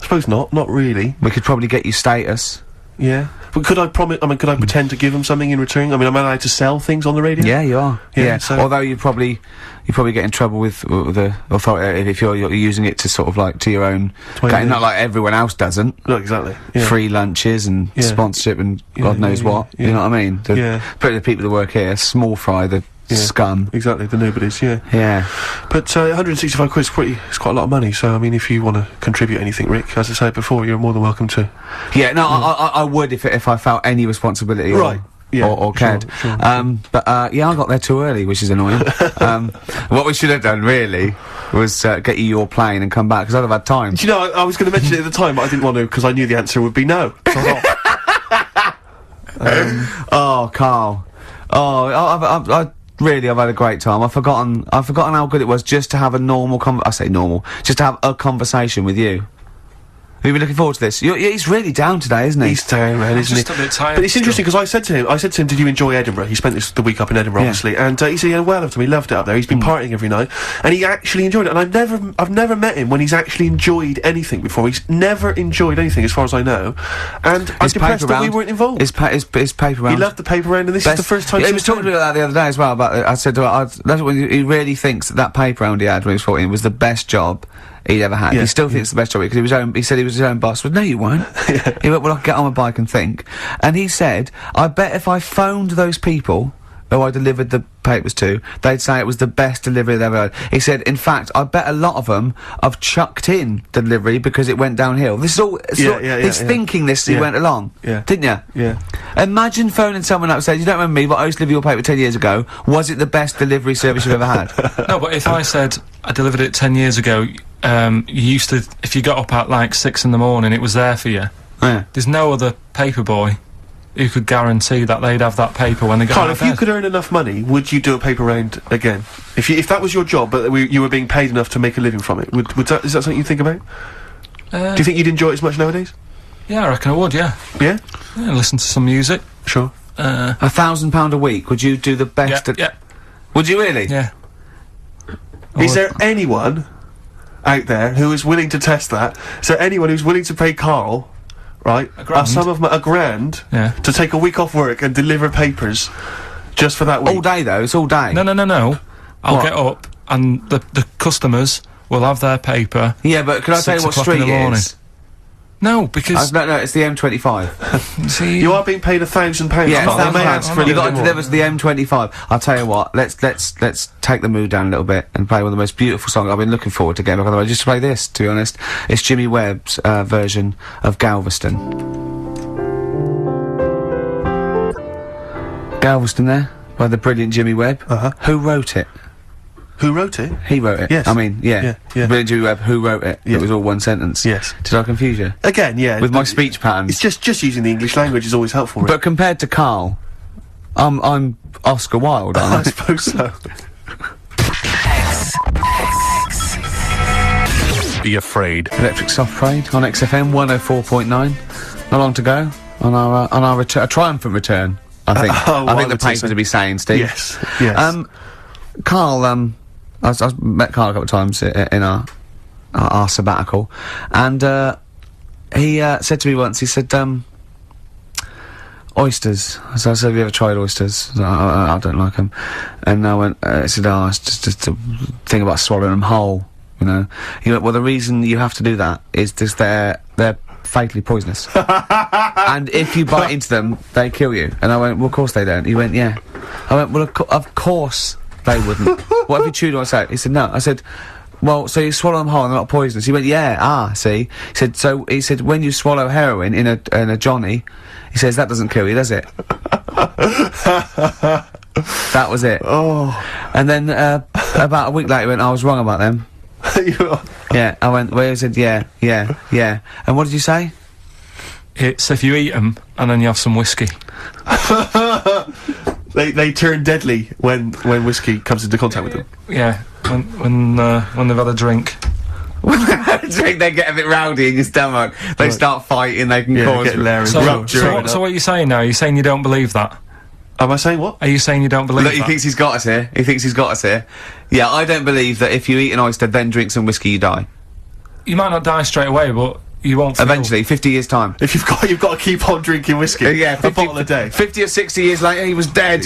suppose not really. We could probably get you status. Yeah. But could I could I pretend to give them something in return? I mean, am I allowed to sell things on the radio? Yeah, you are. Yeah, so- Although you probably get in trouble with the authority if you're using it to sort of like to your own. Totally. Not like everyone else doesn't. No, exactly. Yeah. Free lunches and Yeah. sponsorship and Yeah, God knows yeah, what. yeah. You know what I mean? Yeah. But the people that work here, small fry, the Yeah. scum. Exactly, the nobodies, yeah. Yeah. But 165 quid it's quite a lot of money, so I mean, if you want to contribute anything, Rick, as I said before, you're more than welcome to. Yeah. No, I would if I felt any responsibility. Right. Yeah, or cared. sure. But yeah, I got there too early, which is annoying. What we should have done really was get you your plane and come back because I'd have had time. Do you know, I was going to mention it at the time, but I didn't want to because I knew the answer would be no. So I was off. Oh, Karl. Oh, I've had a great time. I've forgotten how good it was just to have a normal just to have a conversation with you. Have you been looking forward to this? He's really down today, isn't he? He's down, man, isn't he? Just a bit tired. But it's interesting because I said to him, did you enjoy Edinburgh? He spent the week up in Edinburgh, Yeah. obviously, and he said, yeah, well after me, loved it up there. He's been partying every night, and he actually enjoyed it. And I've never met him when he's actually enjoyed anything before. He's never enjoyed anything, as far as I know. And I'm depressed that we weren't involved. His paper round. He loved the paper round, and this is the first time. Yeah, he since was talking then. about that the other day as well. About I said to him, that's when he really thinks that paper round he had when he was 14 was the best job he'd ever had. Yeah, He still thinks it's the best job because he said he was his own boss. Well, no, you won't. He went, well, I'll get on my bike and think. And he said, I bet if I phoned those people who I delivered the papers to, they'd say it was the best delivery they've ever had. He said, in fact, I bet a lot of them have chucked in the delivery because it went downhill. This is all, he's thinking this as he went along. Yeah. Didn't you? Yeah. Imagine phoning someone up and saying, you don't remember me, but I used to deliver your paper 10 years ago. Was it the best delivery service you've ever had? No, but if I said I delivered it 10 years ago, you used to, if you got up at like 6 in the morning, it was there for you. Yeah. There's no other paper boy who could guarantee that they'd have that paper when they got Karl, out if of you bed. could earn enough money, would you do a paper round again? If that was your job, but you were being paid enough to make a living from it, is that something you think about? Do you think you'd enjoy it as much nowadays? Yeah, I reckon I would, yeah. Yeah? Yeah, listen to some music. Sure. £1,000 a week, would you do the best? Yeah. Would you really? Yeah. Is there anyone out there who is willing to test that? Is there anyone who's willing to pay Karl, right, A grand? a grand Yeah. to take a week off work and deliver papers just for that week? All day though, it's all day. No. I'll What? get up and the customers will have their paper. Yeah, but can I tell you what 6 o'clock in street the it morning. is? No, because No, it's the M25. see, You are being paid £1,000. Yeah, Karl. They may £1,000. ask for a You little got bit to more. deliver to the M25. I'll tell you what. Let's take the mood down a little bit and play one of the most beautiful songs I've been looking forward to getting. Otherwise, just play this. To be honest, it's Jimmy Webb's version of Galveston. Galveston, there by the brilliant Jimmy Webb. Who wrote it? Who wrote it? He wrote it. Yes. I mean, yeah. Yeah. Brilliant Jimmy Webb. Who wrote it? Yeah. It was all one sentence. Yes. Did I confuse you? Again, yeah. With my speech patterns. It's just using the English language is always helpful. Rick. But compared to Karl, I'm Oscar Wilde, I aren't I? suppose so. Be afraid. Electric Soft Parade on XFM 104.9. Not long to go on our a triumphant return. I think. Oh, I I think the would say papers so. to be saying, Steve. Yes. Yes. Karl, I've met Karl a couple of times in our sabbatical, and he said to me once. He said, oysters. So I said, have you ever tried oysters? I don't like them. And I went, he said, oh, it's just a thing about swallowing them whole, you know. He went, well, the reason you have to do that is just they're fatally poisonous. And if you bite into them, they kill you. And I went, well, of course they don't. He went, yeah. I went, well, of course they wouldn't. What if you chewed on what's out? He said, no. I said, well, so you swallow them whole and they're not poisonous. He went, yeah, see. He said, when you swallow heroin in a Johnny, he says, that doesn't kill you, does it? That was it. Oh. And then, about a week later, he went, I was wrong about them. Yeah, I went, well, he said, yeah. And what did you say? it's if you eat them and then you have some whiskey. They turn deadly when whiskey comes into contact with them. Yeah, when they've had a drink. When they have a drink, they get a bit rowdy in your stomach. They start fighting. They can cause get hilarious. So what are you saying now? Are you saying you don't believe that? Am I saying what? Are you saying you don't believe Look, that? he thinks he's got us here. He thinks he's got us here. Yeah, I don't believe that if you eat an oyster, then drink some whiskey, you die. You might not die straight away, but you won't feel. Eventually, 50 years' time. If you've got to keep on drinking whiskey. Yeah, a bottle a day. 50 or 60 years later, he was dead.